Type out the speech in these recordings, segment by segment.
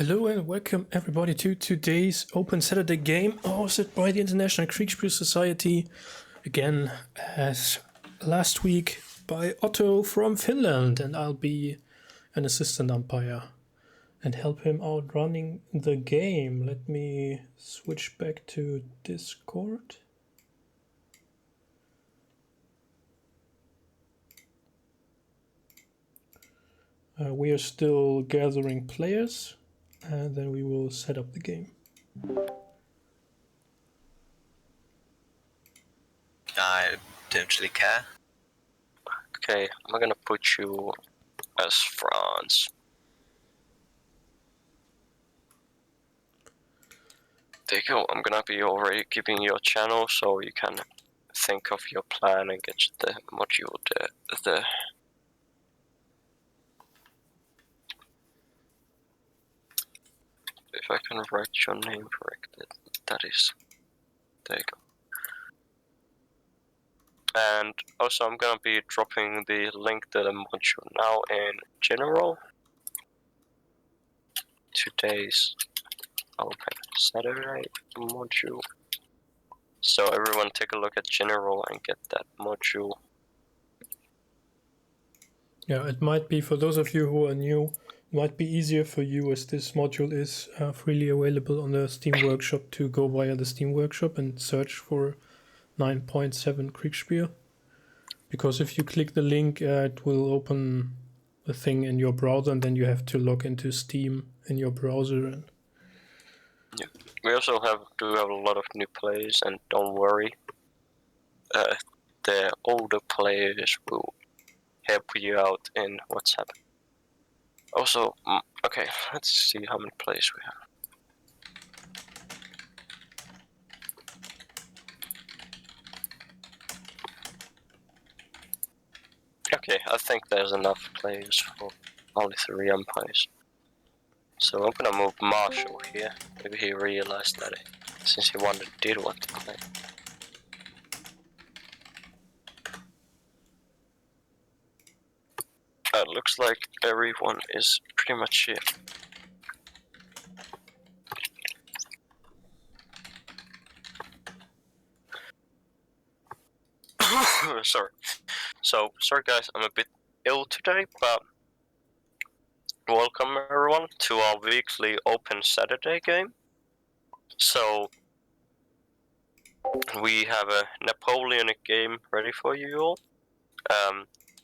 Hello and welcome everybody to today's Open Saturday game hosted by the International Kriegsspiel Society. Again, as last week, by Otto from Finland, and I'll be an assistant umpire and help him out running the game. Let me switch back to Discord. We are still gathering players, and then we will set up the game. I don't really care. Okay, I'm gonna put you as France. There you go. I'm gonna be already giving you a channel so you can think of your plan and get the module the if I can write your name correctly, that is. There you go. And also I'm gonna be dropping the link to the module now in general. Today's Open Saturday module. So everyone take a look at general and get that module. Yeah, it might be, for those of you who are new, it might be easier for you, as this module is freely available on the Steam Workshop, to go via the Steam Workshop and search for 9.7 Kriegsspiel. Because if you click the link, it will open a thing in your browser, and then you have to log into Steam in your browser. And yeah, we also do have a lot of new players, and don't worry, the older players will help you out in what's happening. Also, okay, let's see how many players we have. Okay, I think there's enough players for only 3 umpires. So I'm gonna move Marshall here. Maybe he realized that since he did want to play. It looks like everyone is pretty much here. Sorry guys, I'm a bit ill today, but welcome everyone to our weekly Open Saturday game. So we have a Napoleonic game ready for you all.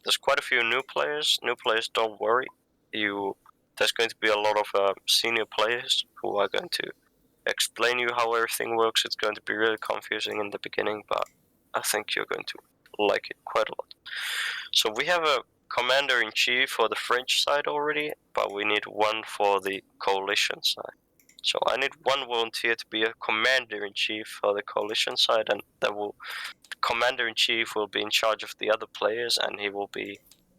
There's quite a few new players. New players, don't worry. There's going to be a lot of senior players who are going to explain you how everything works. It's going to be really confusing in the beginning, but I think you're going to like it quite a lot. So we have a commander-in-chief for the French side already, but we need one for the coalition side. So I need one volunteer to be a commander-in-chief for the coalition side, and the commander-in-chief will be in charge of the other players, and he will be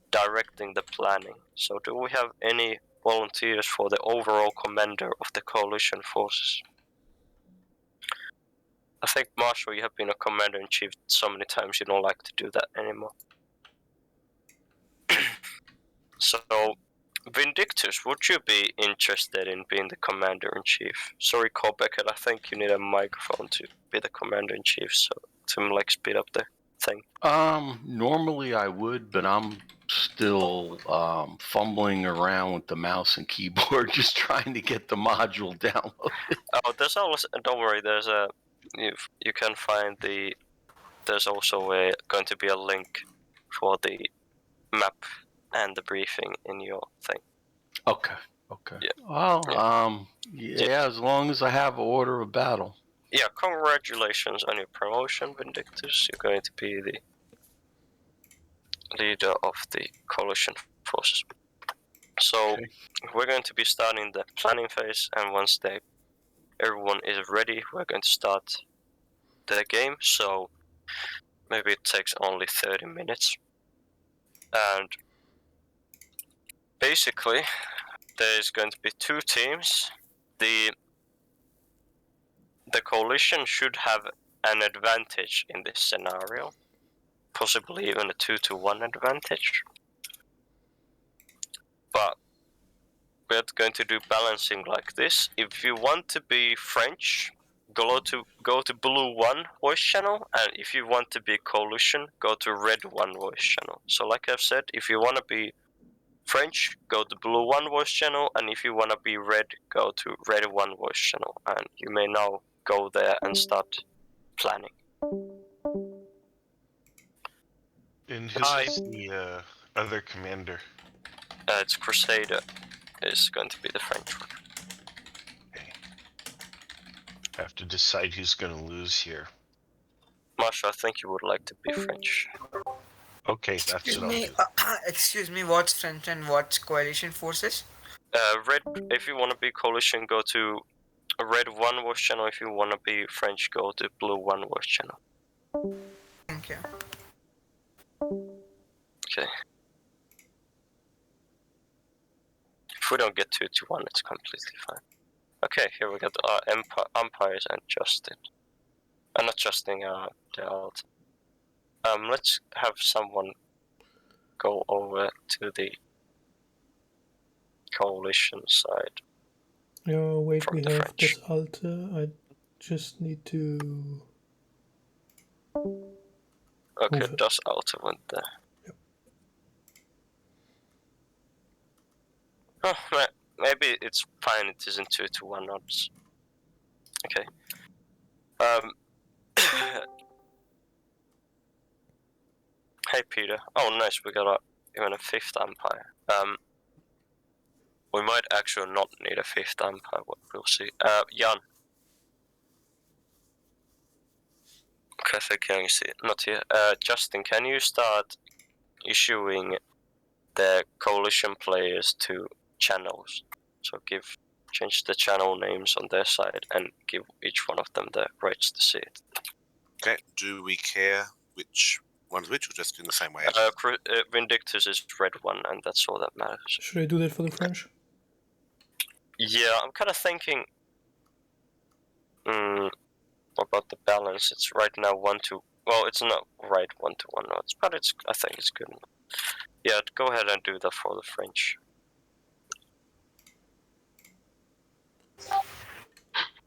directing the planning. So do we have any volunteers for the overall commander of the coalition forces? I think, Marshall, you have been a commander-in-chief so many times you don't like to do that anymore. So, Vindictus, would you be interested in being the commander-in-chief? Sorry, Cole Beckett, I think you need a microphone to be the commander-in-chief, so to speed up the thing. Normally I would, but I'm still fumbling around with the mouse and keyboard, just trying to get the module downloaded. Oh, don't worry, you can find there's also going to be a link for the map and the briefing in your thing. Okay. Yeah. Well, yeah, as long as I have order of battle. Yeah, congratulations on your promotion, Vindictus. You're going to be the leader of the coalition forces. So we're going to be starting the planning phase, and once everyone is ready, we're going to start the game. So maybe it takes only 30 minutes. And basically, there's going to be 2 teams. The coalition should have an advantage in this scenario, possibly even a 2-1 advantage. But we're going to do balancing like this. If you want to be French, go to blue 1 voice channel, and if you want to be coalition, go to red 1 voice channel. So like I've said, if you want to be French, go to blue 1 voice channel, and if you want to be red, go to red 1 voice channel. And you may now go there and start planning. And who is the other commander? It's Crusader is going to be the French one. Okay. Have to decide who's going to lose here. Marsha, I think you would like to be French. Okay, that's what I'll do. Excuse me, what's French and what's coalition forces? Red, if you want to be coalition, go to red 1 voice channel. If you want to be French, go to blue 1 voice channel. Thank you. Okay. If we don't get 2 to 1, it's completely fine. Okay, here we got umpires and Justin. Not Justin, the alt. Let's have someone go over to the coalition side. Oh, wait, From we the have French. this altar. I just need to... Okay, Move it. Das Alter went there. Yep. Oh, maybe it's fine, it isn't 2 to 1 odds. Okay. Hey Peter. Oh nice, we got even a 5th umpire. We might actually not need a 5th umpire, we'll see. Jan. Okay, I think you see it. Not here. Justin, can you start issuing the coalition players to channels? So change the channel names on their side and give each one of them the rights to see it. Okay, do we care which one is which, or just in the same way? Vindictus is red 1, and that's all that matters. Should I do that for the French? Yeah, I'm kind of thinking about the balance. It's right now 1 to... Well, it's not right 1 to 1 odds, but I think it's good. Yeah, go ahead and do that for the French.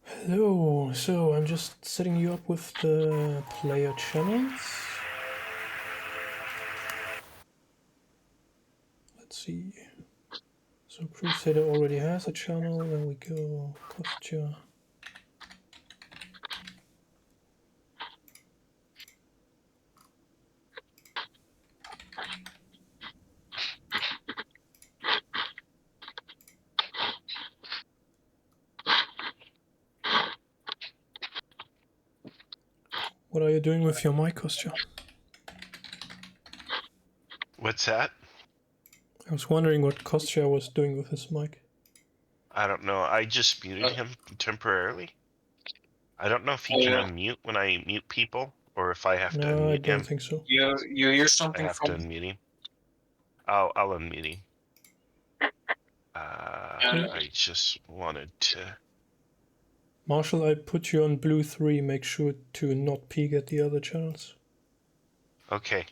Hello, so I'm just setting you up with the player channels. Let's see. So Crusader already has a channel, then we go Kostya. What are you doing with your mic, Kostya? What's that? I was wondering what Kostya was doing with his mic. I don't know. I just muted him temporarily. I don't know if he can unmute when I mute people, or if I have to No, I unmute don't him. think so. You hear I something have to from... unmute him. I'll unmute him. I just wanted to... Marshall, I put you on blue 3. Make sure to not peek at the other channels. Okay.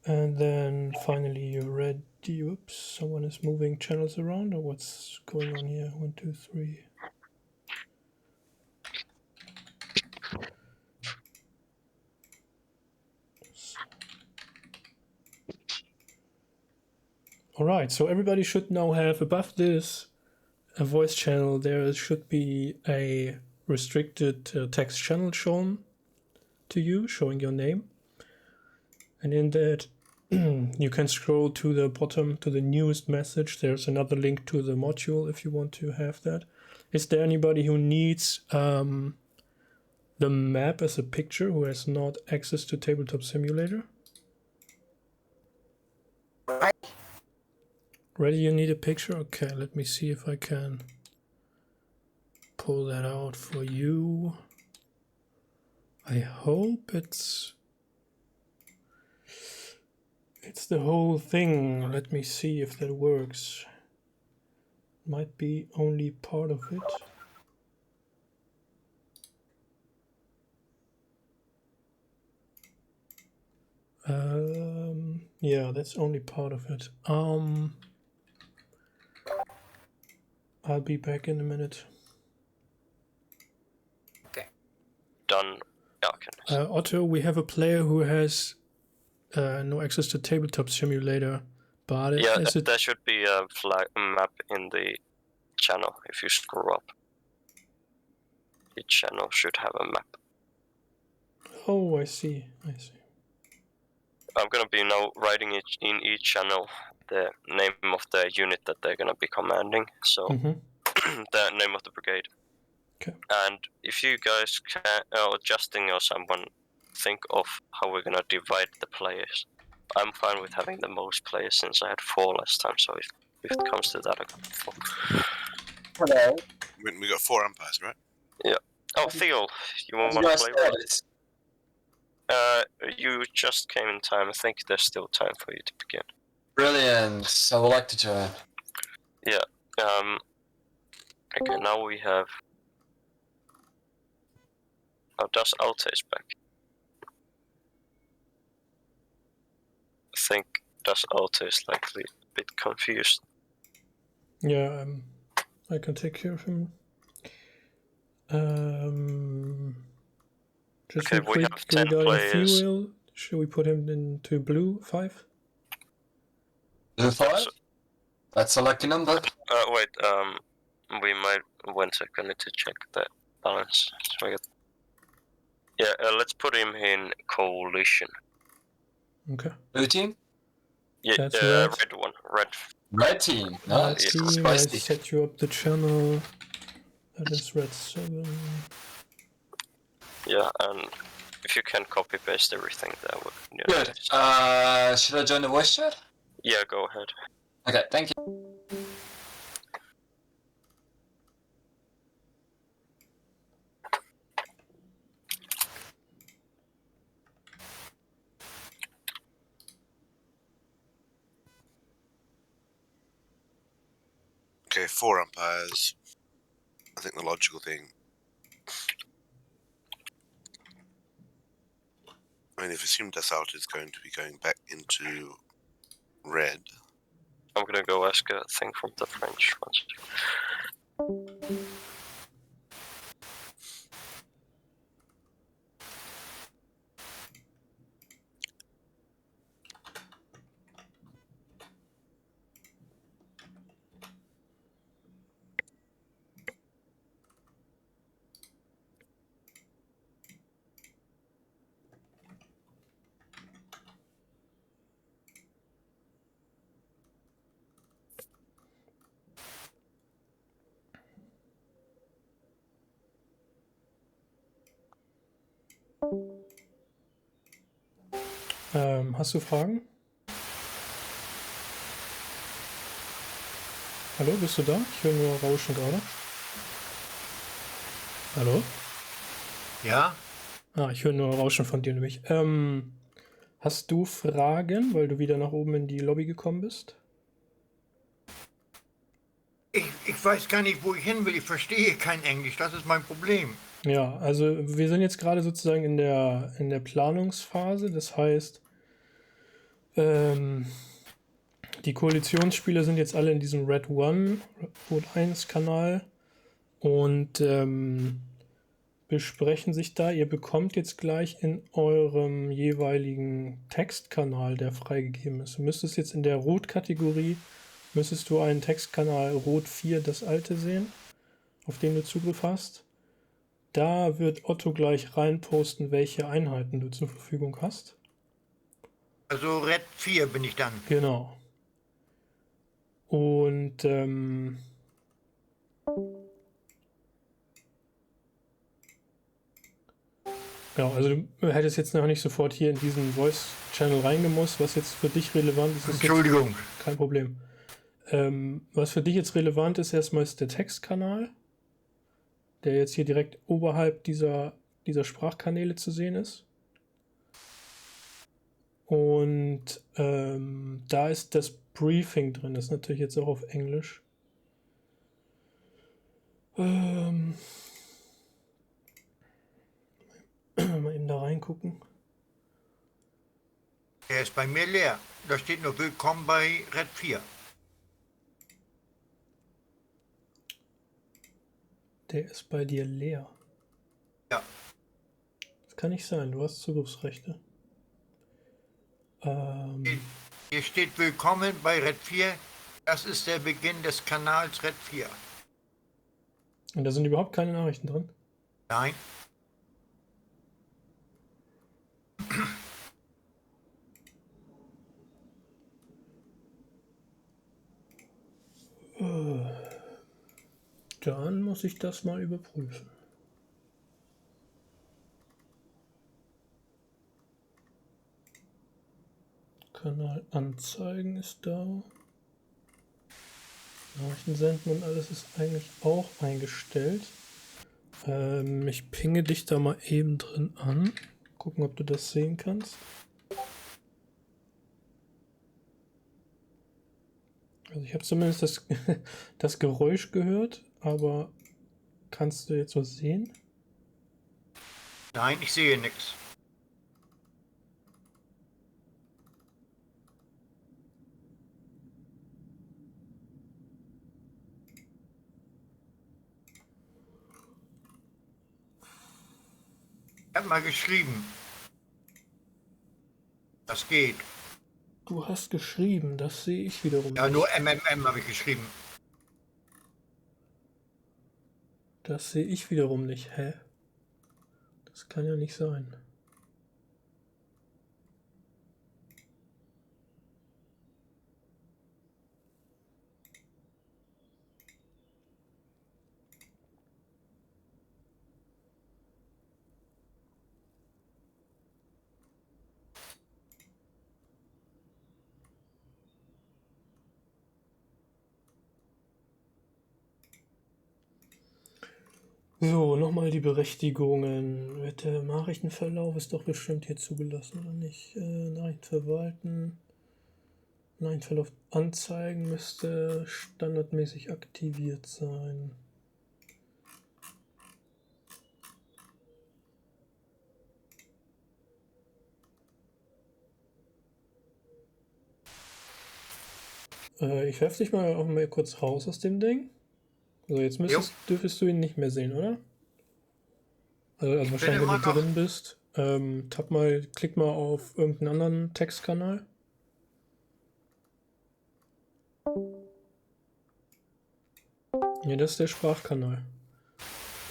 And then finally you're ready. Oops, someone is moving channels around, or what's going on here? 1, 2, 3. Alright, so everybody should now have above this a voice channel. There should be a restricted text channel shown to you, showing your name. And in that you can scroll to the bottom to the newest message. There's another link to the module if you want to have that. Is there anybody who needs the map as a picture, who has not access to Tabletop Simulator? Ready, you need a picture? Okay, let me see if I can pull that out for you. I hope it's the whole thing. Let me see if that works. Might be only part of it. Yeah, that's only part of it. I'll be back in a minute. Done. Yeah, okay. Otto, we have a player who has no access to Tabletop Simulator, but there should be a map in the channel if you scroll up. Each channel should have a map. Oh, I see. I'm gonna be now writing it in each channel the name of the unit that they're gonna be commanding. So the name of the brigade. Okay. And if you guys can, or Justin or someone, think of how we're gonna divide the players. I'm fine with having the most players since I had 4 last time. So if it comes to that, I got 4. Hello. We got 4 umpires, right? Yeah. Oh, Theo, you want to play with? You just came in time. I think there's still time for you to begin. Brilliant. I would like to join. Yeah. Okay, now we have... Oh, Das Otto is back. I think Das Otto is likely a bit confused. Yeah, I can take care of him. Just okay, we have 10 players. Fuel. Should we put him into blue 5? Blue 5? That's a lucky number. Wait, we might... 1 second, I need to check the balance. So let's put him in coalition. Okay. Blue team? Yeah, that's red. Red one. Red. Red team. Nice. Red team, I set you up the channel. That is red 7. Yeah, and if you can copy paste everything, that would. Good. Should I join the voice chat? Yeah, go ahead. Okay, thank you. Okay, 4 umpires. I think the logical thing. I mean, if assumed Dassault is going to be going back into red. I'm gonna go ask a thing from the French ones. Hast du Fragen? Hallo, bist du da? Ich höre nur Rauschen gerade. Hallo? Ja? Ich höre nur Rauschen von dir nämlich. Hast du Fragen, weil du wieder nach oben in die Lobby gekommen bist? Ich weiß gar nicht, wo ich hin will. Ich verstehe kein Englisch. Das ist mein Problem. Ja, also wir sind jetzt gerade sozusagen in der Planungsphase. Das heißt, die Koalitionsspieler sind jetzt alle in diesem Red 1 Kanal und besprechen sich da. Ihr bekommt jetzt gleich in eurem jeweiligen Textkanal, der freigegeben ist. Du müsstest jetzt in der Rot-Kategorie, müsstest du einen Textkanal Rot 4, das alte sehen, auf den du Zugriff hast. Da wird Otto gleich reinposten, welche Einheiten du zur Verfügung hast. Also Red 4 bin ich dann. Genau. Und genau, also du hättest jetzt noch nicht sofort hier in diesen Voice-Channel reingemusst, was jetzt für dich relevant ist. Entschuldigung. Kein Problem. Was für dich jetzt relevant ist, erstmal ist der Textkanal, der jetzt hier direkt oberhalb dieser Sprachkanäle zu sehen ist. Und da ist das Briefing drin, das ist natürlich jetzt auch auf Englisch. Mal eben da reingucken. Der ist bei mir leer. Da steht nur Willkommen bei Red 4. Der ist bei dir leer. Ja. Das kann nicht sein, du hast Zugriffsrechte. Hier steht Willkommen bei Red 4. Das ist der Beginn des Kanals Red 4. Und da sind überhaupt keine Nachrichten drin? Nein. Dann muss ich das mal überprüfen. Kanal Anzeigen ist da. Nachrichten senden und alles ist eigentlich auch eingestellt. Ich pinge dich da mal eben drin an. Gucken, ob du das sehen kannst. Also ich habe zumindest das Geräusch gehört, aber kannst du jetzt was sehen? Nein, ich sehe nichts. Ich habe mal geschrieben. Das geht. Du hast geschrieben, das sehe ich wiederum Ja, nicht. nur MMM habe ich geschrieben. Das sehe ich wiederum nicht. Hä? Das kann ja nicht sein. So, nochmal die Berechtigungen. Wird der Nachrichtenverlauf ist doch bestimmt hier zugelassen, oder nicht? Nachrichten verwalten. Nachrichtenverlauf anzeigen müsste standardmäßig aktiviert sein. Ich werfe dich mal auch mal kurz raus aus dem Ding. So, jetzt dürftest du ihn nicht mehr sehen, oder? Also wahrscheinlich, wenn du drin bist. Klick mal auf irgendeinen anderen Textkanal. Ja, das ist der Sprachkanal.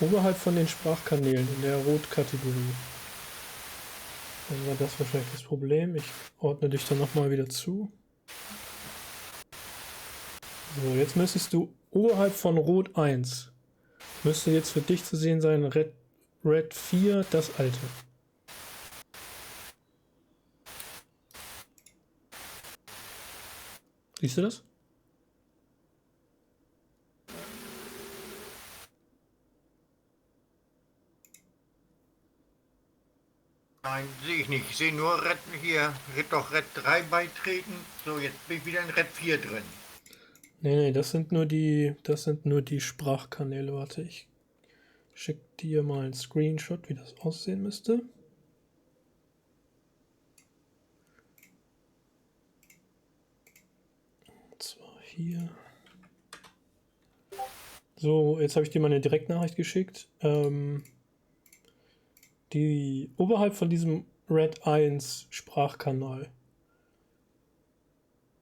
Oberhalb von den Sprachkanälen in der Rot-Kategorie. Dann war das wahrscheinlich das Problem. Ich ordne dich dann nochmal wieder zu. So, jetzt müsstest du oberhalb von Rot 1 müsste jetzt für dich zu sehen sein Red 4, das alte. Siehst du das? Nein, sehe ich nicht. Ich sehe nur Red 3 beitreten. So, jetzt bin ich wieder in Red 4 drin. Nee, das sind nur die Sprachkanäle. Warte, ich schicke dir mal einen Screenshot, wie das aussehen müsste. Und zwar hier. So, jetzt habe ich dir mal eine Direktnachricht geschickt. Die oberhalb von diesem Red 1 Sprachkanal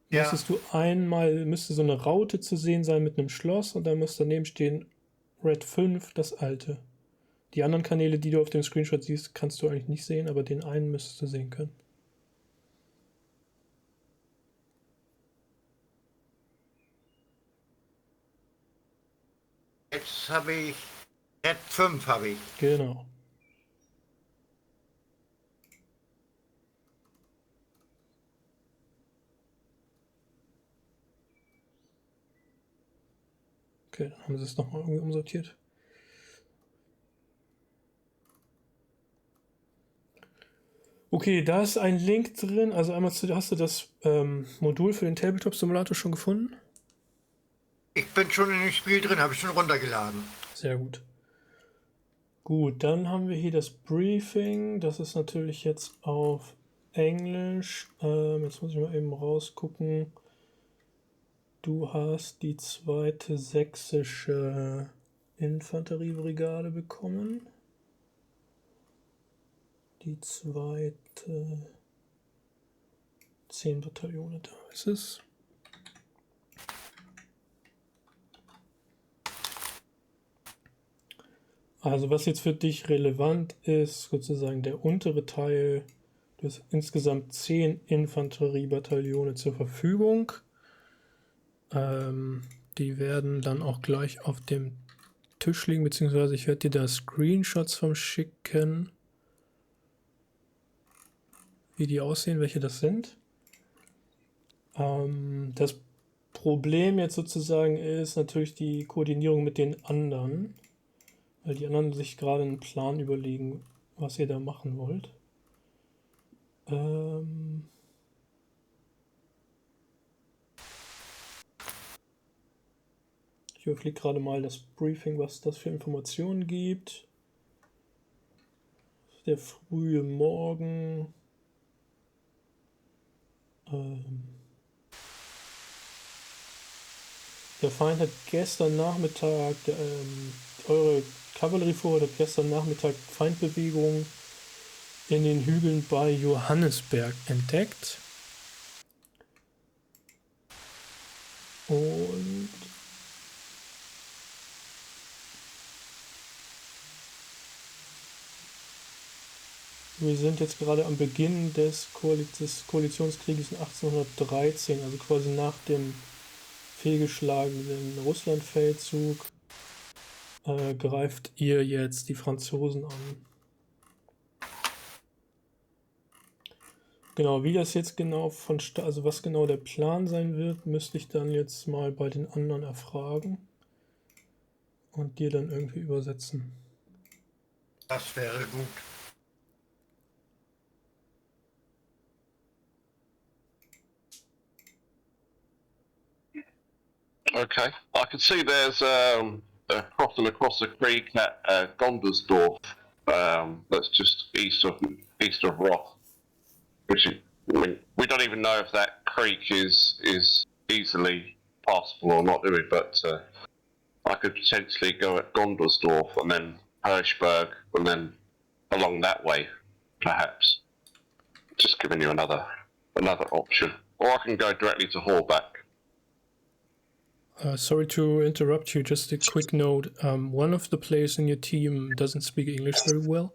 müsste so eine Raute zu sehen sein mit einem Schloss und dann muss daneben stehen Red 5, das alte. Die anderen Kanäle, die du auf dem Screenshot siehst, kannst du eigentlich nicht sehen, aber den einen müsstest du sehen können. Jetzt habe ich Red 5 habe ich. Genau. Okay, dann haben sie es nochmal irgendwie umsortiert. Okay, da ist ein Link drin. Also einmal hast du das Modul für den Tabletop-Simulator schon gefunden? Ich bin schon in dem Spiel drin, habe ich schon runtergeladen. Sehr gut. Gut, dann haben wir hier das Briefing. Das ist natürlich jetzt auf Englisch. Jetzt muss ich mal eben rausgucken. Du hast die zweite sächsische Infanteriebrigade bekommen. Die zweite 10 Bataillone, da ist es. Also was jetzt für dich relevant ist, sozusagen der untere Teil, du hast insgesamt 10 Infanteriebataillone zur Verfügung. Die werden dann auch gleich auf dem Tisch liegen, beziehungsweise ich werde dir da Screenshots vom schicken, wie die aussehen, welche das sind. Das Problem jetzt sozusagen ist natürlich die Koordinierung mit den anderen, weil die anderen sich gerade einen Plan überlegen, was ihr da machen wollt. Ich überfliege gerade mal das Briefing, was das für Informationen gibt. Der frühe Morgen. Der Feind hat gestern Nachmittag, eure Kavallerievorrat hat gestern Nachmittag Feindbewegungen in den Hügeln bei Johannesberg entdeckt. Und wir sind jetzt gerade am Beginn des Koalitionskrieges in 1813, also quasi nach dem fehlgeschlagenen Russlandfeldzug, greift ihr jetzt die Franzosen an. Genau, wie das jetzt genau also was genau der Plan sein wird, müsste ich dann jetzt mal bei den anderen erfragen und dir dann irgendwie übersetzen. Das wäre gut. Okay, I can see there's a crossing across the creek at Gondersdorf. That's just east of Roth, which I mean, we don't even know if that creek is easily passable or not, do we? But I could potentially go at Gondersdorf and then Hirschberg and then along that way, perhaps. Just giving you another option, or I can go directly to Horbach. Sorry to interrupt you, just a quick note. One of the players in your team doesn't speak English very well.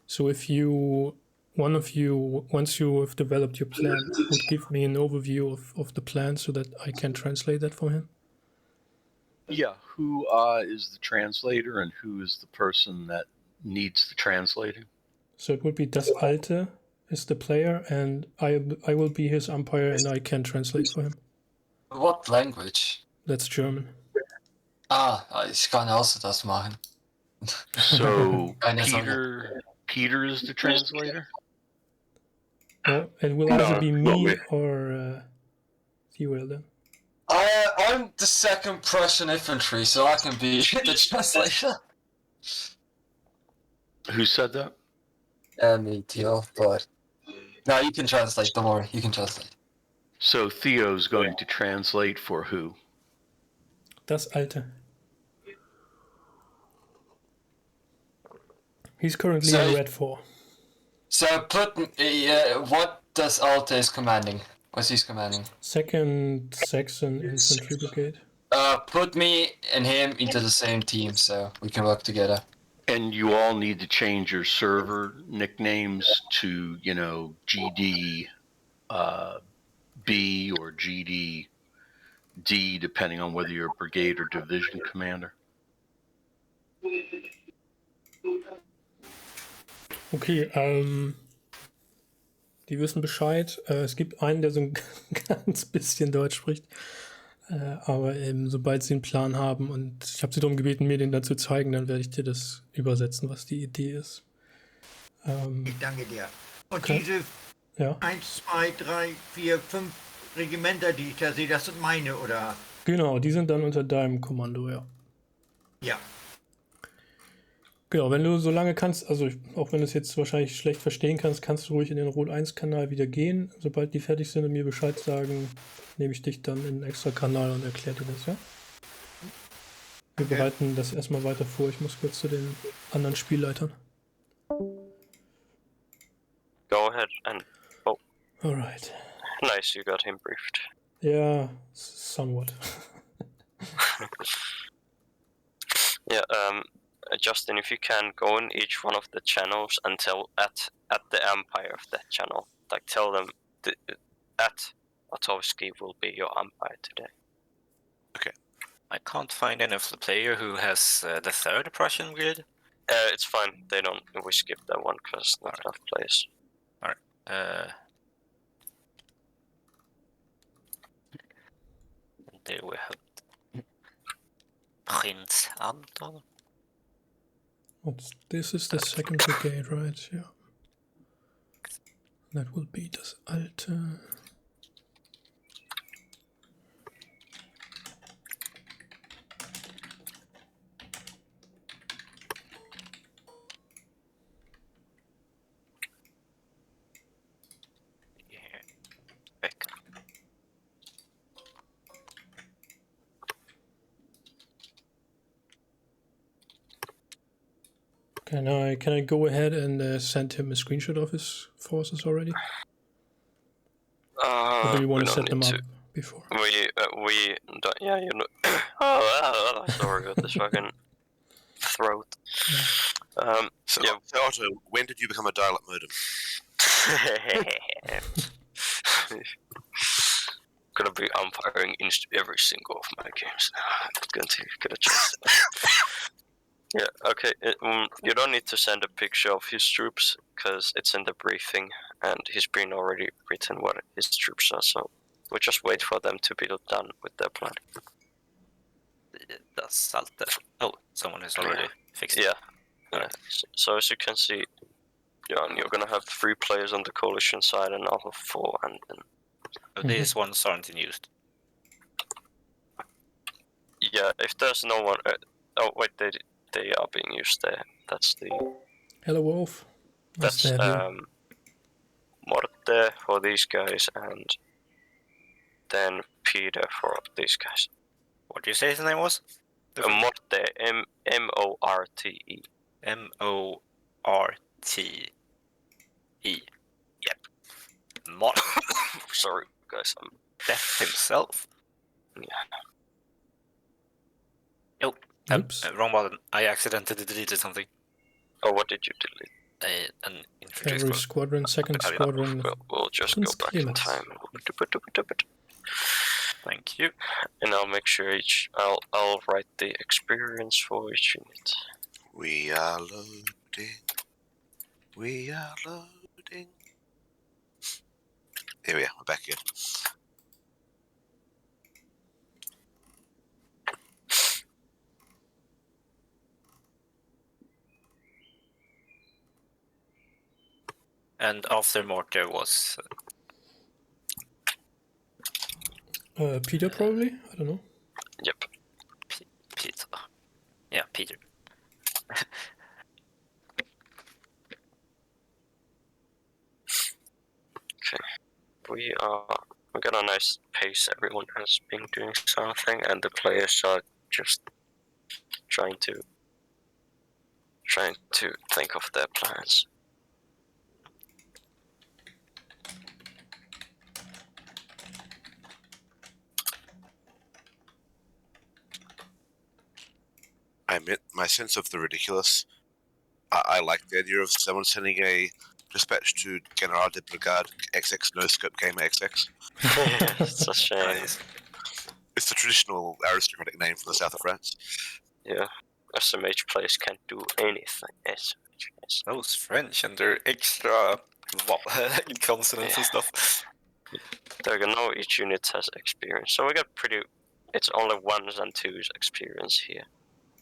So if one of you, once you have developed your plan, would give me an overview of the plan so that I can translate that for him. Yeah, who is the translator and who is the person that needs the translating? So it would be Das Alte is the player and I will be his umpire and I can translate for him. What language? That's German. Ich kann also das machen. So Keine Sorge. Peter is the translator? Well, it will No, either be not me me. or Fuel then. I'm the 2nd Prussian infantry, so I can be the translator. Who said that? Me, Theo, but... No, you can translate, don't worry, you can translate. So Theo's going to translate for who? Das Alte. He's currently in Red 4. So put... what does Alte is commanding? What's he commanding? 2nd Saxon Infantry Brigade. Put me and him into the same team, so we can work together. And you all need to change your server nicknames to, GD B or GD D, depending on whether you're a brigade or division commander. Okay, die wissen Bescheid. Es gibt einen, der so ein ganz bisschen Deutsch spricht. Aber sobald sie einen Plan haben und ich habe sie darum gebeten, mir den dann zu zeigen, dann werde ich dir das übersetzen, was die Idee ist. Ich danke dir. Und Okay. diese Ja, 1, 2, 3, 4, 5 Regimenter, die ich da sehe, das sind meine, oder? genau, die sind dann unter deinem Kommando, ja. Ja. Genau, wenn du so lange kannst, also auch wenn du es jetzt wahrscheinlich schlecht verstehen kannst, kannst du ruhig in den Rot 1-Kanal wieder gehen. Sobald die fertig sind und mir Bescheid sagen, nehme ich dich dann in einen extra Kanal und erkläre dir das, ja? Wir bereiten das erstmal weiter vor. Ich muss kurz zu den anderen Spielleitern. Go ahead and... Alright. Nice, you got him briefed. Yeah, somewhat. Yeah, Justin, if you can, go in each one of the channels and tell at the umpire of that channel. Like, tell them at Ottovski will be your umpire today. I can't find any of the player who has the third Prussian grid. It's fine. They don't. We skip that one because not enough players. There we have Prince Anton. This is the second brigade, right? Yeah. That will be das Alte. Can I go ahead and send him a screenshot of his forces already? Or do you want to set them up before? We don't, yeah, you know. Oh, sorry about this fucking throat. So Otto, when did you become a dial-up modem? Gonna be umpiring every single of my games now. I'm going to get a chance. Yeah, okay. You don't need to send a picture of his troops because it's in the briefing and he's been already written what his troops are, so we'll just wait for them to be done with their plan. That's Alte. Oh, someone has already fixed it. Yeah. So as you can see, you're gonna have 3 players on the coalition side and I'll have 4, and then... These ones aren't in use. Yeah, if there's no one... oh, wait, they are being used there. That's the... Hello, Wolf. That's Morte for these guys, and then Peter for these guys. What did you say his name was? Morte, M-O-R-T-E. M-O-R-T-E. Yep. Morte. Sorry, guys. Death himself. Yeah. Oops. Wrong button. I accidentally deleted something. Oh, what did you delete? An infantry Every squadron, second squadron. We'll just go back in time. Thank you. And I'll make sure I'll write the experience for each unit. We are loading. We are loading. Here we are. We're back again. And after Mortar was... Peter, probably? I don't know. Yep. Peter. Yeah, Peter. Okay. We got a nice pace. Everyone has been doing something, and the players are just trying to think of their plans. I admit my sense of the ridiculous. I like the idea of someone sending a dispatch to General de Brigade XX no scope gamer XX. It's a shame. It's the traditional aristocratic name from the south of France. Yeah, SMH players can't do anything. SMH. Those French and their extra consonants and stuff. There you know, each unit has experience, so we got pretty. It's only 1s and 2s experience here.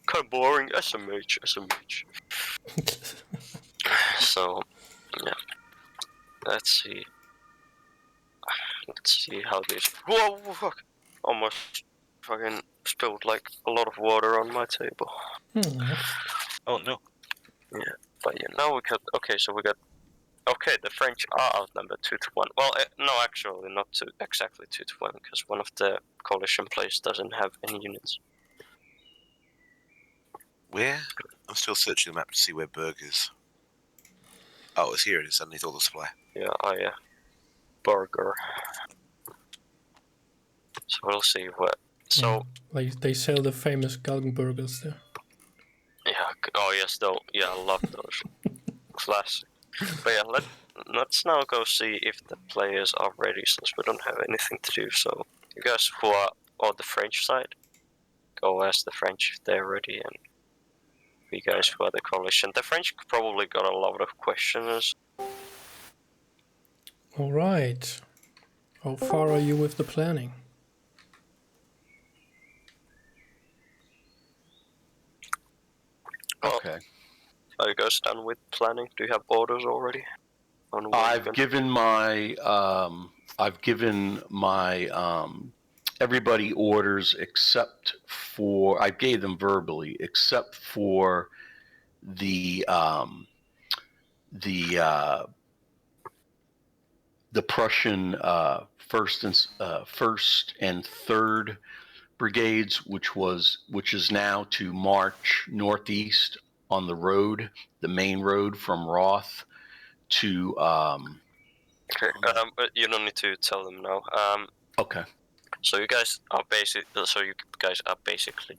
Kind of boring. SMH. So, yeah. Let's see how this. Whoa! Fuck! Almost fucking spilled like a lot of water on my table. Oh no. Yeah, but now we got. Okay, so we got. Okay, the French are outnumbered 2-1. Well, no, actually, not exactly 2-1, because one of the coalition players doesn't have any units. Where? I'm still searching the map to see where Berg is. Oh, it's here. It is underneath all the supply. Yeah, burger. So we'll see what. So like they sell the famous Galgenburgers there. yeah. Oh yes, though. Yeah, I love those. Classic. But yeah, let's now go see if the players are ready, since we don't have anything to do. So you guys who are on the French side, go ask the French if they're ready, and you guys who are the coalition. The French probably got a lot of questions. All right. How far are you with the planning? Okay. Are you guys done with planning? Do you have orders already? I've given my everybody orders except for, I gave them verbally, except for the Prussian first and third brigades, which is now to march northeast on the road, the main road from Roth to Okay, but you don't need to tell them now. Okay. So you guys are basically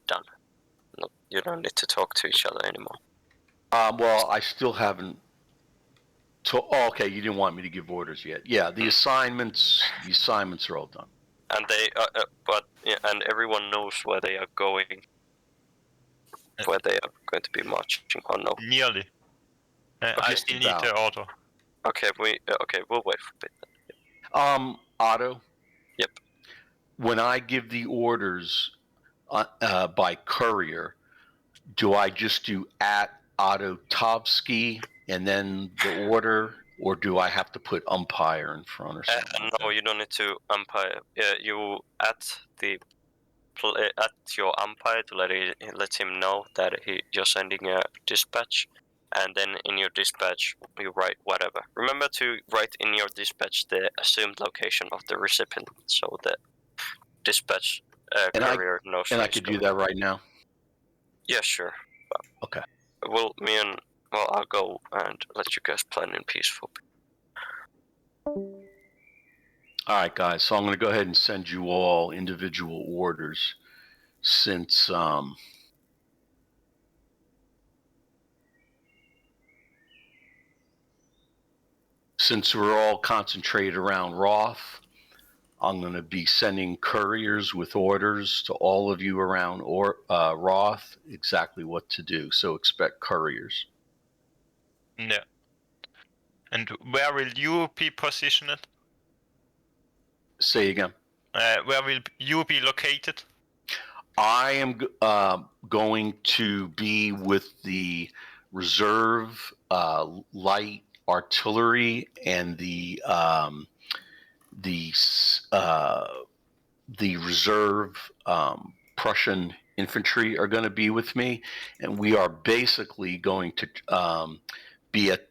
done. No, you don't need to talk to each other anymore. Well, I still haven't. Oh, okay, you didn't want me to give orders yet. Yeah, the assignments are all done. And they, and everyone knows where they are going, where they are going to be marching. Or no? Nearly. I still need the Otto. Okay, we'll wait for a bit. Otto. Yep. When I give the orders by courier, do I just do at Ottovski and then the order, or do I have to put umpire in front or something? No, you don't need to umpire. You at your umpire to let him know that you're sending a dispatch, and then in your dispatch you write whatever. Remember to write in your dispatch the assumed location of the recipient, so the dispatch courier knows. And I could do that right now. Yeah, sure. Okay. I'll go and let you guys plan in peaceful. All right, guys. So I'm going to go ahead and send you all individual orders, since we're all concentrated around Roth. I'm going to be sending couriers with orders to all of you around Roth, exactly what to do. So expect couriers. Yeah. And where will you be positioned? Say again. Where will you be located? I am going to be with the reserve light artillery and the reserve Prussian infantry are going to be with me, and we are basically going to be at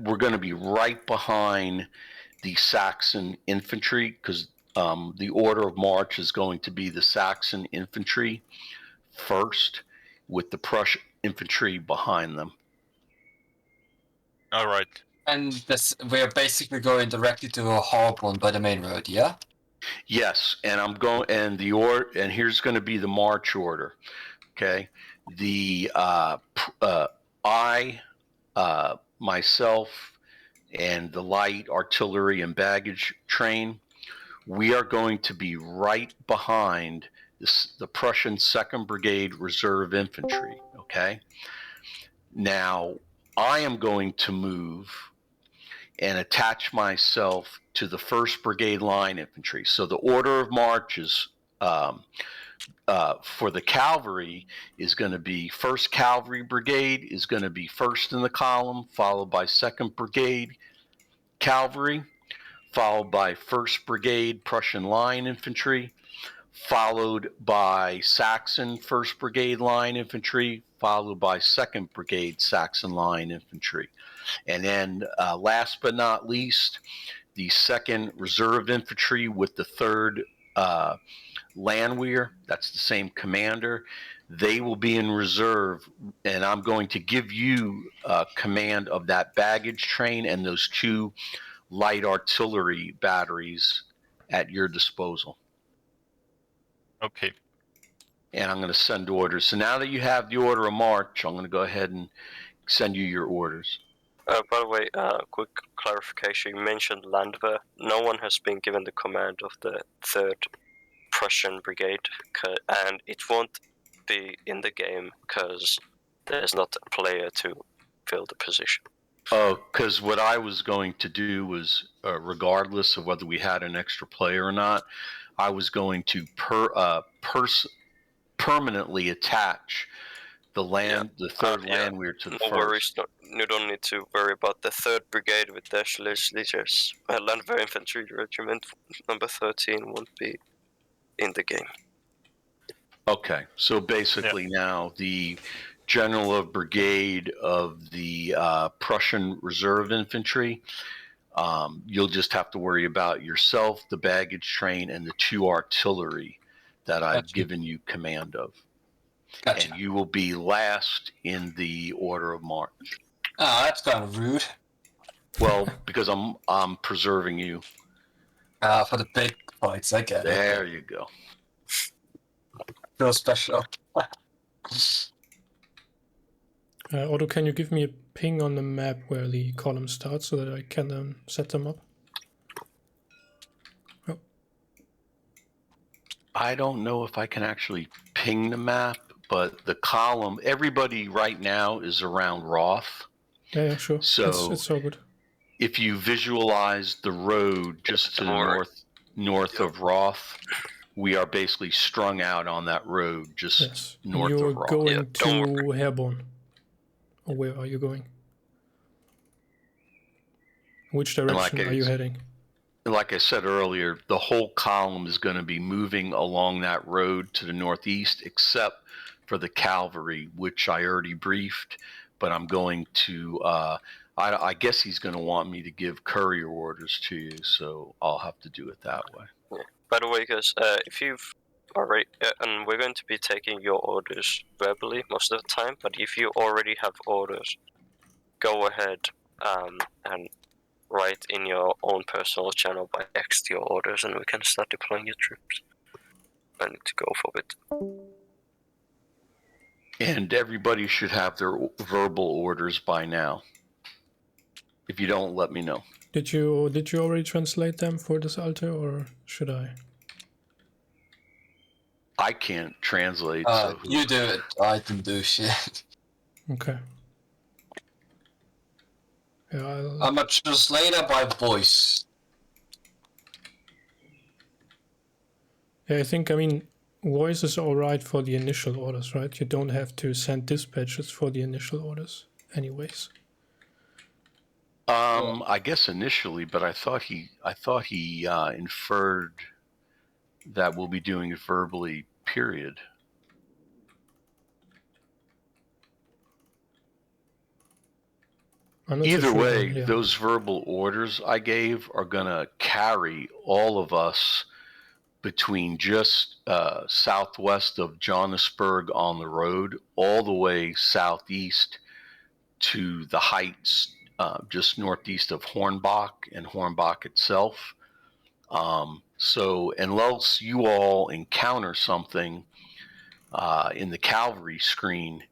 we're going to be right behind the Saxon infantry, because the order of march is going to be the Saxon infantry first, with the Prussian infantry behind them. All right. And we're basically going directly to Harborn by the main road, yeah? Yes, and I'm going, and here's going to be the march order. Okay, myself and the light artillery and baggage train, we are going to be right behind the Prussian 2nd Brigade Reserve Infantry. Okay, now I am going to move and attach myself to the 1st Brigade Line Infantry. So the order of march is for the cavalry is going to be 1st Cavalry Brigade is going to be first in the column, followed by 2nd Brigade Cavalry, followed by 1st Brigade Prussian Line Infantry, followed by Saxon 1st Brigade Line Infantry, followed by 2nd Brigade Saxon Line Infantry. And then last but not least, the 2nd Reserve Infantry with the 3rd Landwehr. That's the same commander. They will be in reserve, and I'm going to give you command of that baggage train and those 2 light artillery batteries at your disposal. Okay. And I'm going to send orders. So now that you have the order of march, I'm going to go ahead and send you your orders. By the way, quick clarification. You mentioned Landwehr. No one has been given the command of the 3rd Prussian Brigade, and it won't be in the game because there's not a player to fill the position. Oh, because what I was going to do was, regardless of whether we had an extra player or not, I was going to permanently attach the 3rd Landwehr to the 1st. No worries. No, you don't need to worry about the 3rd Brigade with their Schleswigers. Landwehr Infantry Regiment number 13 won't be in the game. Okay, so basically now the General of Brigade of the Prussian Reserve Infantry, you'll just have to worry about yourself, the baggage train, and the 2 artillery that I've given you command of. Gotcha. And you will be last in the order of march. Oh, that's kind of rude. Well, because I'm preserving you. For the big fights, I get it. There you go. Feel special. Otto, can you give me a ping on the map where the column starts so that I can set them up? Oh. I don't know if I can actually ping the map, but the column, everybody right now is around Roth. Yeah, sure. So it's so good. If you visualize the road just to the north of Roth, we are basically strung out on that road just north of Roth. You're going to Herborn. Or where are you going? Which direction are you heading? Like I said earlier, the whole column is going to be moving along that road to the northeast, except for the cavalry, which I already briefed. But I'm going to, I guess he's going to want me to give courier orders to you, so I'll have to do it that way. Yeah. By the way, guys, if you've already, and we're going to be taking your orders verbally most of the time, but if you already have orders, go ahead and write in your own personal channel by text your orders, and we can start deploying your troops. I need to go for it. And everybody should have their verbal orders by now. If you don't, let me know. Did you already translate them for this altar, or should I? I can't translate. So you do it. I can do shit. Okay. Yeah, I'm a translator by voice. Yeah, I mean, voice is alright for the initial orders, right? You don't have to send dispatches for the initial orders, anyways. I guess initially, but I thought he inferred that we'll be doing it verbally, period. Either way, those verbal orders I gave are going to carry all of us between just southwest of Johannesburg on the road, all the way southeast to the heights just northeast of Hornbach and Hornbach itself. So unless you all encounter something in the cavalry screen,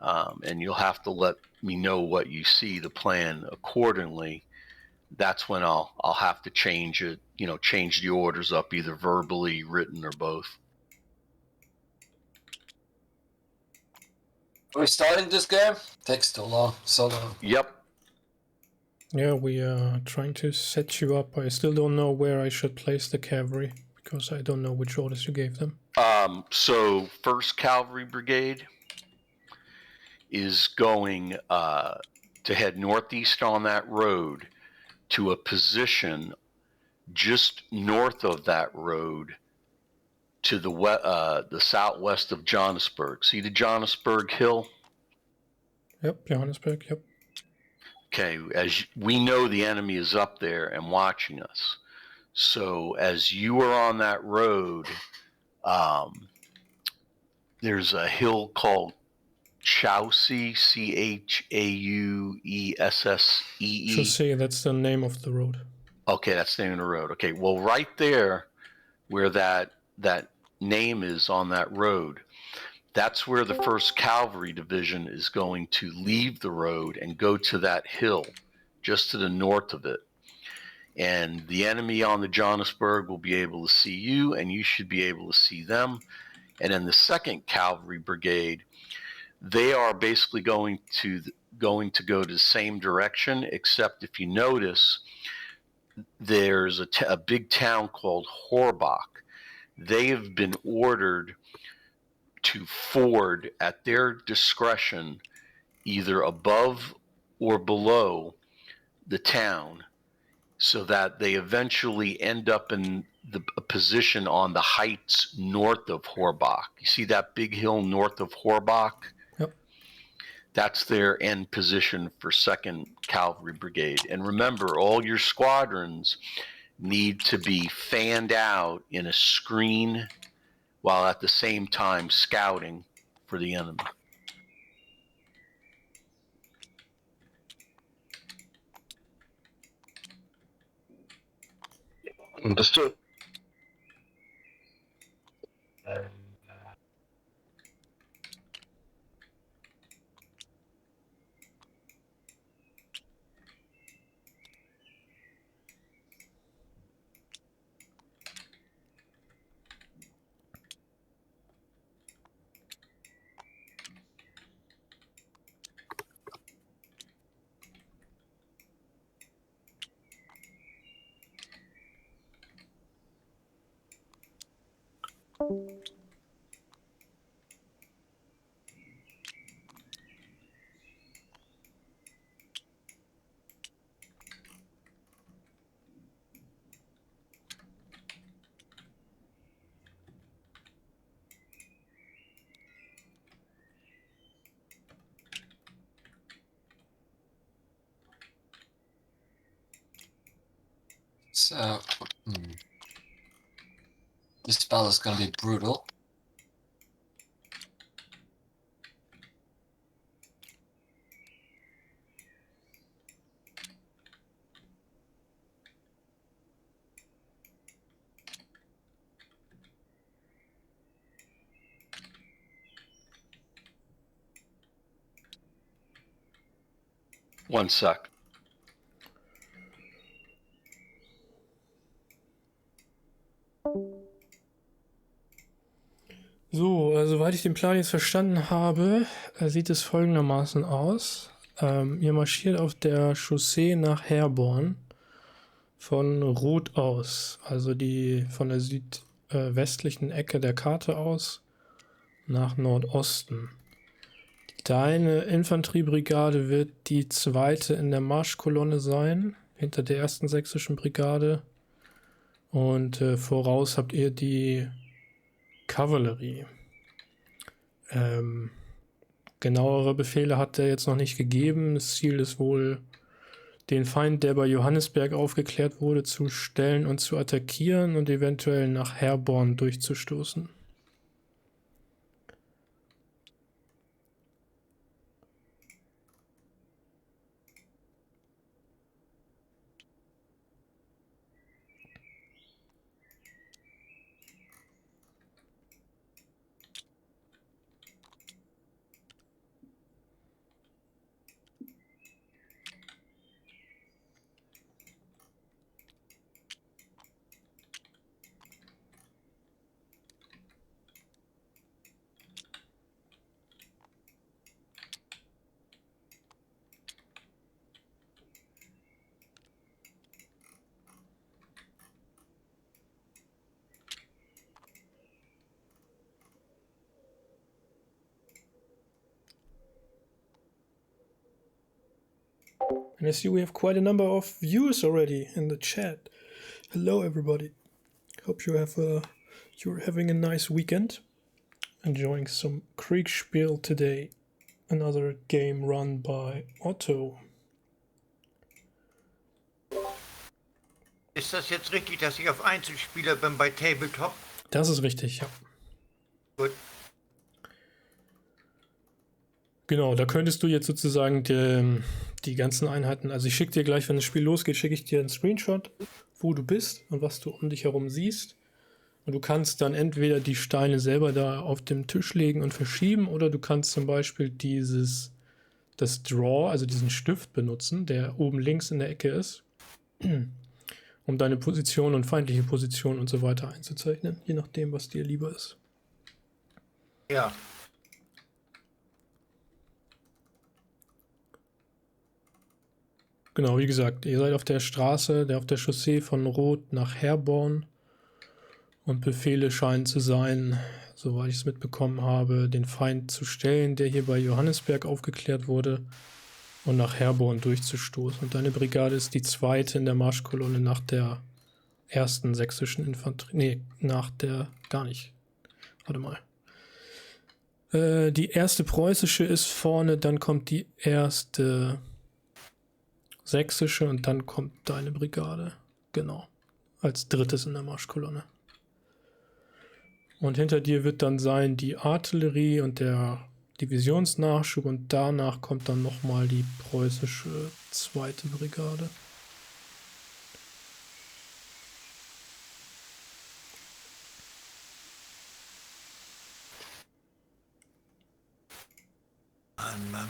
and you'll have to let me know what you see, the plan accordingly, that's when I'll have to change it, change the orders up either verbally, written, or both. Are we starting this game? Takes too long. So long. Yep. Yeah, we are trying to set you up. I still don't know where I should place the cavalry, because I don't know which orders you gave them. So 1st Cavalry Brigade is going to head northeast on that road to a position just north of that road to the southwest of Johannesburg. See the Johannesburg Hill? Yep, Johannesburg, yep. Okay, as we know, the enemy is up there and watching us. So as you are on that road, There's a hill called Chaussee, Chauessee. Chaussee, that's the name of the road. Okay, that's the name of the road. Okay, well, right there where that name is on that road, that's where the 1st Cavalry Division is going to leave the road and go to that hill just to the north of it. And the enemy on the Johannesburg will be able to see you, and you should be able to see them. And then the 2nd Cavalry Brigade, they are basically going to go to the same direction, except if you notice, there's a big town called Horbach. They have been ordered to ford at their discretion either above or below the town, so that they eventually end up in a position on the heights north of Horbach. You see that big hill north of Horbach? Yep. That's their end position for 2nd Cavalry Brigade. And remember, all your squadrons need to be fanned out in a screen while at the same time scouting for the enemy. Understood. So, this battle is going to be brutal. One sec. So, soweit ich den Plan jetzt verstanden habe, sieht es folgendermaßen aus. Ihr marschiert auf der Chaussee nach Herborn von Roth aus, also von der südwestlichen Ecke der Karte aus, nach Nordosten. Deine Infanteriebrigade wird die 2. in der Marschkolonne sein, hinter der 1. sächsischen Brigade. Und voraus habt ihr die Kavallerie. Genauere Befehle hat er jetzt noch nicht gegeben. Das Ziel ist wohl, den Feind, der bei Johannesberg aufgeklärt wurde, zu stellen und zu attackieren und eventuell nach Herborn durchzustoßen. And I see we have quite a number of viewers already in the chat. Hello everybody. Hope you're having a nice weekend. Enjoying some Kriegsspiel today. Another game run by Otto. Ist das jetzt richtig, dass ich auf Einzelspieler bin bei Tabletop? Das ist richtig, ja. Gut. Genau, da könntest du jetzt sozusagen die ganzen Einheiten, also ich schicke dir gleich, wenn das Spiel losgeht, schicke ich dir einen Screenshot, wo du bist und was du um dich herum siehst. Und du kannst dann entweder die Steine selber da auf dem Tisch legen und verschieben, oder du kannst zum Beispiel das Draw, also diesen Stift benutzen, der oben links in der Ecke ist, um deine Position und feindliche Position und so weiter einzuzeichnen, je nachdem, was dir lieber ist. Ja. Genau, wie gesagt, ihr seid auf der Straße, auf der Chaussee von Roth nach Herborn, und Befehle scheinen zu sein, soweit ich es mitbekommen habe, den Feind zu stellen, der hier bei Johannisberg aufgeklärt wurde, und nach Herborn durchzustoßen. Und deine Brigade ist die zweite in der Marschkolonne nach der ersten sächsischen Infanterie. Nee, nach der gar nicht. Warte mal. Die erste preußische ist vorne, dann kommt die erste sächsische und dann kommt deine Brigade. Genau. Als drittes in der Marschkolonne. Und hinter dir wird dann sein die Artillerie und der Divisionsnachschub, und danach kommt dann nochmal die preußische zweite Brigade.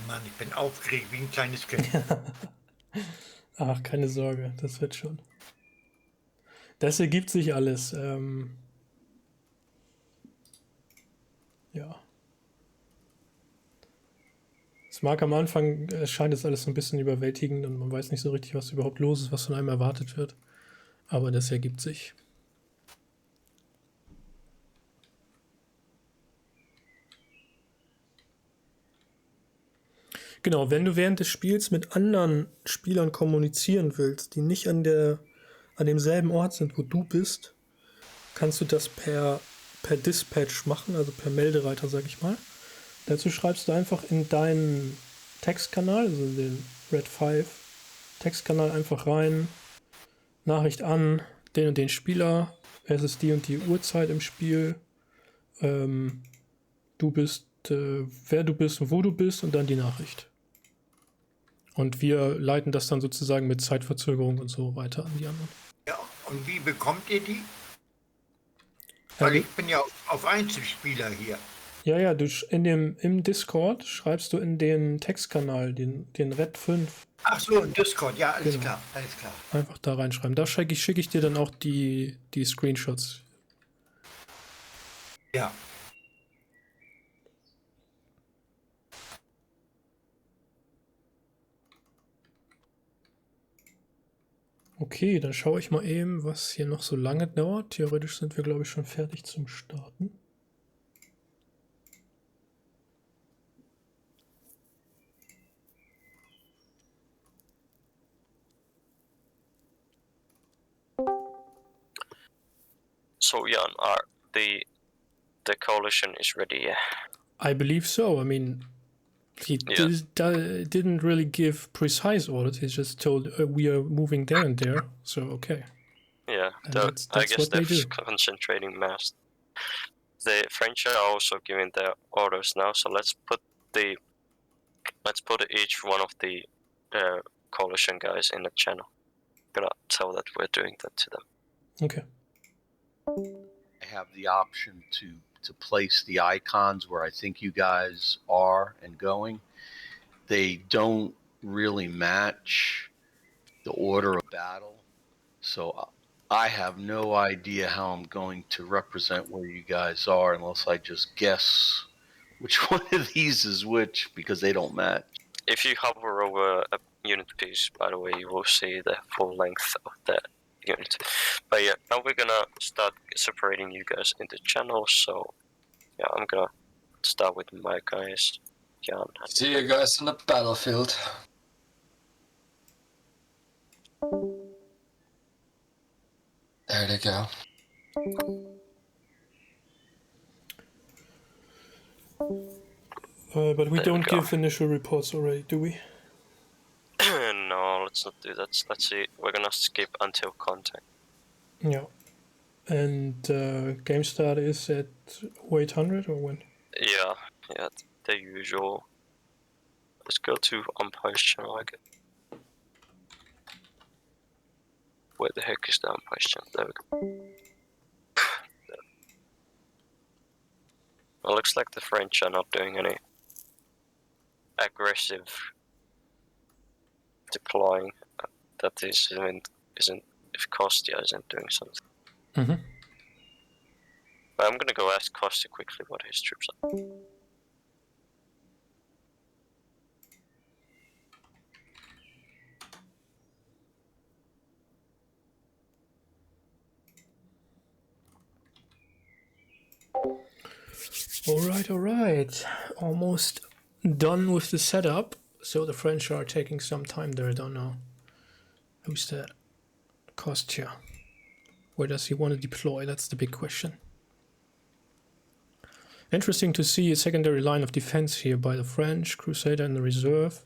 Mann, ich bin aufgeregt wie ein kleines Kind. Ach, keine Sorge, das wird schon. Das ergibt sich alles. Ja. Es mag am Anfang, erscheint es alles so ein bisschen überwältigend und man weiß nicht so richtig, was überhaupt los ist, was von einem erwartet wird. Aber das ergibt sich. Genau, wenn du während des Spiels mit anderen Spielern kommunizieren willst, die nicht an demselben Ort sind, wo du bist, kannst du das per Dispatch machen, also per Meldereiter, sag ich mal. Dazu schreibst du einfach in deinen Textkanal, also in den Red 5 Textkanal, einfach rein, Nachricht an, den und den Spieler, es ist die und die Uhrzeit im Spiel, du bist, wer du bist und wo du bist, und dann die Nachricht. Und wir leiten das dann sozusagen mit Zeitverzögerung und so weiter an die anderen. Ja, und wie bekommt ihr die? Weil ich bin ja auf Einzelspieler hier. Ja, im Discord schreibst du in den Textkanal, den Red 5. Ach so, im Discord, ja, alles Genau. klar, alles klar. Einfach da reinschreiben. Da schicke ich dir dann auch die Screenshots. Ja. Okay, dann schaue ich mal eben, was hier noch so lange dauert. Theoretisch sind wir, glaube ich, schon fertig zum Starten. So Jan, the coalition is ready, yeah? I believe so. I mean, he didn't really give precise orders. He just told we are moving there and there. So okay. Yeah, that's I guess what they they're do. concentrating mass. The French are also giving their orders now, so let's put each one of the coalition guys in the channel. I'm gonna tell that we're doing that to them. Okay. I have the option to place the icons where I think you guys are and going. They don't really match the order of battle, so I have no idea how I'm going to represent where you guys are unless I just guess which one of these is which, because they don't match. If you hover over a unit piece, by the way, you will see the full length of that unit. But yeah, now we're gonna start separating you guys into channels, so yeah, I'm gonna start with my guys. Jan. See you guys on the battlefield. There they go. But we don't give initial reports already, do we? No, let's not do that. Let's see. We're gonna skip until contact. Yeah. And game start is at 800 or when? Yeah, the usual. Let's go to umpires channel, I guess. Where the heck is the umpires channel? There we go. It looks like the French are not doing any aggressive deploying. That this isn't if Kostya isn't doing something. Mm-hmm. But I'm gonna go ask Kostya quickly what his troops are. All right. Almost done with the setup. So the French are taking some time there. I don't know. Who's that? Kostya. Where does he want to deploy? That's the big question. Interesting to see a secondary line of defense here by the French. Crusader in the reserve.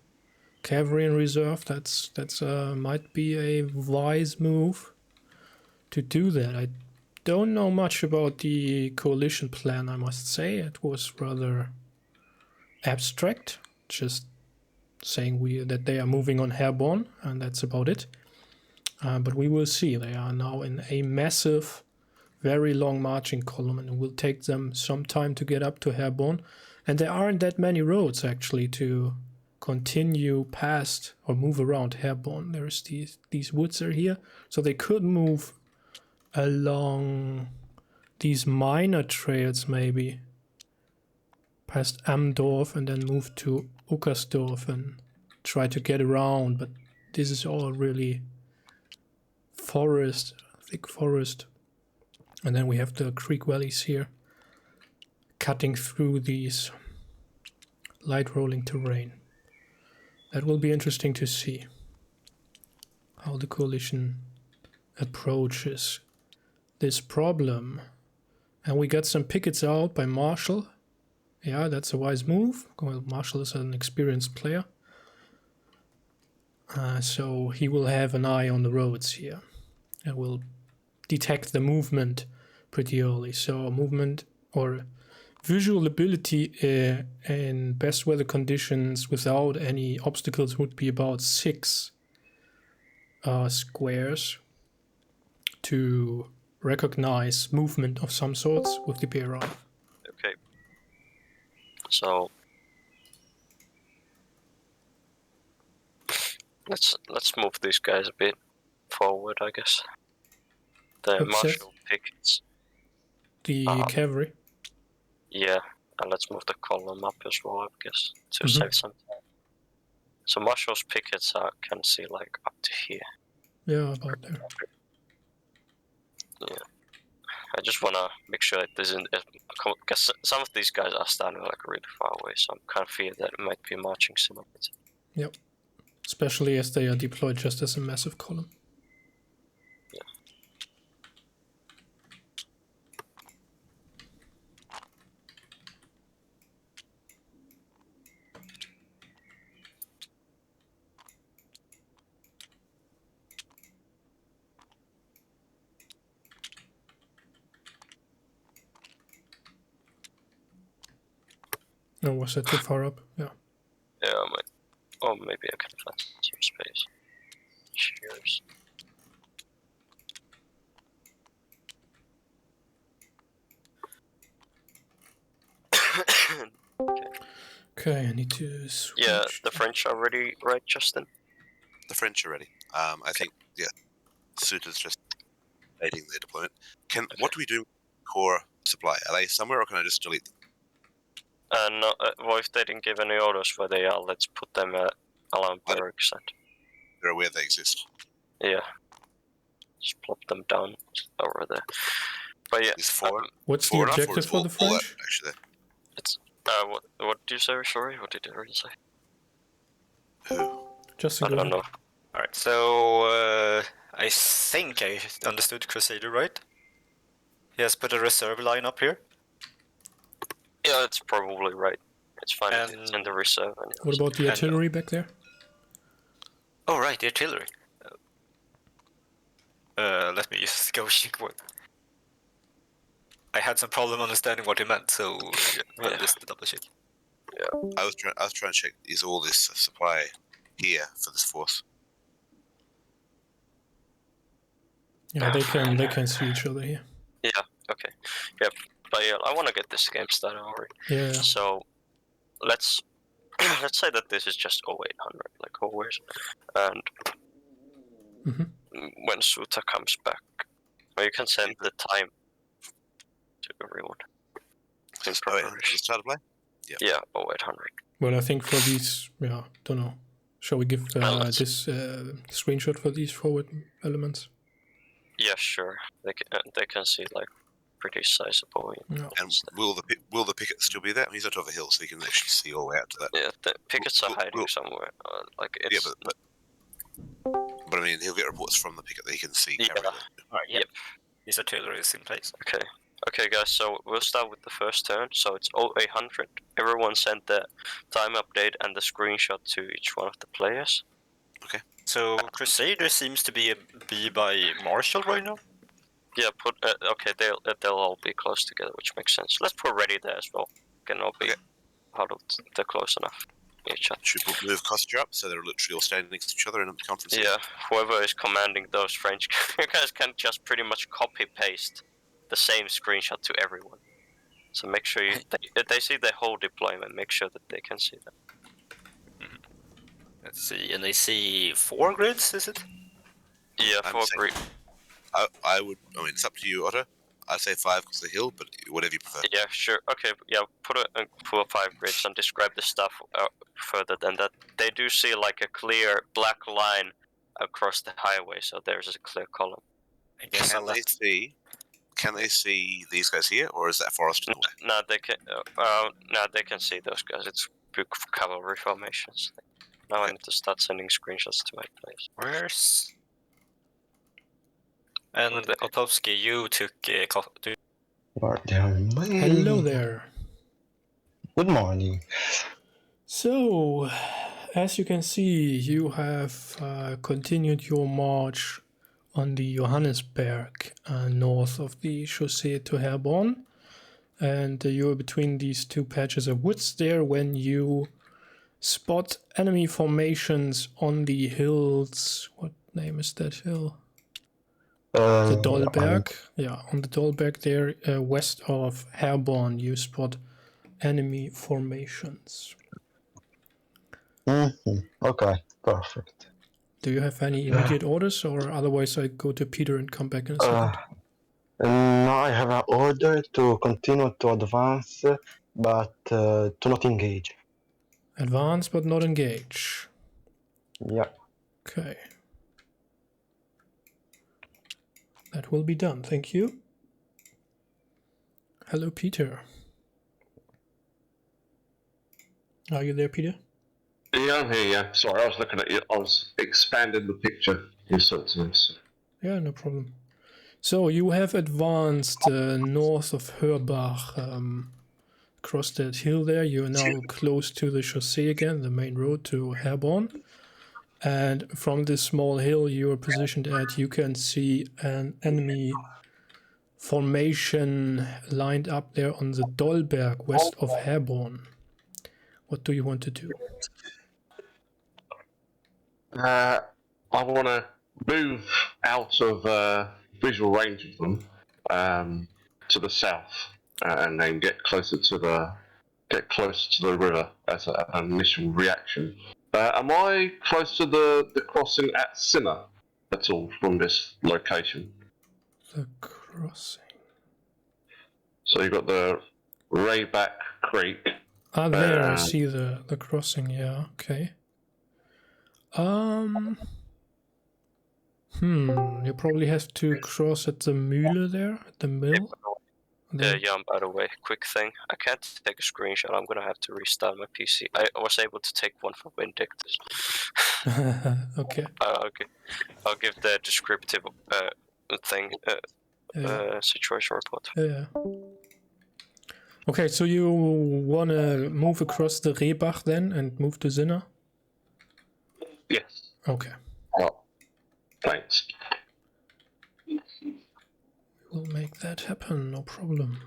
Cavalry in reserve. That's might be a wise move to do that. I don't know much about the coalition plan, I must say. It was rather abstract, just saying that they are moving on Herborn, and that's about it. But we will see. They are now in a massive, very long marching column, and it will take them some time to get up to Herborn. And there aren't that many roads, actually, to continue past or move around Herborn. There's these woods are here, so they could move along these minor trails, maybe past Amdorf and then move to Uckersdorf and try to get around, but this is all really forest, thick forest. And then we have the creek valleys here cutting through these light rolling terrain. That will be interesting to see how the coalition approaches this problem. And we got some pickets out by Marshall. Yeah, that's a wise move. Well, Marshall is an experienced player. So he will have an eye on the roads here and will detect the movement pretty early. So movement or visual ability in best weather conditions without any obstacles would be about 6 squares to recognize movement of some sorts with the PRI. Okay. So let's move these guys a bit forward, I guess. The marshal pickets. The cavalry. Yeah, and let's move the column up as well, I guess, to save some time. So marshal's pickets can see like up to here. Yeah, about there. Yeah. I just want to make sure it isn't, because some of these guys are standing like really far away, so I'm kind of fear that it might be marching simultaneously. Yep. Especially as they are deployed just as a massive column. Yeah. Oh, was that too far up? Yeah. Yeah, I might. Oh, maybe I can find some space. Cheers. Okay, I need to switch. Yeah, the French are ready, right, Justin? The French are ready. I think, yeah, Suit is just waiting their deployment. What do we do with core supply? Are they somewhere, or can I just delete them? No, well, if they didn't give any orders where they are, let's put them at Alan Barracks. They're aware they exist. Yeah. Just plop them down over there. But yeah. What's the objective for the French? Actually, it's what did you say? Sorry, what did you already say? Just I don't know. Alright, so I think I understood Crusader right. He has put a reserve line up here. Yeah, it's probably right. It's fine. It's in the reserve. Anyways. What about the artillery back there? Oh, right, the artillery. Let me just go check what. I had some problem understanding what he meant, so Yeah. just to double check. I was trying to check, is all this supply here for this force? Yeah, they can see each other here. Yeah, okay. Yep. But yeah, I want to get this game started already. Yeah. So let's say that this is just 0800, like always. And when Suta comes back, or you can send the time to everyone. In preparation. Start play? Yeah, 0800. Well, I think for these, yeah, don't know. Shall we give this screenshot for these forward elements? Yeah, sure. They can see like pretty sizable. Yeah. And will the picket still be there? He's not over hill, so you can actually see all the way out to that. Yeah, the pickets are hiding somewhere. Like it's, yeah, but I mean, he'll get reports from the picket that he can see. Yeah. Alright, yep. His artillery is in place. Okay, guys. So we'll start with the first turn. So it's 0800. Everyone sent the time update and the screenshot to each one of the players. Okay. So Crusader seems to be by Marshall right now. Yeah. Okay. They'll all be close together, which makes sense. Let's put ready there as well. Can all be huddled. They're close enough. Each other. Should we move Coster up so they're literally all standing next to each other in the conference? Yeah. Whoever is commanding those French, you guys can just pretty much copy paste the same screenshot to everyone. So make sure they see the whole deployment. Make sure that they can see that. Let's see, and they see 4 grids, is it? Yeah, 4 grids. I mean, it's up to you, Otto. I'd say 5 because of the hill, but whatever you prefer. Yeah, sure. Okay, yeah, put 5 grids and describe the stuff further than that. They do see like a clear black line across the highway, so there's a clear column. I guess Can they see these guys here, or is that forest in the way? No, they can. No, they can see those guys. It's big cavalry formations. Now I need to start sending screenshots to my place. Where's... And Ottovski, you took Hello there. Good morning. So, as you can see, you have continued your march on the Johannesberg, north of the Chaussee to Herborn, and you're between these two patches of woods there when you spot enemy formations on the hills. What name is that hill? The Dolberg. Yeah, on the Dolberg there, west of Herborn, you spot enemy formations. Okay, perfect. Do you have any immediate orders, or otherwise I go to Peter and come back in a second? No, I have an order to continue to advance, but to not engage. Advance but not engage. Yeah. Okay. That will be done, thank you. Hello, Peter. Are you there, Peter? Yeah, I'm here, yeah. Sorry, I was looking at you. I was expanding the picture you sent to me. So. Yeah, no problem. So you have advanced north of Hörbach, across that hill there. You are now close to the chaussee again, the main road to Herborn. And from this small hill you are positioned at, you can see an enemy formation lined up there on the Dolberg west of Herborn. What do you want to do? I want to move out of visual range of them to the south, and then get closer to the river as an initial reaction. Am I close to the crossing at Sinner at all from this location? The crossing. So you've got the Rayback Creek. Ah, there I see the crossing. Yeah, okay. You probably have to cross at the Mühle there, at the mill. Yeah, by the way, quick thing. I can't take a screenshot. I'm gonna have to restart my PC. I was able to take one for Vindictus. Okay. I'll give the descriptive thing situation report. Yeah. Okay, so you wanna move across the Rehbach then and move to Zinner? Yes. Okay. Well, thanks. We'll make that happen, no problem.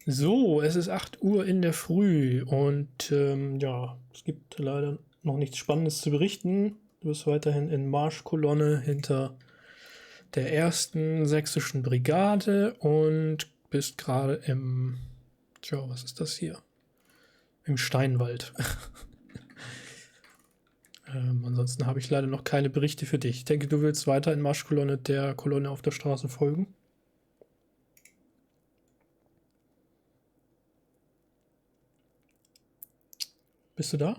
So, es ist 8 Uhr in der Früh und ja, es gibt leider noch nichts Spannendes zu berichten. Du bist weiterhin in Marschkolonne hinter der 1. Sächsischen Brigade und bist gerade im, tja, was ist das hier? Im Steinwald. Ansonsten habe ich leider noch keine Berichte für dich. Ich denke, du willst weiter in Marschkolonne der Kolonne auf der Straße folgen. Bist du da?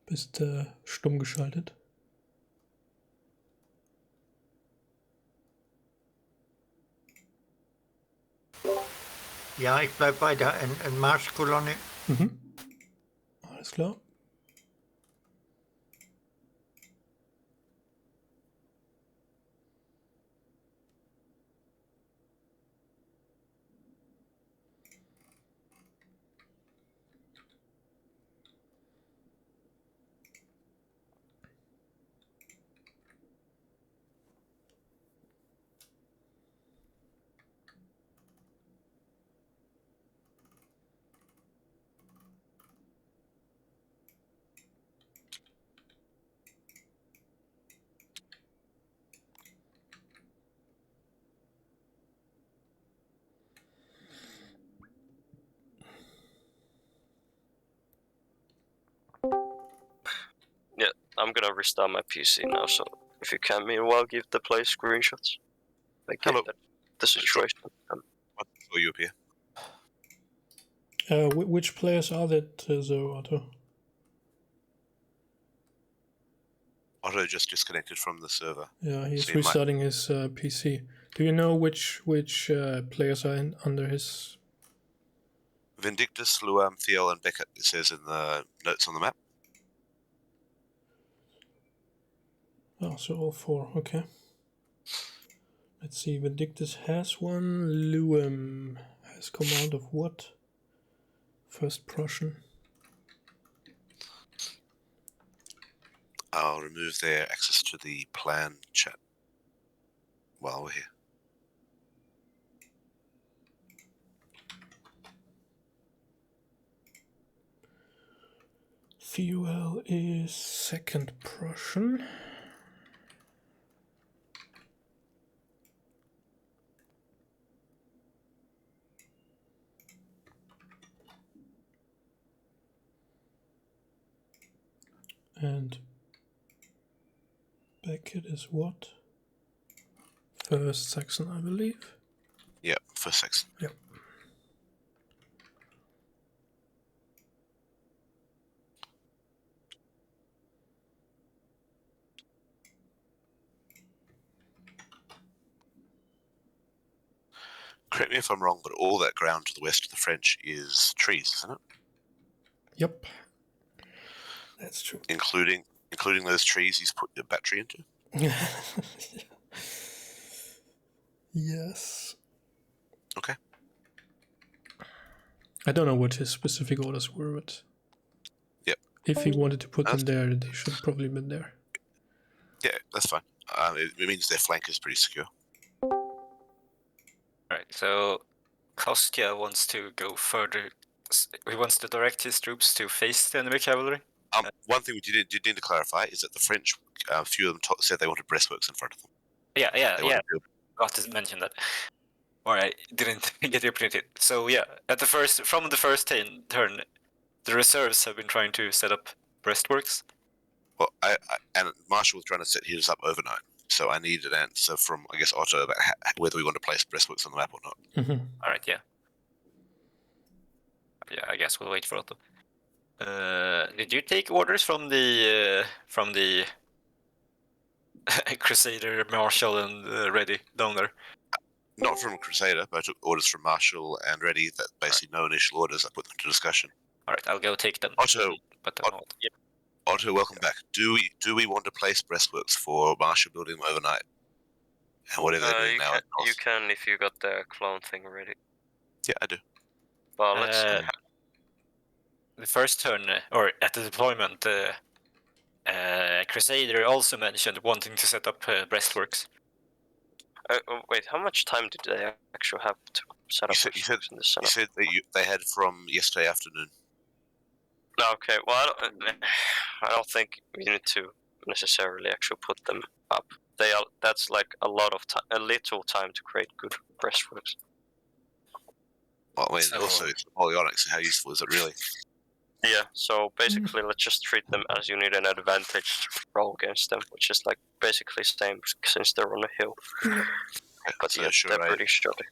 Bist stumm geschaltet. Ja, ich bleib weiter in Marschkolonne. Mhm. Alles klar. Yeah, I'm gonna restart my PC now, so if you can meanwhile give the play screenshots. Like Hello. the situation. What saw you up here? Which players are that, though, Otto? Otto just disconnected from the server. Yeah, he's So you might- restarting his PC. Do you know which players are under his? Vindictus, Luam, Thiel, and Beckett, it says in the notes on the map. Oh, so all 4. Okay. Let's see. Vindictus has one. Luam has command of what? 1st Prussian. I'll remove their access to the plan chat while we're here. Fuel is 2nd Prussian. And Beckett is what? 1st Saxon, I believe. Yeah, first Saxon. Yep. Correct me if I'm wrong, but all that ground to the west of the French is trees, isn't it? Yep. That's true. Including those trees he's put the battery into? Yes. Okay. I don't know what his specific orders were, but Yep. if he wanted to put them there, they should probably been there. Yeah, that's fine. It means their flank is pretty secure. Alright, so Kostia wants to go further. He wants to direct his troops to face the enemy cavalry. One thing we did need to clarify is that the French, a few of them said they wanted breastworks in front of them. Yeah. They wanted to- Got to mention that. Alright, didn't get the opportunity. So yeah, from the first turn, the reserves have been trying to set up breastworks. Well, and Marshall was trying to set his up overnight, so I need an answer from, I guess, Otto about whether we want to place breastworks on the map or not. Mm-hmm. Alright, yeah. Yeah, I guess we'll wait for Otto. Did you take orders from the Crusader, Marshall, and Ready down there? Not from Crusader, but I took orders from Marshall and Ready. That basically no initial orders. I put them to discussion. Alright, I'll go take them. Otto, Yep. Otto, welcome back. Do we want to place breastworks for Marshall building them overnight? And what are they doing now? You can if you got the clone thing ready. Yeah, I do. Well, let's. The first turn, or at the deployment, Crusader also mentioned wanting to set up breastworks. Wait, how much time did they actually have to set up breastworks in the Senate? You said that they had from yesterday afternoon. Okay, well, I don't think we need to necessarily actually put them up. That's like a lot of time, a little time to create good breastworks. Well, I mean, also it's Napoleonic, so how useful is it really? Yeah, so basically, let's just treat them as you need an advantage to roll against them, which is like basically same since they're on a hill. But so yeah, they're pretty sturdy.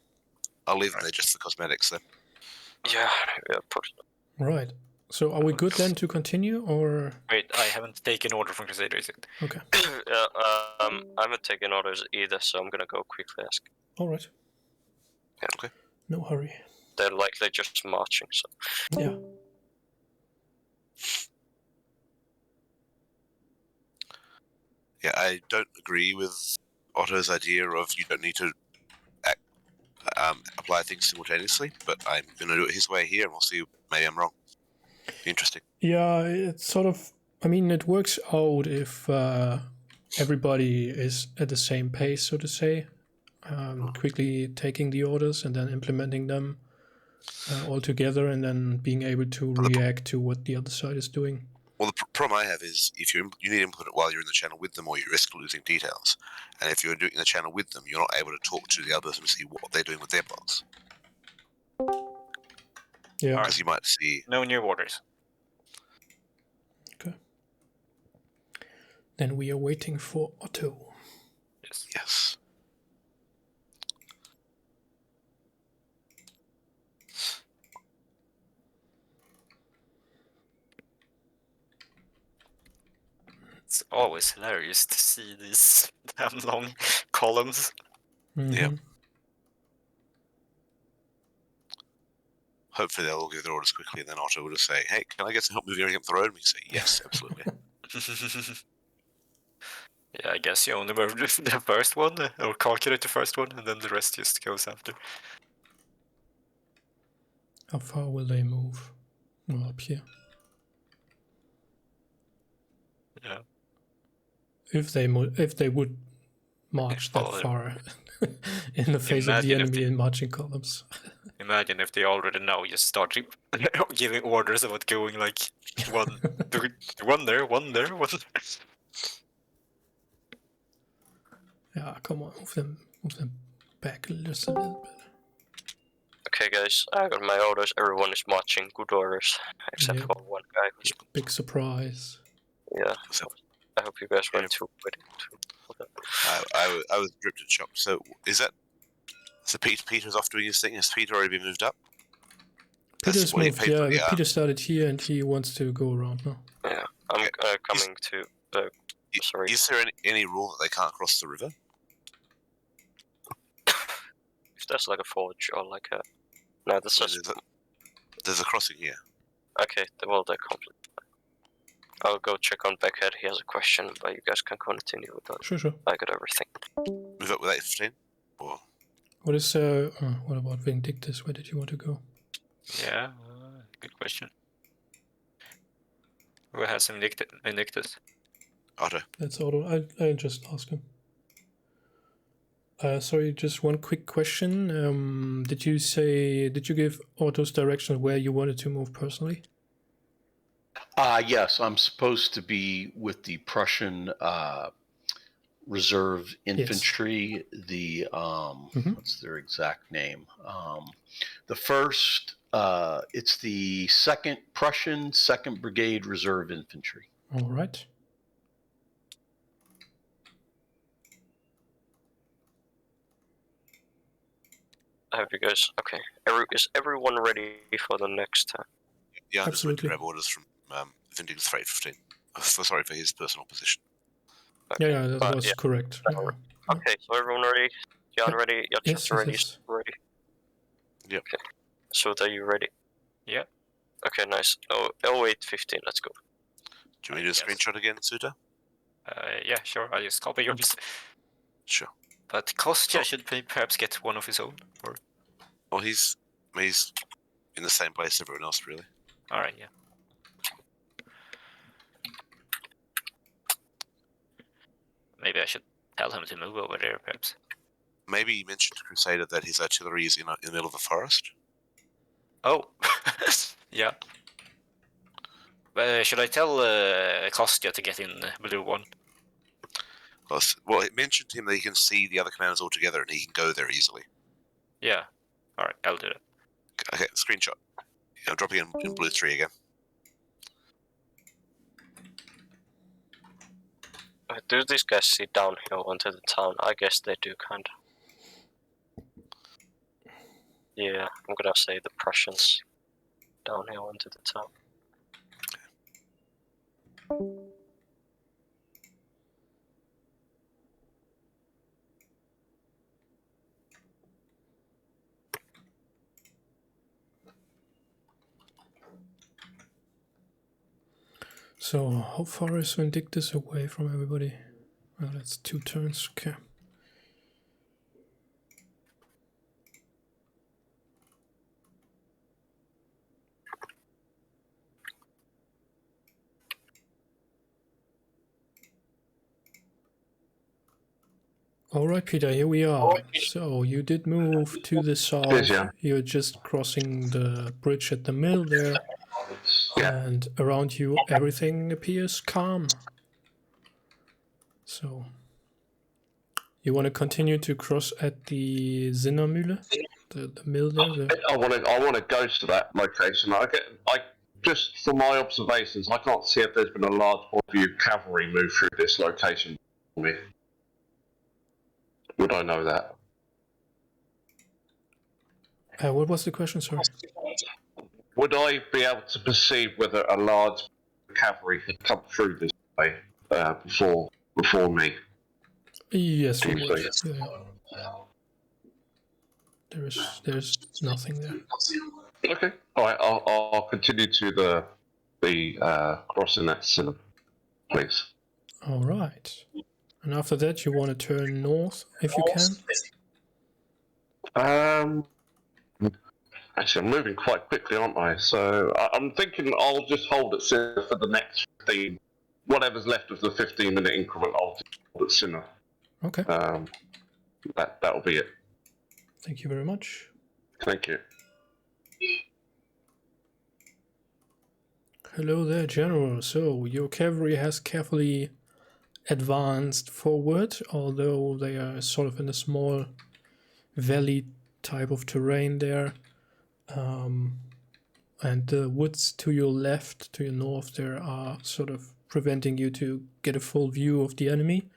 I'll leave them there just for cosmetics then. Yeah, Right. So are we good then to continue, or? Wait, I haven't taken order from Crusaders yet. Okay. I haven't taken orders either, so I'm gonna go quickly ask. All right. Yeah. Okay. No hurry. They're likely just marching, so. Yeah. Yeah, I don't agree with Otto's idea of you don't need to apply things simultaneously, but I'm going to do it his way here, and we'll see. Maybe I'm wrong. Interesting. Yeah, it's sort of. I mean, it works out if everybody is at the same pace, so to say, quickly taking the orders and then implementing them all together, and then being able to react to what the other side is doing. Well, the problem I have is if you need to input it while you're in the channel with them, or you risk losing details. And if you're doing the channel with them, you're not able to talk to the other person to see what they're doing with their bots. Yeah. Because you might see... No new orders. Okay. Then we are waiting for Otto. Yes. Yes. It's always hilarious to see these damn long columns. Mm-hmm. Yeah. Hopefully they'll all give their orders quickly, and then Otto will just say, "Hey, can I get some help moving everything up the road?" And we say, "Yes, absolutely." Yeah, I guess you only move the first one, or calculate the first one, and then the rest just goes after. How far will they move? Oh, up here. Yeah. If they would march that far in the face of the enemy in marching columns. Imagine if they already know, just start giving orders about going like one there, one there, one there. Yeah, come on, move them back just a little bit. Okay, guys, I got my orders. Everyone is marching. Good orders, except for one guy who's... Big surprise. Yeah. I hope you guys weren't too ready to... I was dripped and chopped. So is that... So Peter's off doing his thing? Has Peter already been moved up? Peter's moved, yeah. Peter started here and he wants to go around now. Yeah, I'm coming to... sorry. Is there any rule that they can't cross the river? If there's like a forge or like a... No, this is... There's a crossing here. Okay, well, they're complete. I'll go check on Beckhead. He has a question, but you guys can continue with that. Sure. I got everything. Move up with 815? Or... What is, what about Vindictus? Where did you want to go? Yeah, good question. Who has Vindictus? Otto. That's Otto. I'll just ask him. Sorry, just one quick question. Did you give Otto's direction where you wanted to move personally? Yes, I'm supposed to be with the Prussian Reserve Infantry. Yes. The what's their exact name? The first, it's the Prussian 2nd Brigade Reserve Infantry. All right. I hope you guys... Okay. Is everyone ready for the next time? Yeah, I'm just waiting to grab orders from Vindictus for 815. Sorry, for his personal position. Okay. Yeah, that was correct. Okay, so everyone ready? Jan ready? Yes, ready? Yes. Ready? Yep. Okay. So are you ready? Yeah. Okay, nice. 0815, let's go. Do you want me to do a screenshot again, Suda? Yeah, sure. I'll just copy yours. Sure. But Kostya should perhaps get one of his own. Or... Well, he's in the same place as everyone else, really. Alright, yeah. Maybe I should tell him to move over there, perhaps. Maybe you mentioned to Crusader that his artillery is in the middle of the forest. Oh, yeah. Should I tell Kostya to get in blue 1? Well, it mentioned to him that he can see the other commanders all together and he can go there easily. Yeah. Alright, I'll do that. Okay, screenshot. I'm dropping in blue 3 again. Do these guys see downhill onto the town? I guess they do, kind of. Yeah, I'm gonna say the Prussians downhill into the town. So, how far is Vindictus away from everybody? Well, that's 2 turns, okay. Alright, Peter, here we are. So, you did move to the south. Yes, yeah. You're just crossing the bridge at the mill there. And around you, everything appears calm. So, you want to continue to cross at the Zinnermühle, the mill there? I want to go to that location. I just from my observations, I can't see if there's been a large body of cavalry move through this location for me. Would I know that? What was the question, sorry? Would I be able to perceive whether a large cavalry had come through this way before me? Yes, you would. See? Yeah. There's nothing there. Okay. All right. I'll continue to the crossing that cinema, please. All right. And after that, you want to turn north if you can. Actually, I'm moving quite quickly, aren't I? So I'm thinking I'll just hold at Sinner for the next 15. Whatever's left of the 15-minute increment, I'll just hold at Sinner. Okay. That'll be it. Thank you very much. Thank you. Hello there, General. So, your cavalry has carefully advanced forward, although they are sort of in a small valley type of terrain there. And the woods to your left, to your north, there are sort of preventing you to get a full view of the enemy.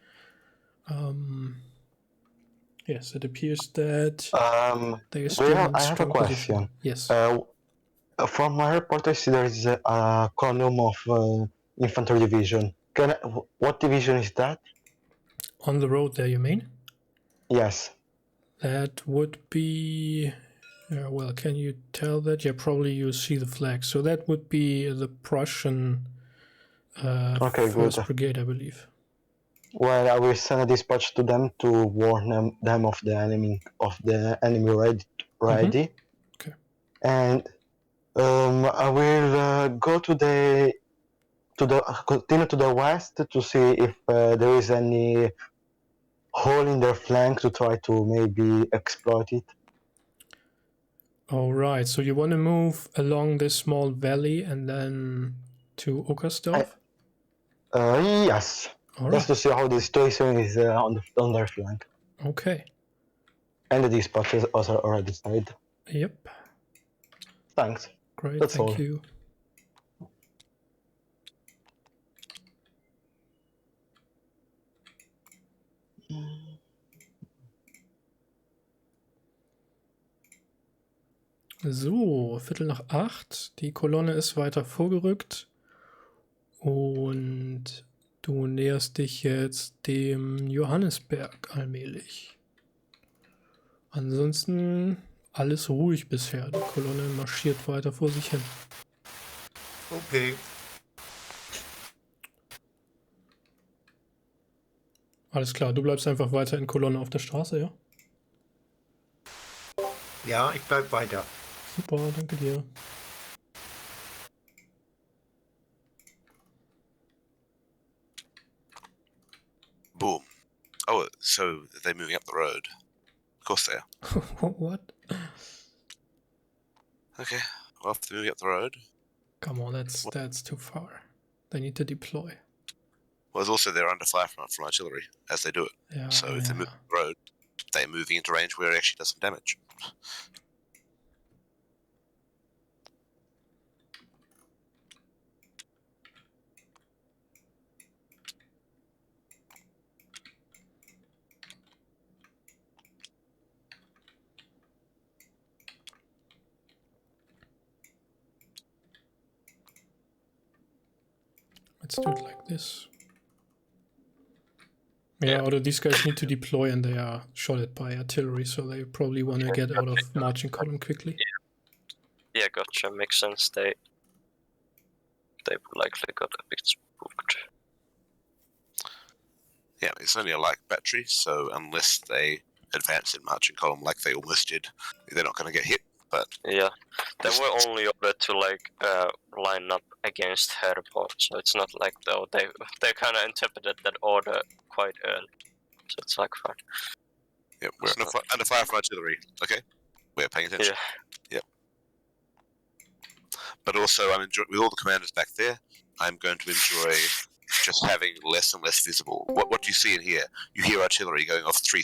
Yes, it appears that they are still in I have a strong question. position. Yes. From my report, I see there is a column of infantry division. What division is that? On the road there, you mean? Yes. That would be... well, can you tell that? Yeah, probably you see the flag. So that would be the Prussian First Brigade, I believe. Well, I will send a dispatch to them to warn them of the enemy ready. Okay. And I will go continue to the west to see if there is any hole in their flank to try to maybe exploit it. All right. So you want to move along this small valley and then to Okersdorf? Yes. All Just right. to see how the situation is on their flank. Okay. And the dispatch is also already started. Yep. Thanks. Great. That's Thank all. you. So, 7:45. Die Kolonne ist weiter vorgerückt. Und du näherst dich jetzt dem Johannisberg allmählich. Ansonsten alles ruhig bisher. Die Kolonne marschiert weiter vor sich hin. Okay. Alles klar, du bleibst einfach weiter in Kolonne auf der Straße, ja? Ja, ich bleib weiter. Super, danke dir. Boom. Oh, so they're moving up the road. Of course they are. What? Okay. Well, if they're moving up the road. Come on, that's too far. They need to deploy. Well, there's also they're under fire from artillery as they do it. Yeah, So if they move up the road, they're moving into range where it actually does some damage. Let's do it like this. Yeah, although these guys need to deploy and they are shot at by artillery, so they probably want to get out of marching column quickly. Yeah, gotcha. Makes sense. They likely got a bit spooked. Yeah, it's only a light battery, so unless they advance in marching column like they almost did, they're not going to get hit. But yeah, they were only ordered to line up against Herbo, so it's not like though they kind of interpreted that order quite early, so it's like fine. Yeah, we're under fire from artillery. Okay, we're paying attention. Yeah. Yep. But also, I'm enjoying with all the commanders back there. I'm going to enjoy just having less and less visible. What do you see in here? You hear artillery going off 3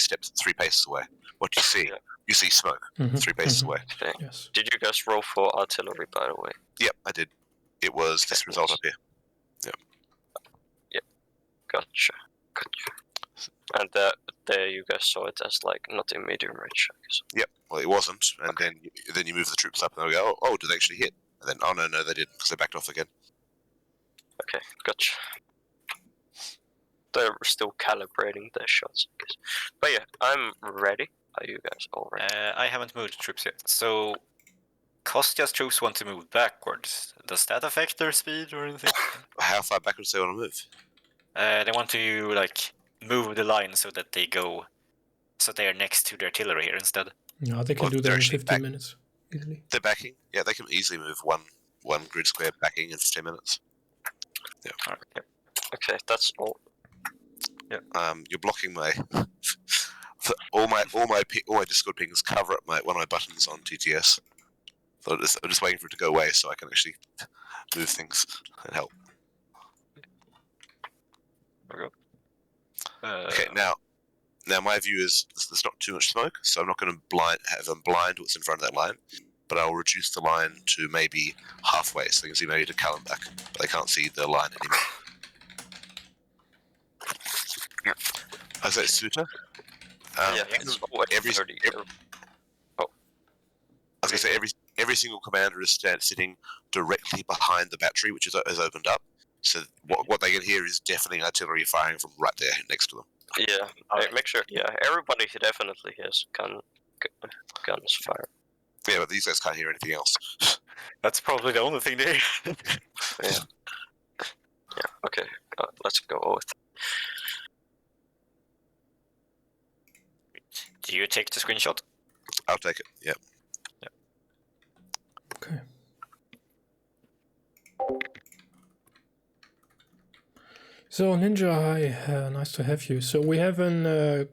paces away. What do you see? Yeah. You see smoke 3 paces away. Okay. Yes. Did you guys roll for artillery, by the way? Yep, I did. It was this result up here. Yep. Yep. Gotcha. And there you guys saw it as not in medium range, I guess. Yep. Well, it wasn't, and then you move the troops up, and they go, oh, did they actually hit? And then, oh no, they didn't, because they backed off again. Okay, gotcha. They're still calibrating their shots, I guess. But yeah, I'm ready. Are you guys all ready? I haven't moved troops yet. So, Kostya's troops want to move backwards. Does that affect their speed or anything? How far backwards do they want to move? They want to move the line so that they are next to the artillery here instead. No, they can do that in 15 minutes easily. They're backing. Yeah, they can easily move one grid square backing in 15 minutes. Yeah. All right, yeah. Okay, that's all. Yeah. You're blocking my all my Discord pings cover up one of my buttons on TTS. So I'm just waiting for it to go away so I can actually move things and help. Okay, now my view is there's not too much smoke, so I'm not going to have them blind what's in front of that line, but I'll reduce the line to maybe halfway, so they can see maybe to Kallenbach, but they can't see the line anymore. Is that Suter? Every single commander is sitting directly behind the battery, which has opened up. So what they can hear is deafening artillery firing from right there next to them. Yeah, make sure. Yeah, everybody definitely hears guns fire. Yeah, but these guys can't hear anything else. That's probably the only thing they hear. Yeah. Yeah. Okay. Let's go with. Do you take the screenshot? I'll take it. Yep. Okay. So Ninja, hi, nice to have you. So we have a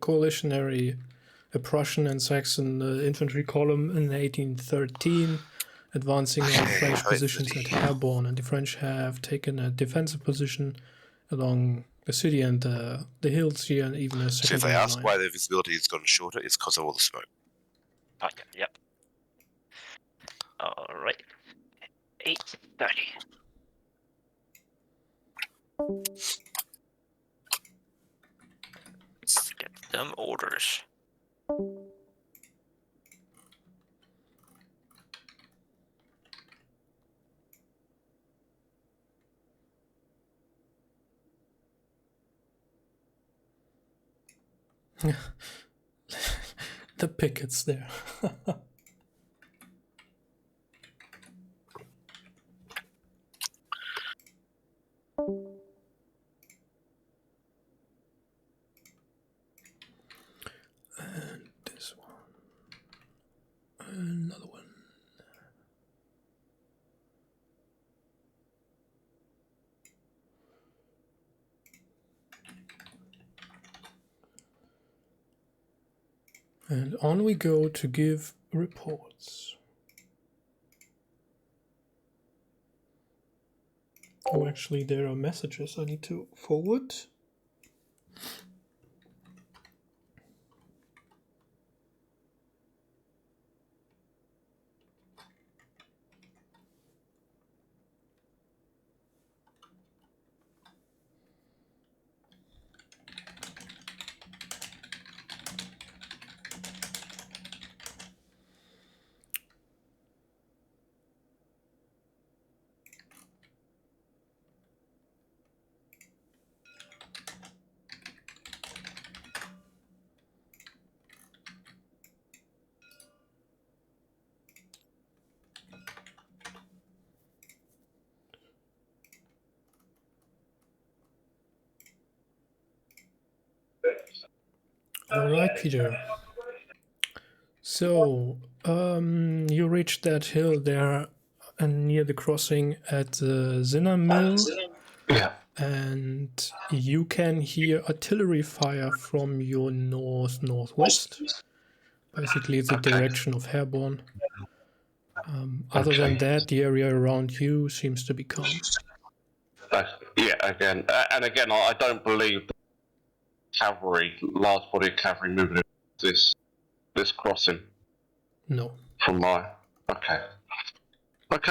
a Prussian and Saxon infantry column in 1813, advancing on French positions at Herborn, and the French have taken a defensive position along the city and the hills here, and even a second line. So if they ask why their visibility has gotten shorter, it's because of all the smoke. Oh, yeah, yep. All right. 8:30. Let's get them orders. The pickets there. And on we go to give reports. Oh, actually, there are messages I need to forward. All right, Peter. So, you reached that hill there near the crossing at the Zinner Mill. Yeah. And you can hear artillery fire from your north-northwest. Basically, it's the direction of Herborn. Other than that, the area around you seems to be calm. Yeah, again, and again, I don't believe the cavalry, large body of cavalry moving this crossing. No. From my okay. Well,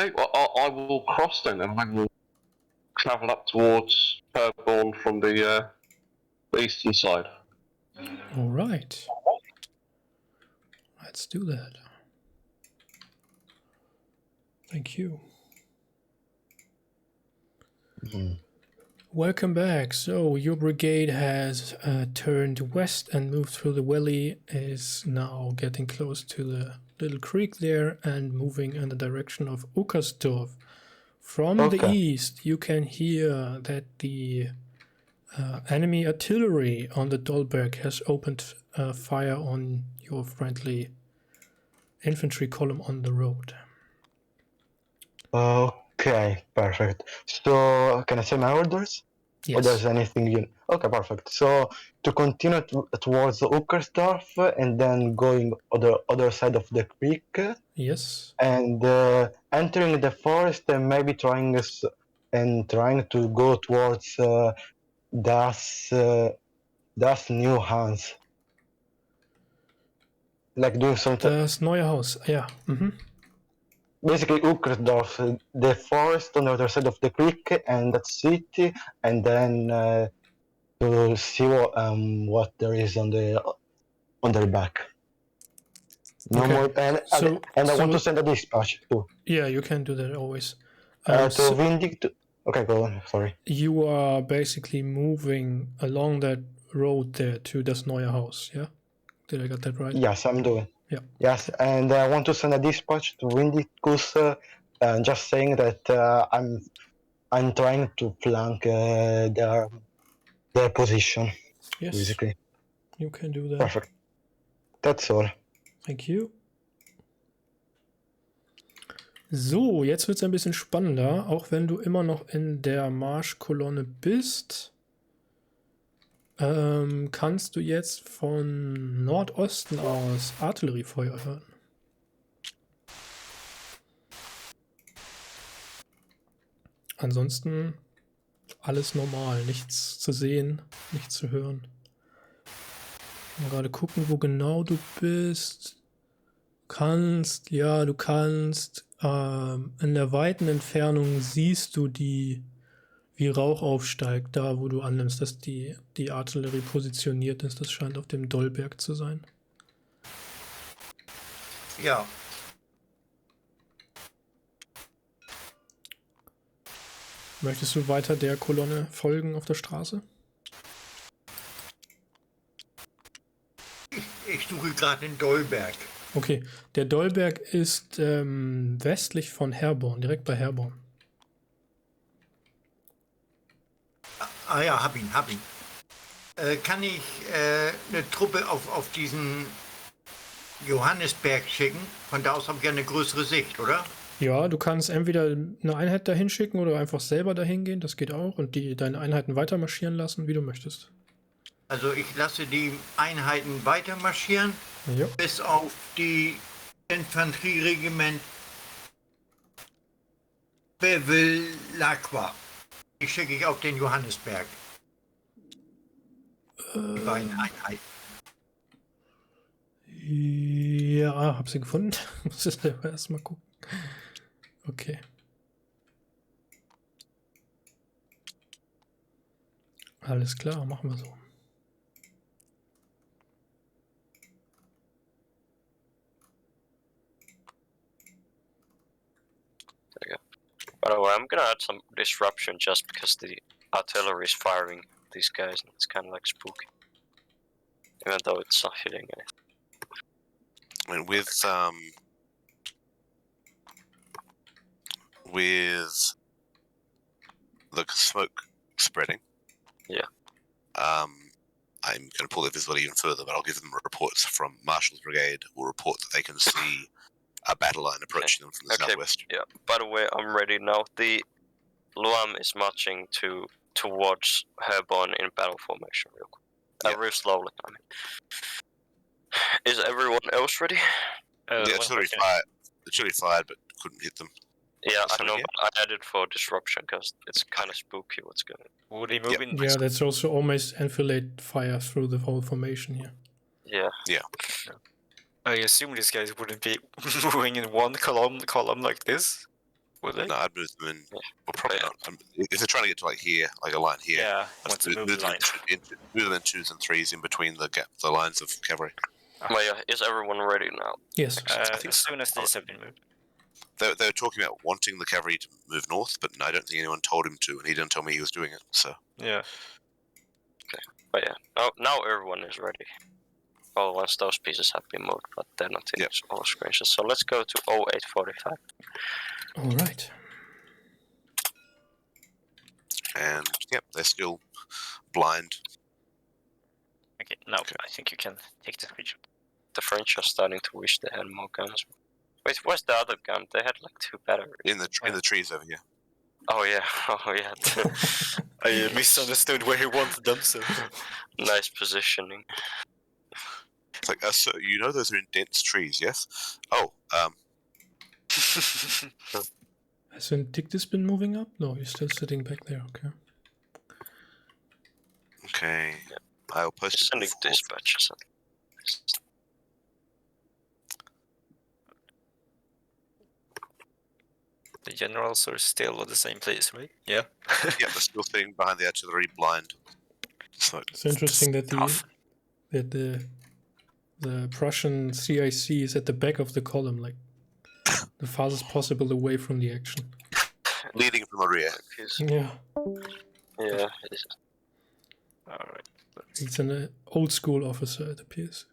I will cross then, and I will travel up towards Herborn from the eastern side. All right. Let's do that. Thank you. Welcome back. So your brigade has turned west and moved through the valley, is now getting close to the little creek there and moving in the direction of Uckersdorf. From the east, you can hear that the enemy artillery on the Dolberg has opened fire on your friendly infantry column on the road. Okay, perfect. So, can I say my orders? Yes. Or there's anything you... Okay, perfect. So, to continue towards Uckersdorf and then going other side of the creek. Yes. And entering the forest and maybe trying to go towards Das New Hans. Like doing something... Das Neue Haus, yeah. Mm-hmm. Basically, Uckersdorf, the forest on the other side of the creek, and that city, and then to see what there is on their back. No more, and I want to send a dispatch too. Yeah, you can do that always. To Vindictus. Okay, go on. Sorry. You are basically moving along that road there to Das Neue Haus. Yeah, did I get that right? Yes, I'm doing. Yeah. Yes, and I want to send a dispatch to Vindictus, just saying that I'm trying to flank their position. Yes. Basically. You can do that. Perfect. That's all. Thank you. So, jetzt wird es ein bisschen spannender, auch wenn du immer noch in der Marschkolonne bist. Kannst du jetzt von Nordosten aus Artilleriefeuer hören. Ansonsten alles normal, nichts zu sehen, nichts zu hören. Mal gerade gucken, wo genau du bist. Du kannst. In der weiten Entfernung siehst du wie Rauch aufsteigt, da wo du annimmst, dass die Artillerie positioniert ist. Das scheint auf dem Dollberg zu sein. Ja. Möchtest du weiter der Kolonne folgen auf der Straße? Ich suche gerade den Dollberg. Okay, der Dollberg ist westlich von Herborn, direkt bei Herborn. Ah ja, hab ihn. Kann ich eine Truppe auf diesen Johannesberg schicken? Von da aus habe ich ja eine größere Sicht, oder? Ja, du kannst entweder eine Einheit dahin schicken oder einfach selber dahin gehen, das geht auch. Und deine Einheiten weiter marschieren lassen, wie du möchtest. Also ich lasse die Einheiten weiter marschieren, Ja. bis auf die Infanterieregiment Bevilacqua. Die schicke ich auf den Johannesberg. Die beiden Einheiten. Ja, hab sie gefunden. Muss ich selber erstmal gucken. Okay. Alles klar, machen wir so. There you go. By the way, I'm gonna add some disruption just because the artillery is firing these guys and it's kind of like spooky. Even though it's not hitting anything. I mean, with the smoke spreading. Yeah. I'm going to pull their visibility even further, but I'll give them reports from Marshall's brigade. Will report that they can see a battle line approaching them from the southwest. Yeah. By the way, I'm ready now. The Luam is marching towards Herborn in battle formation real quick. Real slowly, I mean. Is everyone else ready? The artillery fired, but couldn't hit them. Yeah, I know, but I added for disruption because it's kind of spooky what's going on. Would he move in? Yeah, that's also almost enfilade fire through the whole formation here. Yeah. Yeah. I assume these guys wouldn't be moving in one column like this, would they? No, I'd move them in. Well, probably not. If they're trying to get to like here, like a line here, Yeah, want to move the line. Move them in twos and threes in between the lines of cavalry. Well, yeah, is everyone ready now? Yes. As soon as these have been moved. They were talking about wanting the cavalry to move north, but I don't think anyone told him to, and he didn't tell me he was doing it. So yeah. Okay, but yeah, now everyone is ready. Well, once those pieces have been moved, but they're not in all screenshots. So let's go to 0845. All right. And they're still blind. Okay, now I think you can take the screenshot. The French are starting to wish they had more guns. Wait, where's the other gun? They had like 2 batteries. In the trees over here. Oh yeah, oh yeah. I misunderstood where he wanted them, so... Nice positioning. It's like, so you know those are in dense trees, yes? Oh, Hasn't Dictus been moving up? No, he's still sitting back there, okay. Okay. I'll post it. Sending dispatches. The generals are still at the same place, right? Yeah. Yeah, they're still sitting behind the artillery blind. So It's interesting that the Prussian CIC is at the back of the column, like the farthest possible away from the action. Leading from the rear. Yeah. Yeah. Alright. He's an old school officer, it appears.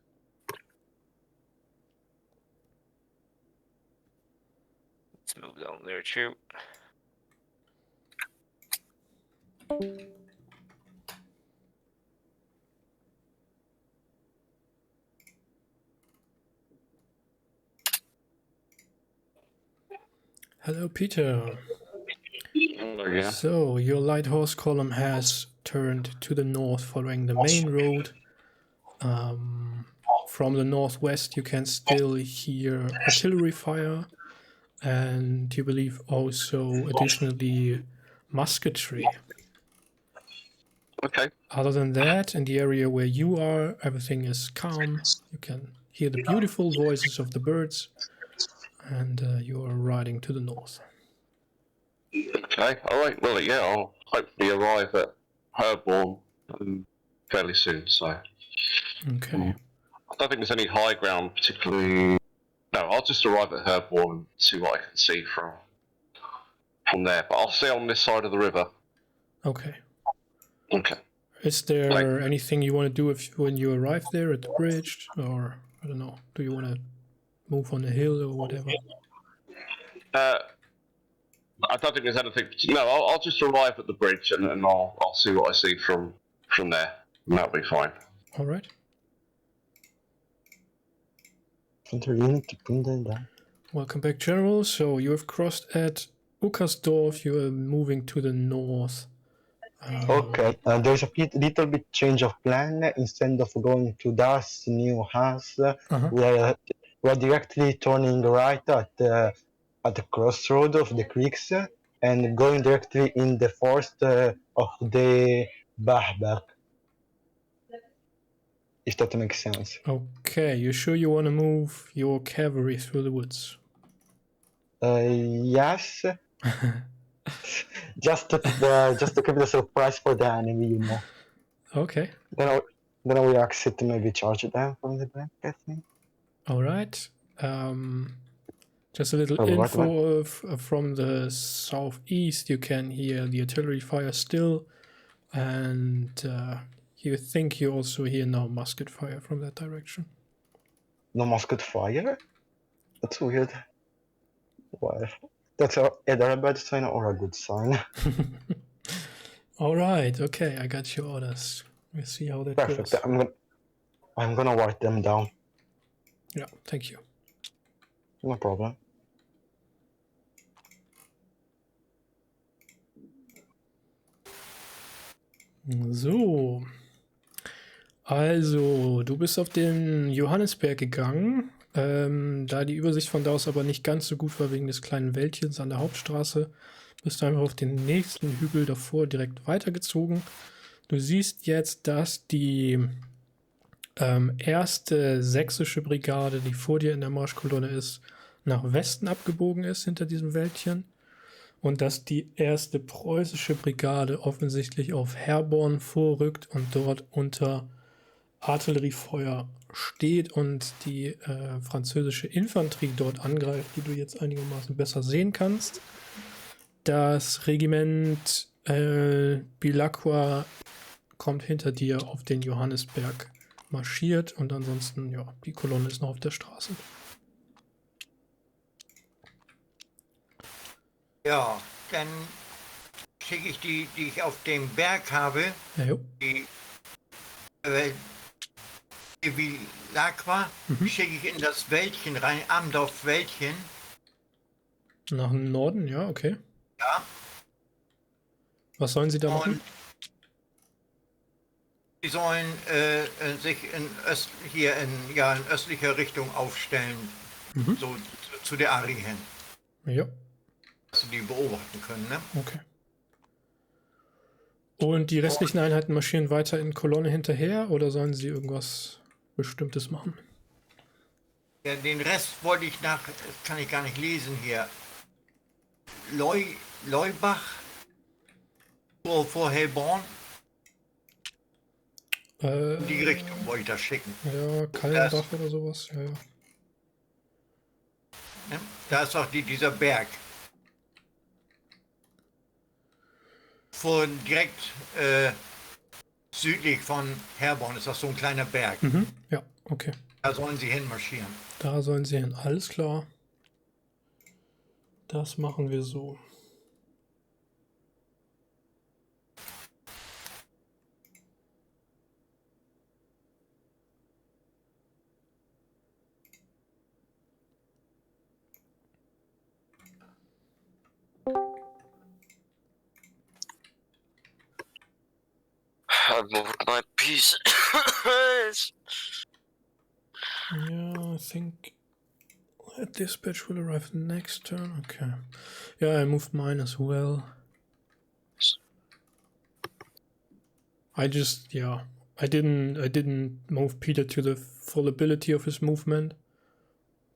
Let's move down there too. Hello, Peter. Yeah. So, your light horse column has turned to the north following the main road. From the northwest, you can still hear artillery fire, and you believe also additionally musketry. Okay. Other than that, in the area where you are, everything is calm. You can hear the beautiful voices of the birds, and you are riding to the north. Okay. All right. Well, yeah, I'll hopefully arrive at Herborn fairly soon. So. Okay. I don't think there's any high ground particularly. No, I'll just arrive at Herborn and see what I can see from there. But I'll stay on this side of the river. Okay. Okay. Is there anything you want to do when you arrive there at the bridge, or I don't know? Do you want to move on the hill or whatever? I don't think there's anything. No, I'll just arrive at the bridge and I'll see what I see from there, and that'll be fine. All right. Welcome back, General. So you have crossed at Uckersdorf. You are moving to the north. Okay, there's a little bit change of plan. Instead of going to das new Hesse, we are directly turning right at the crossroad of the creeks and going directly in the forest of the Bachberg. If that makes sense. Okay, you sure you want to move your cavalry through the woods? Yes. just to keep the surprise for the enemy, you know. Okay. Then we exit to maybe charge them from the back, I think. All right. Just a little info from the southeast. You can hear the artillery fire still, and you think you also hear now musket fire from that direction. No musket fire? That's weird. Well, that's either a bad sign or a good sign. All right. Okay, I got your orders. We'll see how that Perfect. goes. I'm gonna write them down. Yeah. Thank you. No problem. So. Also, du bist auf den Johannisberg gegangen. Da die Übersicht von da aus aber nicht ganz so gut war wegen des kleinen Wäldchens an der Hauptstraße, bist du einfach auf den nächsten Hügel davor direkt weitergezogen. Du siehst jetzt, dass die erste sächsische Brigade, die vor dir in der Marschkolonne ist, nach Westen abgebogen ist hinter diesem Wäldchen. Und dass die erste preußische Brigade offensichtlich auf Herborn vorrückt und dort unter Artilleriefeuer steht und die französische Infanterie dort angreift, die du jetzt einigermaßen besser sehen kannst. Das Regiment Bilacqua kommt hinter dir auf den Johannisberg marschiert und ansonsten, ja, die Kolonne ist noch auf der Straße. Ja, dann schicke ich die ich auf dem Berg habe, Ja, die Bilacqua, schicke ich in das Wäldchen rein, Amdorf Wäldchen. Nach dem Norden, ja, okay. Ja. Was sollen sie da machen? Sie sollen sich in östlicher Richtung aufstellen, so zu der Ari hin. Ja. Dass sie die beobachten können, ne? Okay. Und die restlichen Einheiten marschieren weiter in Kolonne hinterher oder sollen sie irgendwas Bestimmtes machen? Ja, den Rest wollte ich das kann ich gar nicht lesen hier. Leubach vor Hellborn. In die Richtung wollte ich das schicken. Ja, Kallenbach oder sowas, ja. Ne? Da ist auch dieser Berg. Direkt südlich von Herborn ist das so ein kleiner Berg. Ja, okay. Da sollen sie hinmarschieren. Da sollen sie hin, alles klar. Das machen wir so. I moved my piece. Yeah, I think that dispatch will arrive next turn. Okay. Yeah, I moved mine as well. I didn't move Peter to the full ability of his movement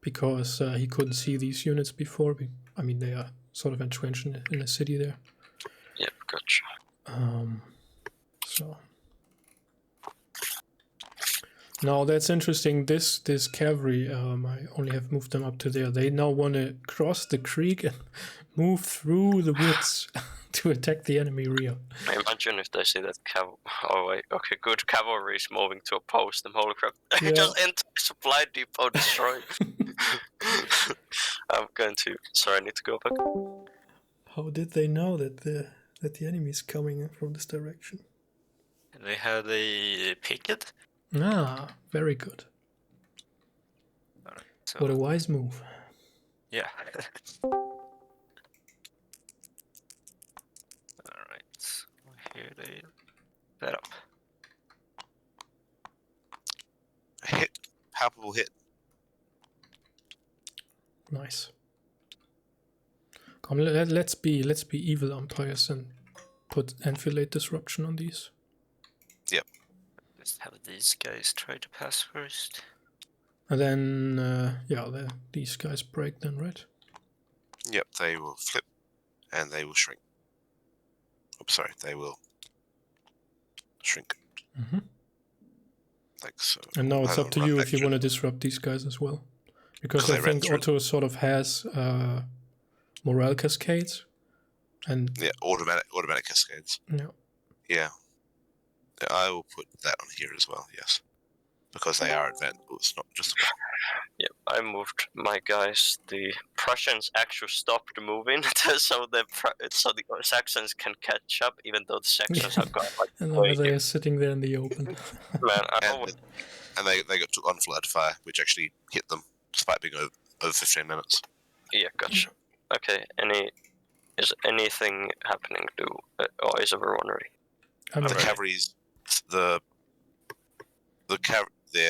because he couldn't see these units before. I mean, they are sort of entrenched in a city there. Yep, gotcha. So now that's interesting. This cavalry, I only have moved them up to there. They now want to cross the creek and move through the woods to attack the enemy rear. Imagine if they see that oh wait, okay, good, cavalry is moving to oppose them. Holy crap! Yeah. Just enter the supply depot, destroyed. I'm going to. Sorry, I need to go back. How did they know that the enemy is coming from this direction? They had a picket. Ah, very good. Right, so, What a wise move. yeah. Alright. Here they set up. A hit, palpable hit. Nice. Come, let's be evil umpires and put enfilade disruption on these. Yep. Let's have these guys try to pass first. And then these guys break then, right? Yep, they will flip and they will shrink. Oops, sorry, they will shrink. Mm-hmm. Like so. And now it's I'll up to run you back if you to- want to disrupt these guys as well. Because 'Cause I they ran think through. Otto sort of has morale cascades. And Yeah, automatic cascades. yeah. Yeah. I will put that on here as well, yes. Because they are advanced. It's not just Yep, I moved my guys. The Prussians actually stopped moving, so the Saxons can catch up, even though the Saxons have got like. And now they are sitting there in the open. Man, I always. and they took on flood fire, which actually hit them, despite being over 15 minutes. Yeah, gotcha. Okay, is anything happening? Or is everyone ready? I'm The ready. cavalry's the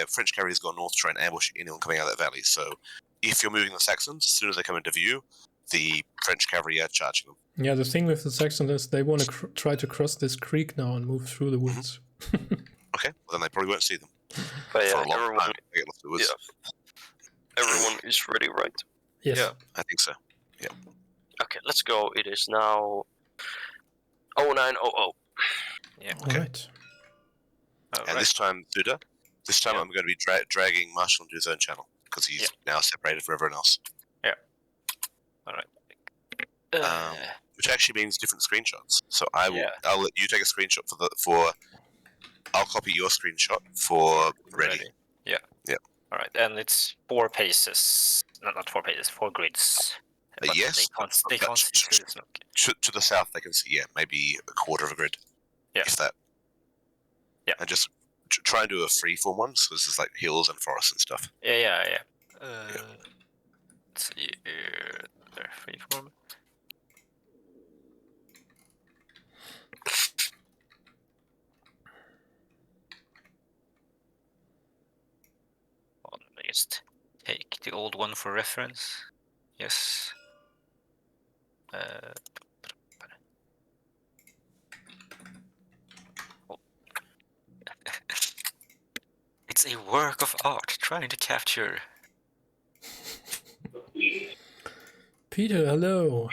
French cavalry's gone north to try and ambush anyone coming out of that valley. So, if you're moving the Saxons, as soon as they come into view, the French cavalry are charging them. Yeah, the thing with the Saxons is they want to try to cross this creek now and move through the woods. Okay, well then they probably won't see them. But yeah, For a long everyone. time. They get lost in the woods. Yeah. Everyone is ready, right? Yes. Yeah. I think so. Yeah. Okay, let's go. It is now 0900. Yeah. Okay. Alright. And this time, Thuda, I'm going to be dragging Marshall into his own channel because he's now separated from everyone else. Yeah. All right. Which actually means different screenshots. So I'll let you take a screenshot I'll copy your screenshot for ready. Yeah. Yeah. All right, and it's 4 paces. No, not 4 paces. 4 grids. But Yes. They can't see through the smoke. To the south, they can see, maybe a quarter of a grid. Yeah. If that. Yeah. And just try and do a freeform one, so this is like hills and forests and stuff. Yeah. Let's see here. They're freeform. Let me just take the old one for reference. Yes. It's a work of art trying to capture. Peter, hello.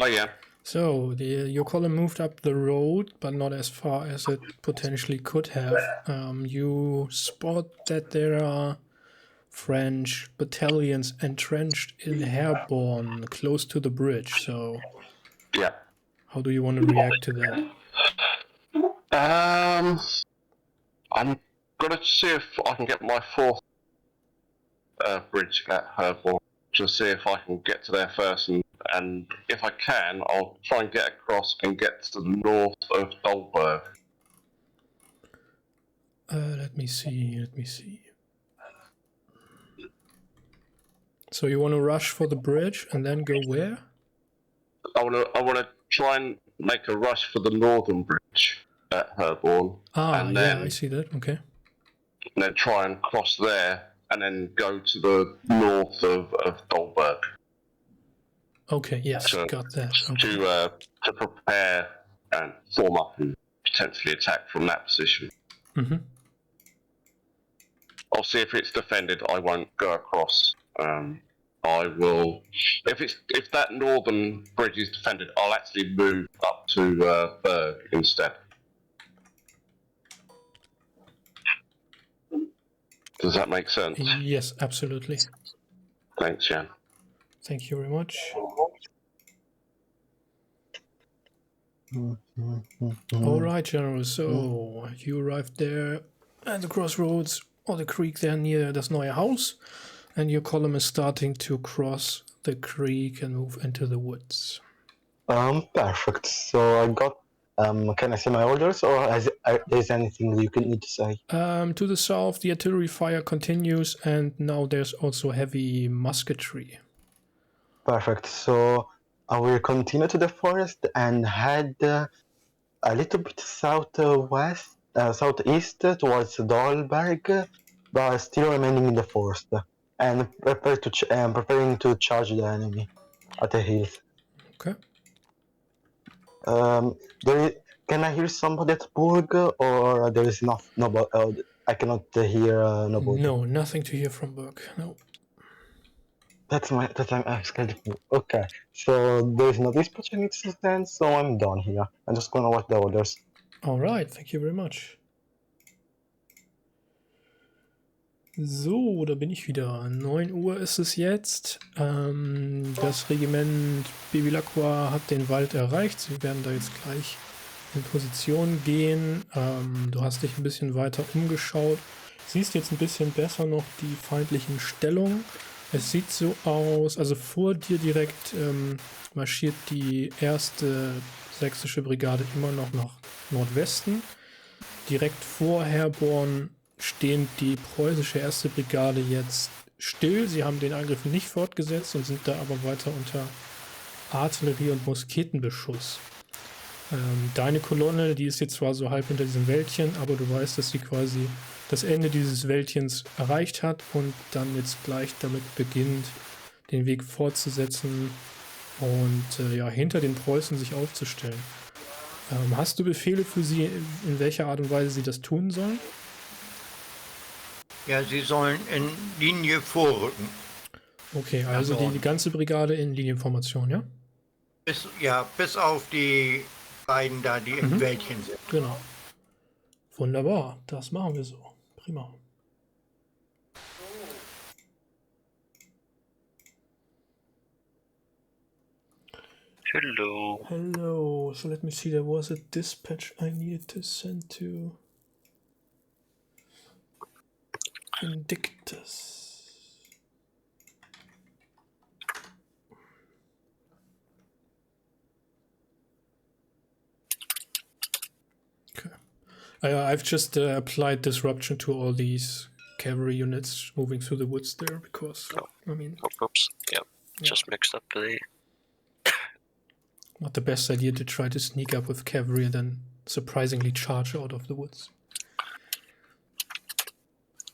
Oh yeah. So, your column moved up the road, but not as far as it potentially could have. You spot that there are French battalions entrenched in Herborn, close to the bridge. So, Yeah. how do you want to react to that? I'm gonna see if I can get my 4th bridge at Herborn to see if I can get to there first, and if I can, I'll try and get across and get to the north of Dolberg. Let me see. So you want to rush for the bridge and then go where? I wanna try and make a rush for the northern bridge at Herborn. and then, I see that. Okay. And then try and cross there, and then go to the north of Dolberg. Okay, yes, got that. Okay. To prepare and form up and potentially attack from that position. Mm-hmm. I'll see if it's defended. I won't go across. I will. If that northern bridge is defended, I'll actually move up to Berg instead. Does that make sense? Yes, absolutely. Thanks, Jan. Thank you very much. All right, General. So you arrived there at the crossroads or the creek there near das Neue Haus, and your column is starting to cross the creek and move into the woods. Perfect. So I got. Can I say my orders, or is anything you can need to say? To the south, the artillery fire continues, and now there's also heavy musketry. Perfect. So I will continue to the forest and head a little bit southwest, southeast towards Dahlberg, but still remaining in the forest and preparing to charge the enemy at the hills. Okay. Can I hear somebody at Burg, or there is nobody? I cannot hear nobody. No, nothing to hear from Burg. No. That's I'm scared. Okay, so there is no dispatch I need to send, so I'm done here. I'm just gonna watch the orders. Alright, thank you very much. So, da bin ich wieder. 9 Uhr ist es jetzt. Das Regiment Bevilacqua hat den Wald erreicht. Sie werden da jetzt gleich in Position gehen. Du hast dich ein bisschen weiter umgeschaut. Siehst jetzt ein bisschen besser noch die feindlichen Stellungen. Es sieht so aus, also vor dir direkt marschiert die 1. sächsische Brigade immer noch nach Nordwesten. Direkt vor Herborn stehen die preußische 1. Brigade jetzt still. Sie haben den Angriff nicht fortgesetzt und sind da aber weiter unter Artillerie- und Musketenbeschuss. Deine Kolonne, die ist jetzt zwar so halb hinter diesem Wäldchen, aber du weißt, dass sie quasi das Ende dieses Wäldchens erreicht hat und dann jetzt gleich damit beginnt, den Weg fortzusetzen und ja, hinter den Preußen sich aufzustellen. Hast du Befehle für sie, in welcher Art und Weise sie das tun sollen? Ja, sie sollen in Linie vorrücken. Okay, also die ganze Brigade in Linienformation, ja? Bis auf die beiden da, die im Wäldchen sind. Genau. Wunderbar, das machen wir so. Prima. Hello. Hello. So let me see, there was a dispatch I needed to send to Indictus. Okay. I've just applied disruption to all these cavalry units moving through the woods there because, I mean... Oops. Yeah. Just mixed up the... Not the best idea to try to sneak up with cavalry and then surprisingly charge out of the woods.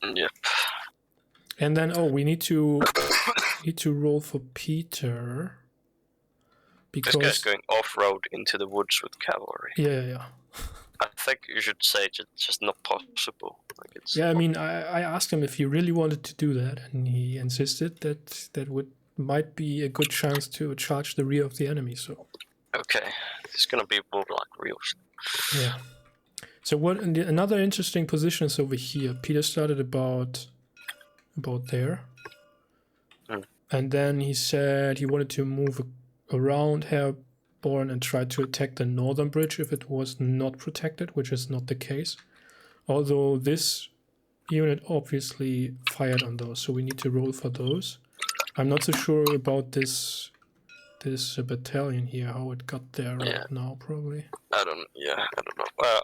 Yep. And then, we need to roll for Peter. Because this guy's going off-road into the woods with cavalry. Yeah. I think you should say it's just not possible. Like it's I mean, I asked him if he really wanted to do that, and he insisted that might be a good chance to charge the rear of the enemy. So. Okay, it's gonna be more like reals. Yeah. So another interesting position is over here. Peter started about there, and then he said he wanted to move around Herborn and try to attack the northern bridge if it was not protected, which is not the case. Although this unit obviously fired on those, so we need to roll for those. I'm not so sure about this battalion here, how it got there right now, probably. I don't know.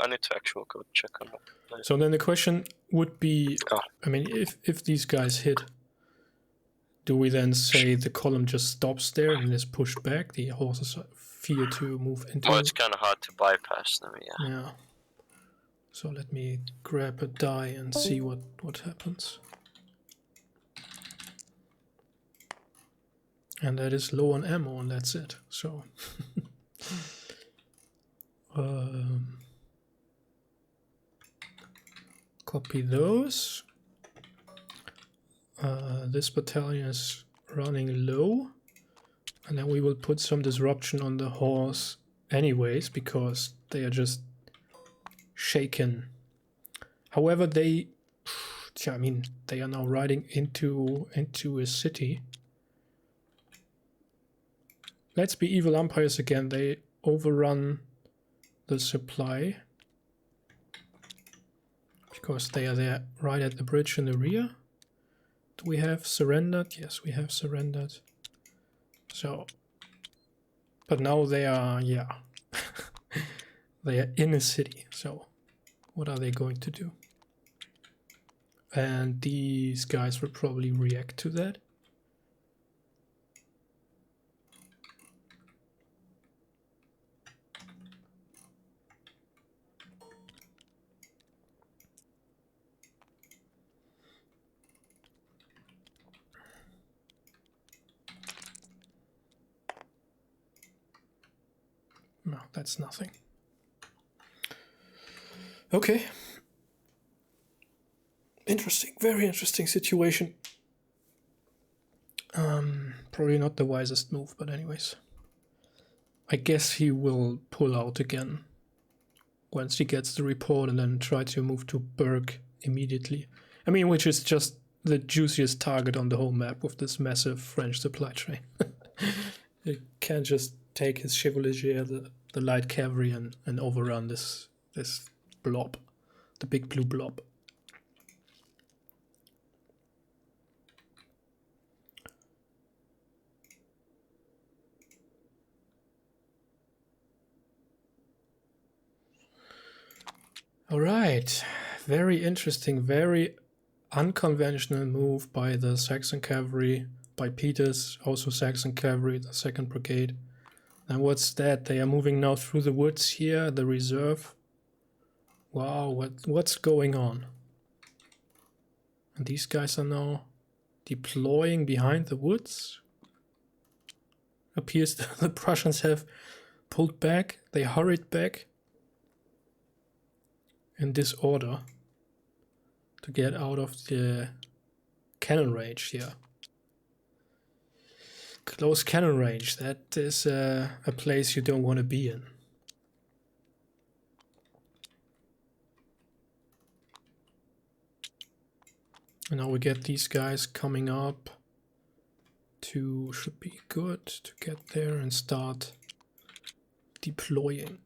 I need to actually go check on that. So then the question would be, I mean, if these guys hit, do we then say the column just stops there and is pushed back? The horses fear to move into... Well, it's kind of hard to bypass them, Yeah. So let me grab a die and see what happens. And that is low on ammo, and that's it. So, copy those. This battalion is running low, and then we will put some disruption on the horse anyways, because they are just shaken. However, they are now riding into a city. Let's be evil umpires again. They overrun the supply because they are there right at the bridge in the rear. Do we have surrendered? Yes, we have surrendered. So, but now they are, they are in a city. So, what are they going to do? And these guys will probably react to that. No, that's nothing. Okay. Interesting, very interesting situation. Probably not the wisest move, but anyways. I guess he will pull out again once he gets the report and then try to move to Berg immediately. I mean, which is just the juiciest target on the whole map with this massive French supply train. He can't just take his chevalier, the light cavalry, and overrun this blob, the big blue blob. All right, very interesting, very unconventional move by the Saxon cavalry, by Peters, also Saxon cavalry, the 2nd Brigade. And what's that? They are moving now through the woods here, the reserve. Wow, what's going on? And these guys are now deploying behind the woods. Appears that the Prussians have pulled back, they hurried back in disorder to get out of the cannon range here. Close cannon range, that is a place you don't want to be in. And now we get these guys coming up to, should be good to get there and start deploying.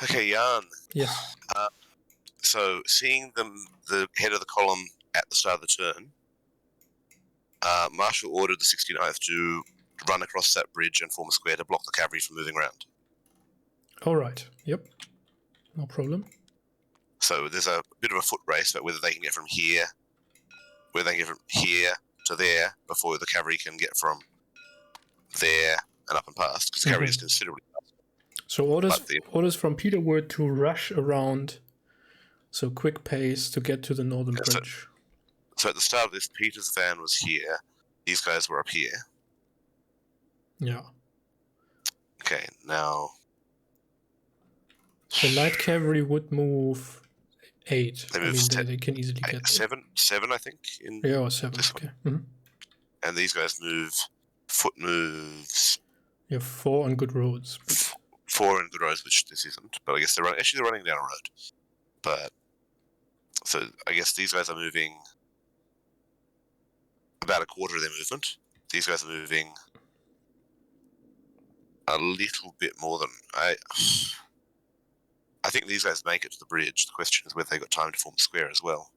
Okay, Jan. Yes. So, seeing the head of the column at the start of the turn, Marshall ordered the 69th to run across that bridge and form a square to block the cavalry from moving around. All right. Yep. No problem. So there's a bit of a foot race about whether they can get from here, to there before the cavalry can get from there and up and past, because cavalry is considerably faster. So orders from Peter were to rush around, so quick pace to get to the northern bridge. So at the start of this, Peter's van was here. These guys were up here. Yeah. Okay, now... The light cavalry would move 8. They move they can easily get there. 7, I think. Yeah, or 7, okay. And these guys move, foot moves... You have 4 on good roads. 4 on good roads, which this isn't. But I guess they're running down a road. But... So I guess these guys are moving about a quarter of their movement. These guys are moving a little bit more than... I think these guys make it to the bridge. The question is whether they got time to form a square as well.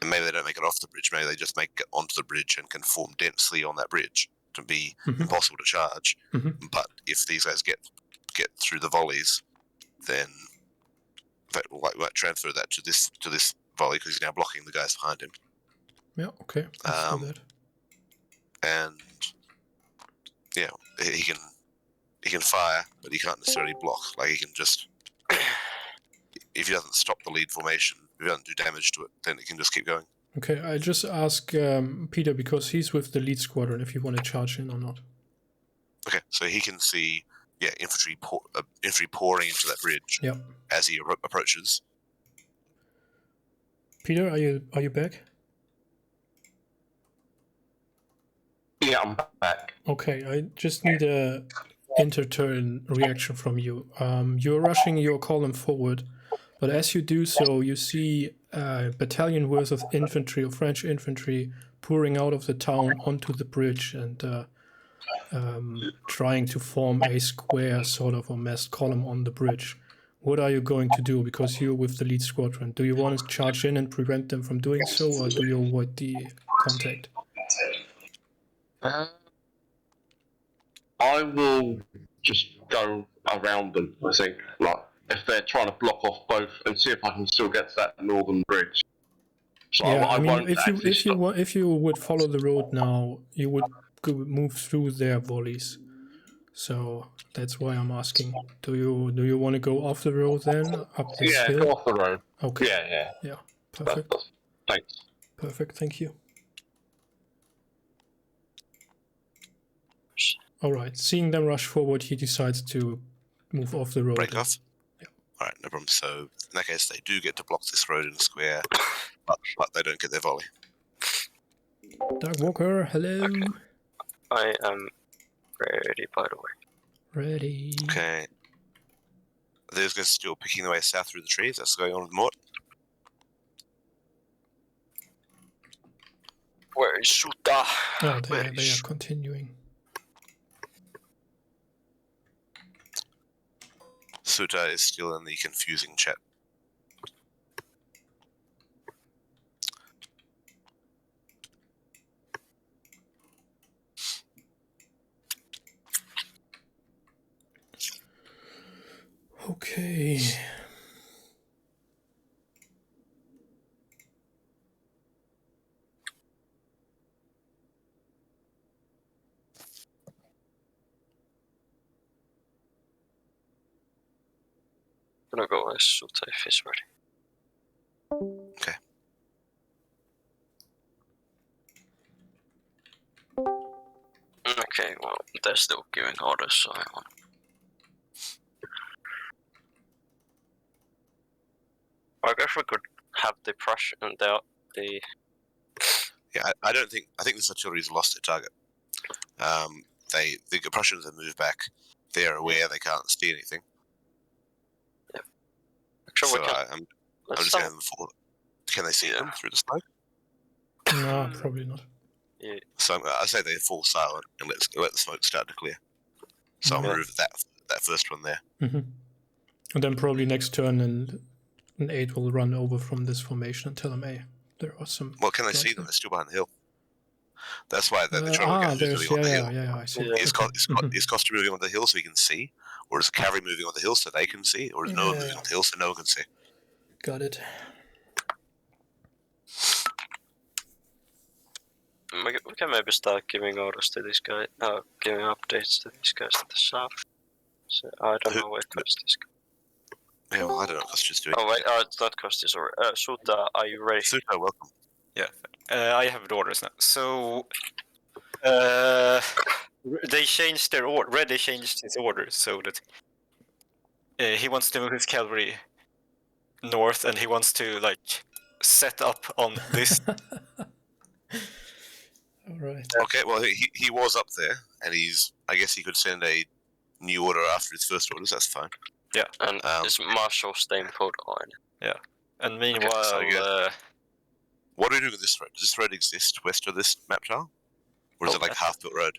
And maybe they don't make it off the bridge. Maybe they just make it onto the bridge and can form densely on that bridge to be impossible to charge. But if these guys get through the volleys, then that might transfer that to this volley because he's now blocking the guys behind him. Yeah. Okay. Let's do that. And yeah, he can fire, but he can't necessarily block. Like, he can just... if he doesn't stop the lead formation, if he doesn't do damage to it, then it can just keep going. Okay, I just ask Peter, because he's with the lead squadron, if you want to charge in or not. Okay, so he can see infantry pouring into that bridge as he approaches. Peter, are you back? Yeah, I'm back. Okay, I just need a inter-turn reaction from you. You're rushing your column forward, but as you do so, you see a battalion worth of infantry, or French infantry, pouring out of the town onto the bridge and trying to form a square, sort of, or massed column on the bridge. What are you going to do? Because you're with the lead squadron. Do you want to charge in and prevent them from doing so, or do you avoid the contact? I will just go around them, I think, like, if they're trying to block off both, and see if I can still get to that northern bridge. So yeah, I mean, if you would follow the road now, you would move through their volleys. So that's why I'm asking. Do you want to go off the road then, up this hill? Go off the road. Okay. Yeah. Perfect. Thanks. Perfect. Thank you. All right. Seeing them rush forward, he decides to move off the road. Break off? Yeah. All right, no problem. So in that case, they do get to block this road in a square, but they don't get their volley. Dark Walker, hello. Okay. I am ready, by the way. Ready. Okay. Those guys still picking their way south through the trees. That's going on with Mort. Where is Suta? Oh, they are continuing. Suta is still in the confusing chat. Okay. I'm gonna go as Suta if he's ready. Okay. Okay, well, they're still giving orders, so I want. I guess we could have the Prussian, the. Yeah, I don't think. I think this artillery's lost their target. The Prussians have moved back. They're aware they can't see anything. Yeah. Sure, so we can. I'm just going to have them fall. Can they see them through the smoke? No, probably not. Yeah. So I say they fall silent and let the smoke start to clear. So I'll move that first one there. Mm-hmm. And then probably next turn, an 8 will run over from this formation and tell them, hey, there are some. Well, can they see them? They're still behind the hill. That's why they're trying to get who's moving on the hill. Yeah, I see. Is Costa moving on the hill so he can see? Or is the cavalry moving on the hill so they can see? Or is no one moving on the hill so no one can see? Got it. We can maybe start giving orders to these guys, giving updates to these guys to the south. So I don't know where Costa's going. Yeah, well, I don't know what Costa's doing. Oh wait, it's not Costa, sorry. Suta, are you ready? Suta, welcome. Yeah, I have the orders now. So, they changed their order. Reddy changed his order so that he wants to move his cavalry north, and he wants to set up on this. All right. Okay, well he was up there, and I guess he could send a new order after his first orders. That's fine. Yeah, and is Marshall staying put on? Yeah, and meanwhile, what do we do with this road? Does this road exist west of this map tile, or is it like half-built road?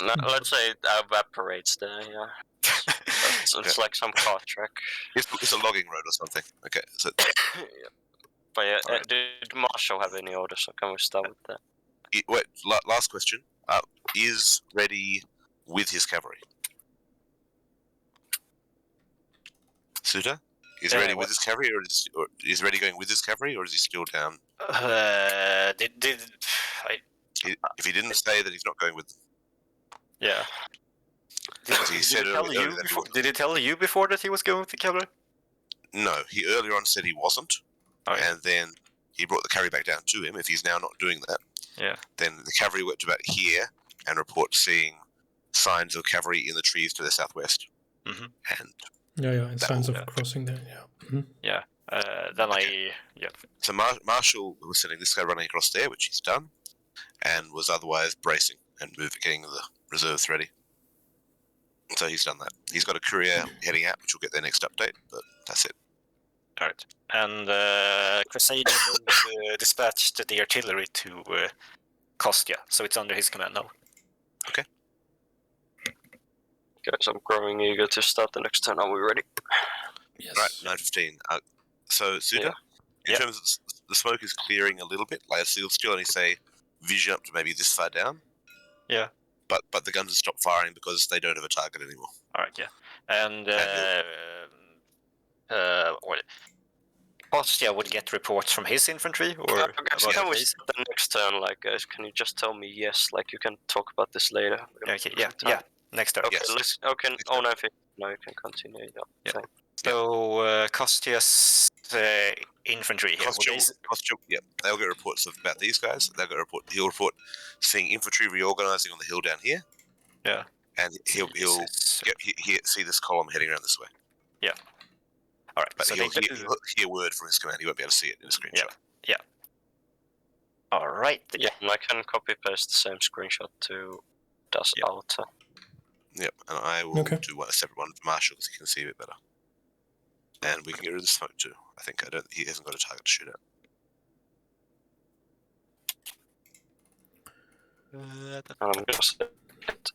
Let's say it evaporates there. Yeah, it's like some car track. It's a logging road or something. Okay, so. Yeah. But yeah, did Marshall have any orders? So can we start with that? Wait, last question. Is Reddy with his cavalry? Suta? Is Reddy with his cavalry, or is Reddy going with his cavalry, or is he still down? If he didn't say that he's not going with them. Yeah. Did he tell you before that he was going with the cavalry? No, he earlier on said he wasn't. And then he brought the cavalry back down to him. If he's now not doing that, then the cavalry went to about here and report seeing signs of cavalry in the trees to the southwest. Mm-hmm. And signs of crossing there. Yeah. Mm-hmm. So Marshall was sending this guy running across there, which he's done, and was otherwise bracing and getting the reserves ready. So he's done that. He's got a courier heading out, which will get their next update, but that's it. Alright. And Crusader dispatched the artillery to Kostya, so it's under his command now. Okay. Guys, I'm growing eager to start the next turn. Are we ready? Yes. Right, 9:15. So, Suta, in terms of the smoke is clearing a little bit. Like, you'll still only say vision up to maybe this far down. Yeah. But the guns have stopped firing because they don't have a target anymore. Alright, yeah. And Kostya would get reports from his infantry, or guys, about can the we base? start the next turn? Like, guys, can you just tell me yes? Like, you can talk about this later. Okay, yeah. Next turn. Okay, Yes. okay. Oh, no, now you can continue. Yeah. Fine. So Kostya's infantry here. Yeah, they'll get reports about these guys. He'll report seeing infantry reorganizing on the hill down here. Yeah. And he'll see this column heading around this way. Yeah. All right. But So he'll hear word from his command. He won't be able to see it in a screenshot. Yeah. All right. Yeah, and I can copy paste the same screenshot to Das Auto. Yep, and I will do a separate one for Marshall because he can see a bit better. And we can get rid of the smoke too. I think he hasn't got a target to shoot at. I'm just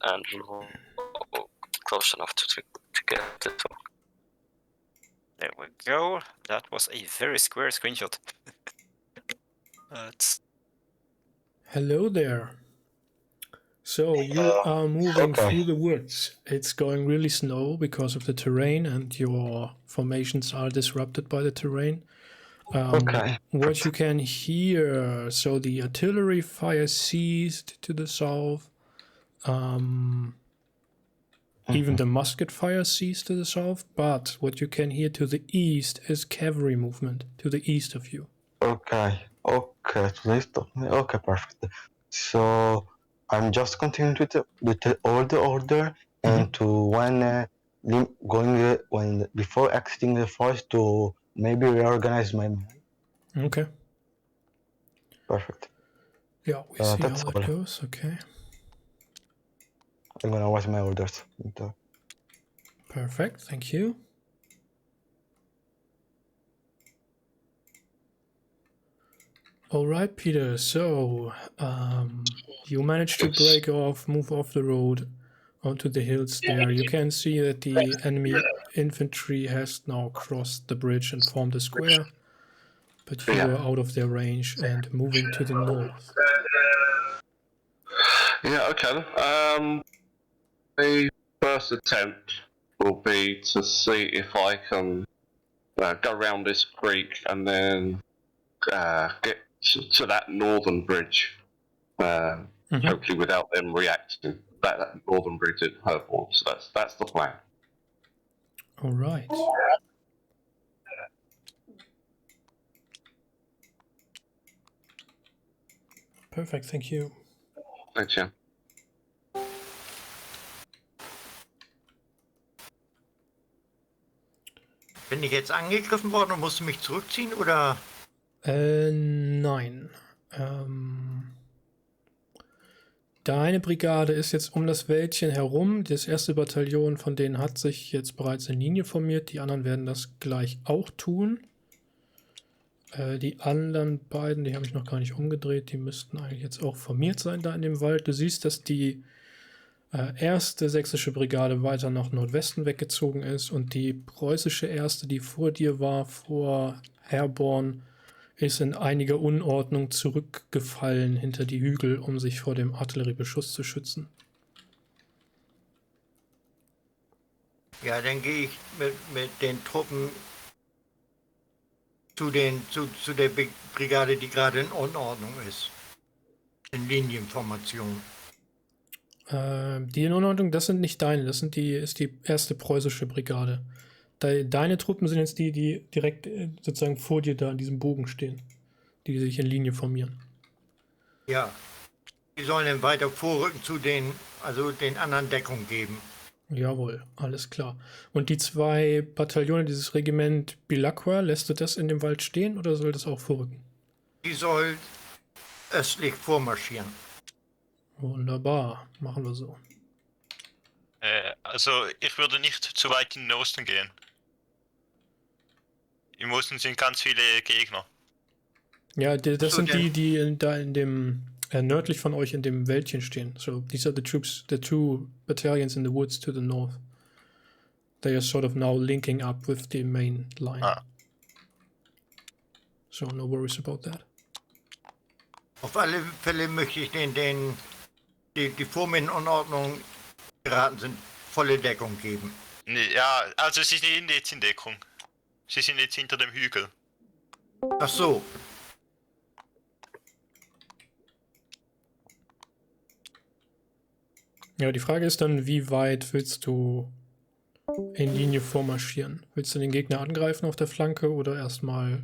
and close enough to get it. There we go. That was a very square screenshot. Hello there. So you are moving through the woods. It's going really slow because of the terrain, and your formations are disrupted by the terrain. What you can hear, so the artillery fire ceased to the south. Even the musket fire ceased to the south, but what you can hear to the east is cavalry movement to the east of you. Okay, to the east of me. Okay, perfect. So I'm just continuing with the order and to when before exiting the forest to maybe reorganize my men. Okay. Perfect. Yeah, we see how that goes. Okay. I'm gonna watch my orders. Perfect. Thank you. All right, Peter. So you managed to move off the road onto the hills there. You can see that the enemy infantry has now crossed the bridge and formed a square, but you were out of their range and moving to the north. Yeah, okay. The first attempt will be to see if I can go around this creek and then get to that northern bridge, hopefully without them reacting. That northern bridge at Herborn. So that's the plan. All right. Perfect. Thank you. Thanks, Jan. Bin ich jetzt angegriffen worden und musste mich zurückziehen, oder? Nein. Deine Brigade ist jetzt um das Wäldchen herum. Das erste Bataillon von denen hat sich jetzt bereits in Linie formiert. Die anderen werden das gleich auch tun. Die anderen beiden, die habe ich noch gar nicht umgedreht. Die müssten eigentlich jetzt auch formiert sein da in dem Wald. Du siehst, dass die erste sächsische Brigade weiter nach Nordwesten weggezogen ist und die preußische erste, die vor dir war, vor Herborn, ist in einiger Unordnung zurückgefallen hinter die Hügel, um sich vor dem Artilleriebeschuss zu schützen. Ja, dann gehe ich mit den Truppen zu der Brigade, die gerade in Unordnung ist. In Linienformation. Die in Unordnung, das sind nicht deine, ist die erste preußische Brigade. Deine Truppen sind jetzt die direkt sozusagen vor dir da in diesem Bogen stehen, die sich in Linie formieren. Ja, die sollen dann weiter vorrücken den anderen Deckung geben. Jawohl, alles klar. Und die zwei Bataillone, dieses Regiment Bilacqua, lässt du das in dem Wald stehen oder soll das auch vorrücken? Die soll östlich vormarschieren. Wunderbar, machen wir so. Also ich würde nicht zu weit in den Osten gehen. Im Osten sind ganz viele Gegner. Ja, das sind die da in dem nördlich von euch in dem Wäldchen stehen. So these are the troops, the two battalions in the woods to the north. They are sort of now linking up with the main line. So no worries about that. Auf alle Fälle möchte ich die vor mir in Unordnung geraten sind, volle Deckung geben. Ja, also sie sind jetzt in Deckung. Sie sind jetzt hinter dem Hügel. Ach so. Ja, die Frage ist dann, wie weit willst du in Linie vormarschieren? Willst du den Gegner angreifen auf der Flanke oder erstmal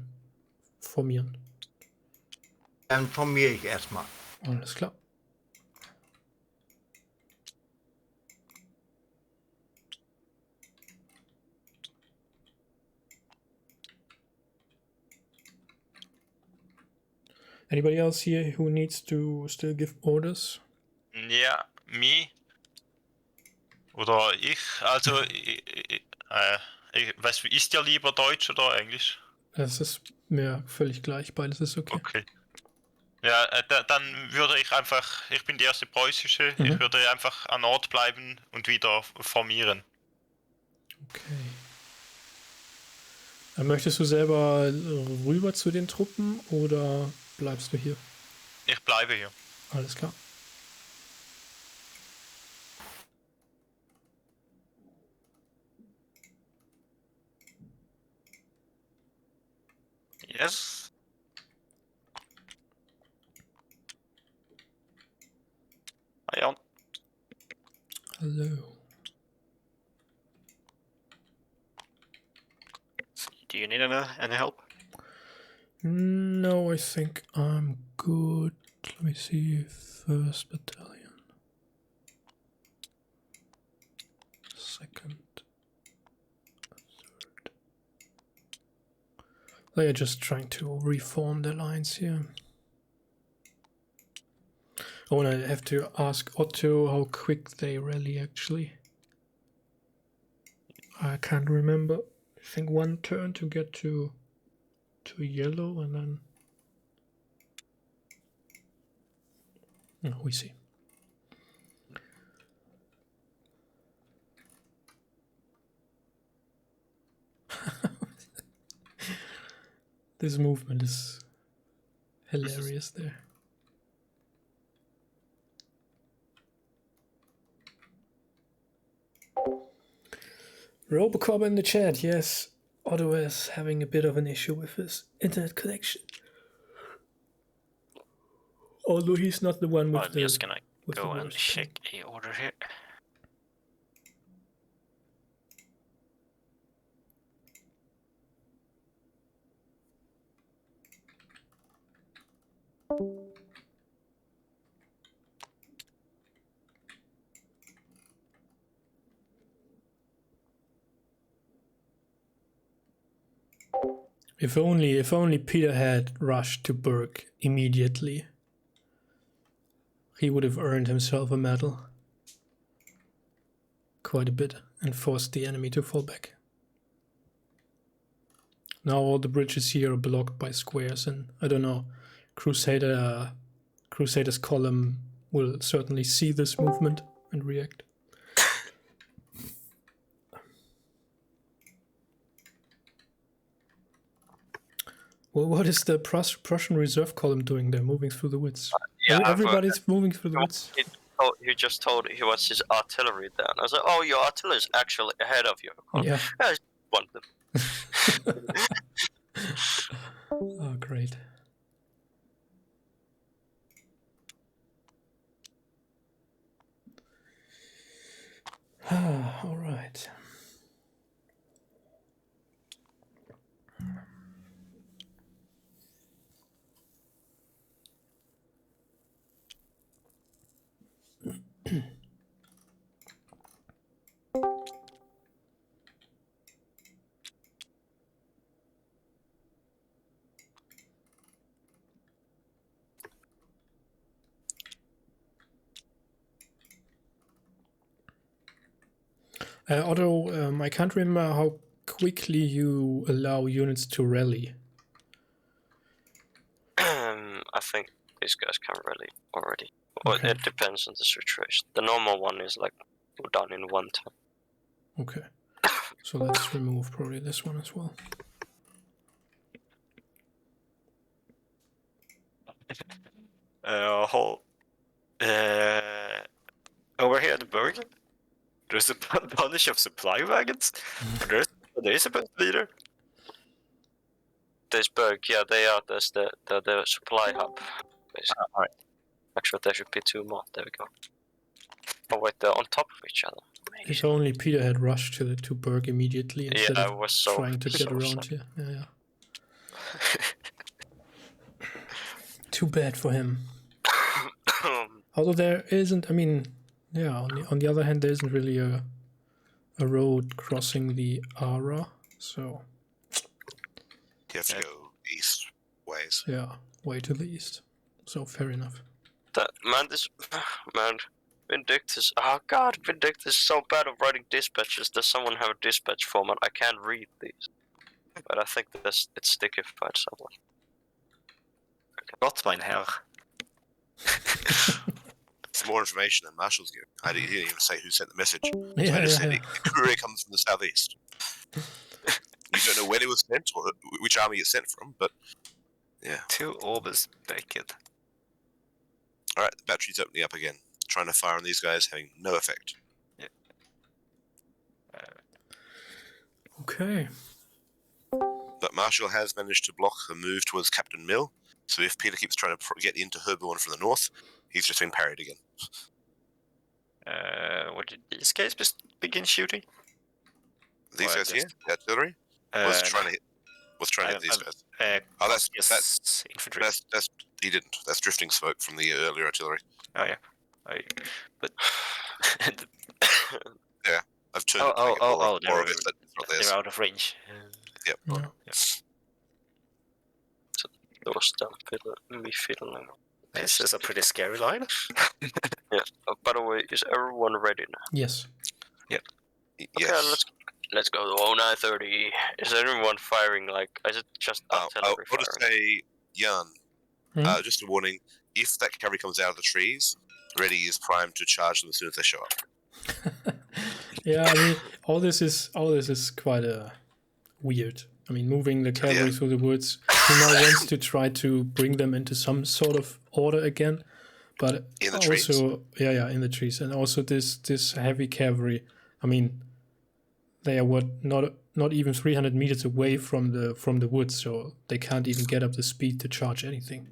formieren? Dann formiere ich erstmal. Alles klar. Anybody else here who needs to still give orders? Ja, me. Oder ich. Also, was ist dir lieber, Deutsch oder Englisch? Es ist mir völlig gleich, beides ist okay. Okay. Ja, dann würde ich einfach, ich bin die erste preußische, ich würde einfach an Ort bleiben und wieder formieren. Okay. Möchtest du selber rüber zu den Truppen oder bleibst du hier? Ich bleibe hier. Alles klar. Yes. Hi, Jan. Hello. Do you need any help? No, I think I'm good. Let me see. 1st Battalion. 2nd. 3rd. They are just trying to reform their lines here. Oh, and I have to ask Otto how quick they rally actually. I can't remember. I think 1 turn to get to yellow and then... Oh, we see. This movement is hilarious there. Robocop in the chat, yes. Otto is having a bit of an issue with his internet connection. Although he's not the one with I'm the... just gonna with go the and worst check a order here. If only Peter had rushed to Berg immediately, he would have earned himself a medal. Quite a bit, and forced the enemy to fall back. Now all the bridges here are blocked by squares, and I don't know, Crusader's column will certainly see this movement and react. Well, what is the Prussian reserve column doing there, moving through the woods? Yeah, Everybody's moving through the woods. He just told he was his artillery down. I was like, oh, your artillery is actually ahead of you. Yeah. I just want them. Oh, great. All right. Otto, I can't remember how quickly you allow units to rally. I think these guys can rally already. Well, Okay. it depends on the situation. The normal one is like done in 1 turn. Okay. So let's remove probably this one as well. Over here at the Bergen, there's a bunch of supply wagons. Are they supposed to be there? this berg, yeah, they are. There's the supply hub, basically. Alright. Actually, there should be 2 more. There we go. Oh wait, they're on top of each other. If only Peter had rushed to Berg immediately instead I of was so, trying to get so around sad. here. Yeah. Too bad for him. Although there isn't, I mean, yeah, on the other hand, there isn't really a road crossing the Ara, so You have to go east ways. yeah, way to the east. So fair enough. Man, Vindictus. Oh god, Vindictus is so bad at writing dispatches. Does someone have a dispatch format? I can't read these. But I think it's stickified somewhat. Gott, mein Herr. It's more information than Marshall's giving. He didn't even say who sent the message. So I Yeah, just yeah, said yeah. the courier comes from the southeast. You don't know when it was sent or which army it's sent from, but yeah. 2 orbes naked. Alright, the battery's opening up again. Trying to fire on these guys, having no effect. Yeah. Okay. But Marshall has managed to block the move towards Captain Mill, so if Peter keeps trying to get into Herborn from the north, he's just been parried again. What did these guys begin shooting? These guys here, the artillery, was trying to hit these guys. Oh, that's infantry. That's he didn't. That's drifting smoke from the earlier artillery. Oh yeah, but yeah, I've turned it to make it more of it. That's not theirs. They're out of range. Yep. Yeah. So those dumb me fiddling. This is a pretty scary line. Yeah. By the way, is everyone ready now? Yes. Yep. Okay, let's go to 0930. Is everyone firing like? Is it just artillery I'll just say, Jan. Just a warning: if that cavalry comes out of the trees, Ready is primed to charge them as soon as they show up. Yeah, I mean, all this is quite weird. I mean, moving the cavalry through the woods. He now wants to try to bring them into some sort of order again, but in the also, trees. yeah, in the trees, and also this heavy cavalry. I mean, they are not even 300 meters away from the woods, so they can't even get up the speed to charge anything.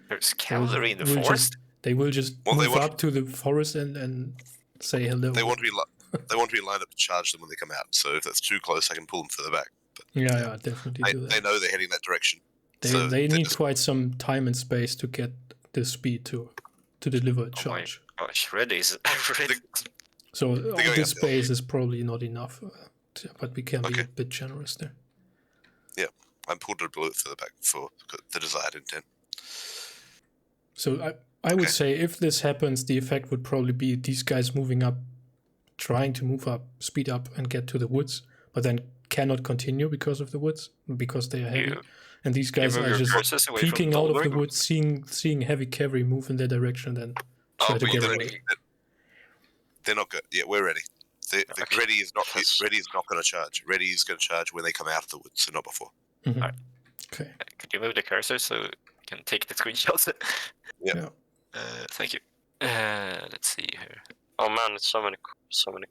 There's cavalry in the forest. They will just move up to the forest and say hello. They want to be lined up to charge them when they come out. So if that's too close, I can pull them further back. But yeah, definitely do that. They know they're heading that direction. They need quite some time and space to get the speed to deliver a charge. Oh my gosh, ready. So all this space is probably not enough, but we can be a bit generous there. Yeah, I'm pulled a bullet further back for the desired intent. So I would say if this happens, the effect would probably be these guys moving up, trying to move up, speed up, and get to the woods, but then cannot continue because of the woods, because they are heavy. And these guys are just peeking out of the woods, seeing heavy cavalry move in their direction, then try to get away. They're not good. Yeah, we're ready. Ready is not going to charge. Ready is going to charge when they come out of the woods, so not before. Mm-hmm. Right. Okay. Could you move the cursor so we can take the screenshots? Yeah. Thank you. Let's see here. Oh man, it's so many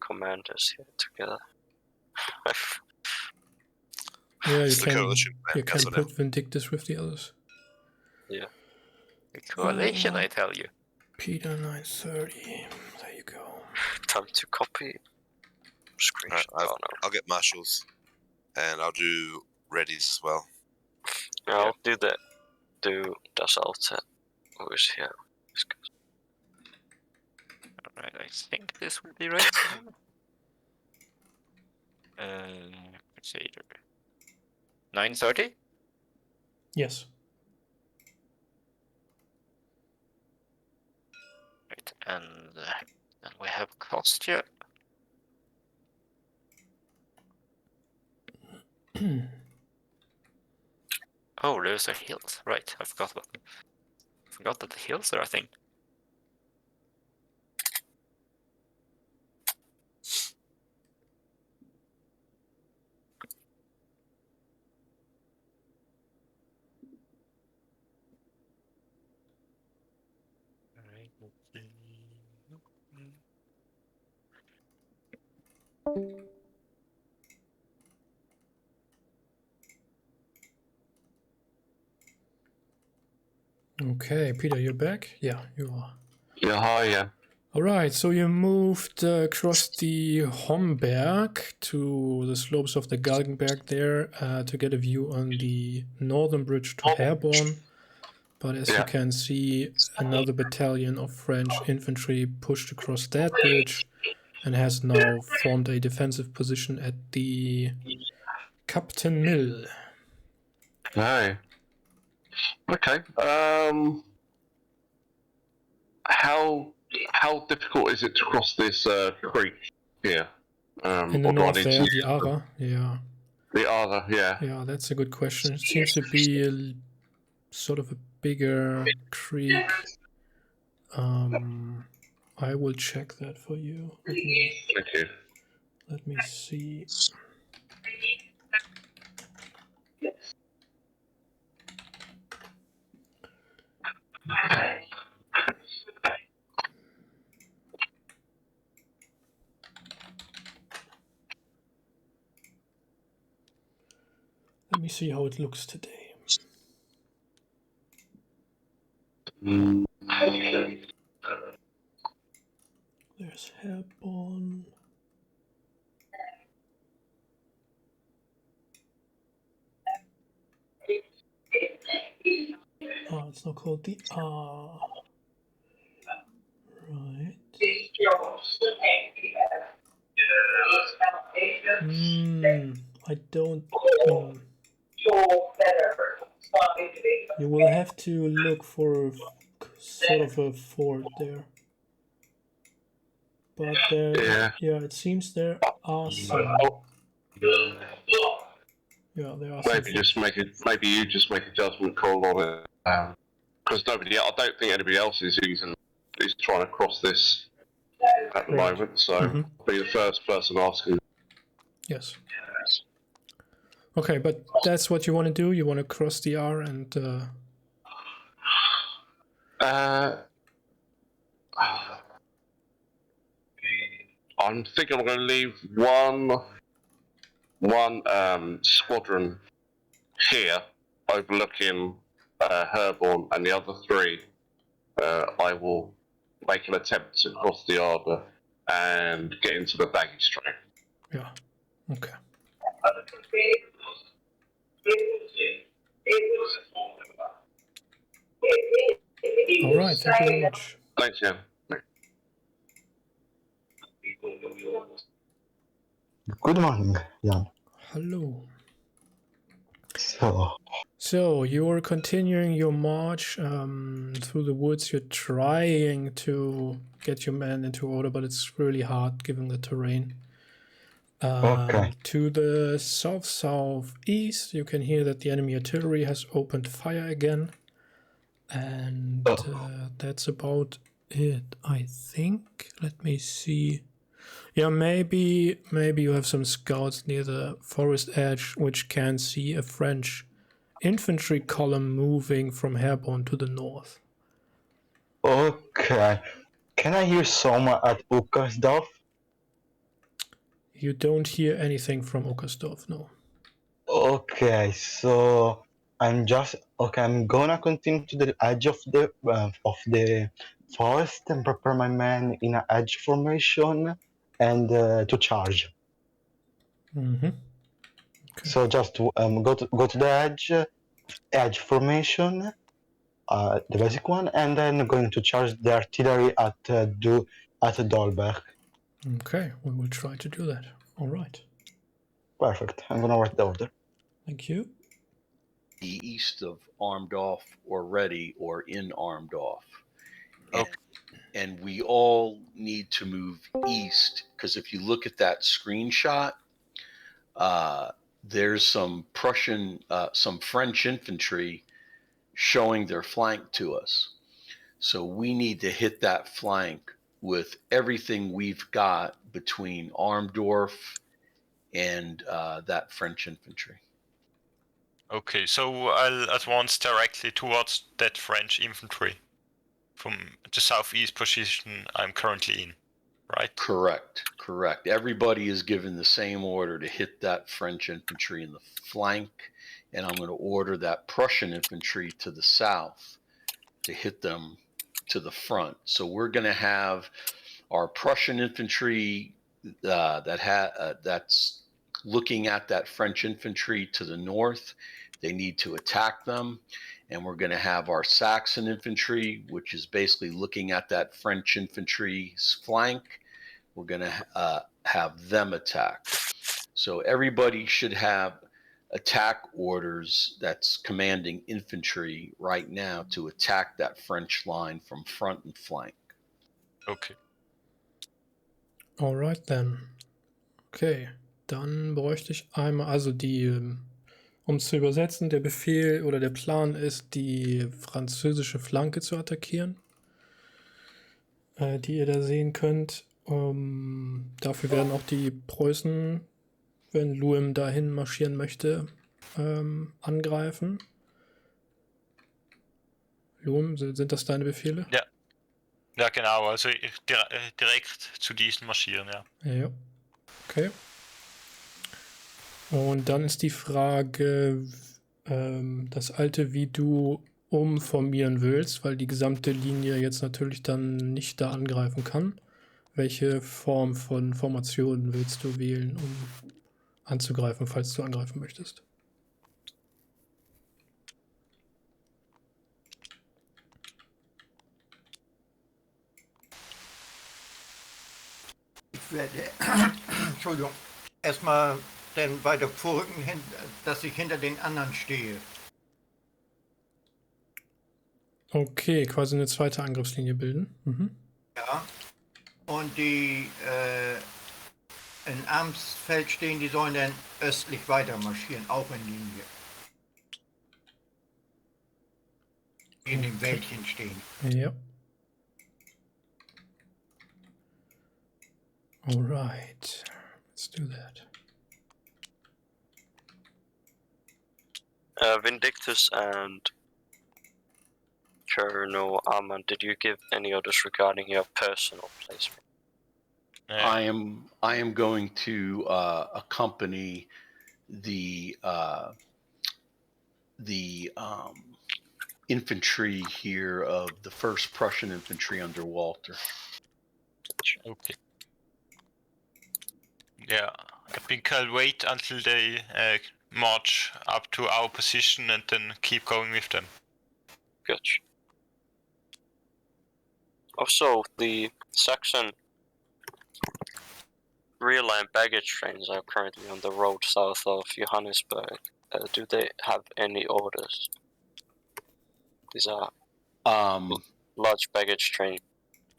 commanders here together. Yeah, you can put Vindictus with the others. Yeah. The coalition, I tell you. Peter 930. There you go. Time to copy. Screenshot. Right, I'll get Marshals, and I'll do Readies as well. Yeah, I'll do that. Do Das Alte. Who is here? Alright, I think this would be right. Crusader. 930? Yes. Right, and we have Kostya. Oh, there's a hills. Right, I forgot about them. Forgot that the hills are a thing. Okay, Peter, you're back? Yeah, you are. Yeah, hi, yeah. Alright, so you moved across the Homberg to the slopes of the Galgenberg there to get a view on the northern bridge to Herborn. But as you can see, another battalion of French infantry pushed across that bridge and has now formed a defensive position at the Captain Mill. Hey. Okay. How difficult is it to cross this creek here? In the north there, the Ara, yeah. The Ara, yeah. Yeah, that's a good question. It seems to be a sort of a bigger creek. I will check that for you. Thank you. Let me see. Let me see how it looks today. There's Herborn. Oh, it's not called the R. Right. I don't. You will have to look for sort of a fort there. But there, yeah, it seems there are some. Yeah, there are maybe you just make a judgment call on it, because I don't think anybody else is trying to cross this at the moment. So I'll be the first person asking. Yes. Okay, but that's what you want to do. You want to cross the R and. I'm thinking I'm going to leave one squadron here overlooking Herborn, and the other three I will make an attempt to cross the Arbor and get into the baggage train. Yeah. Okay. All right. Thank you very much. Thanks, Jan. Good morning, Jan. Hello. So you're continuing your march through the woods. You're trying to get your men into order, but it's really hard given the terrain. Okay. To the south-southeast, you can hear that the enemy artillery has opened fire again. And that's about it, I think. Let me see. Yeah, maybe you have some scouts near the forest edge which can see a French infantry column moving from Herborn to the north. Okay. Can I hear some at Uckersdorf? You don't hear anything from Uckersdorf, no. Okay, so I'm gonna continue to the edge of the forest and prepare my men in an edge formation and to charge. Okay. So just go to the edge formation, the basic one, and then going to charge the artillery at Dolberg. Okay, we will try to do that. All right. Perfect. I'm gonna write the order. Thank you. The east of armed off or ready or in armed off. And we all need to move east, because if you look at that screenshot, there's some French infantry showing their flank to us. So we need to hit that flank with everything we've got between Armdorf and that French infantry. Okay, so I'll advance directly towards that French infantry from the southeast position I'm currently in, right? Correct. Everybody is given the same order to hit that French infantry in the flank, and I'm going to order that Prussian infantry to the south to hit them to the front. So we're going to have our Prussian infantry that's looking at that French infantry to the north. They need to attack them. And we're going to have our Saxon infantry, which is basically looking at that French infantry's flank. We're going to have them attack. So everybody should have attack orders that's commanding infantry right now to attack that French line from front and flank. Okay. Alright then. Okay, dann bräuchte ich einmal, also um zu übersetzen, der Befehl oder der Plan ist, die französische Flanke zu attackieren, die ihr da sehen könnt. Dafür werden auch die Preußen, wenn Luim dahin marschieren möchte, angreifen. Luim, sind das deine Befehle? Ja. Ja, genau, also direkt zu diesen marschieren, ja. Ja. Okay. Und dann ist die Frage, das alte, wie du umformieren willst, weil die gesamte Linie jetzt natürlich dann nicht da angreifen kann. Welche Form von Formation willst du wählen, um anzugreifen, falls du angreifen möchtest? Ich werde, Entschuldigung, erstmal dann weiter vorrücken, dass ich hinter den anderen stehe. Okay, quasi eine zweite Angriffslinie bilden. Mhm. Ja. Und die in Amsfeld stehen, die sollen dann östlich weiter marschieren, auch in Linie. Die in dem Wäldchen stehen. Ja. Alright, let's do that. Vindictus and Cherno Armand, did you give any orders regarding your personal placement? I am going to accompany the infantry here of the 1st Prussian Infantry under Walter. Okay. Yeah, I think I'll wait until they march up to our position and then keep going with them. Gotcha. Also, the Saxon rear line baggage trains are currently on the road south of Johannesburg. Do they have any orders? These are large baggage train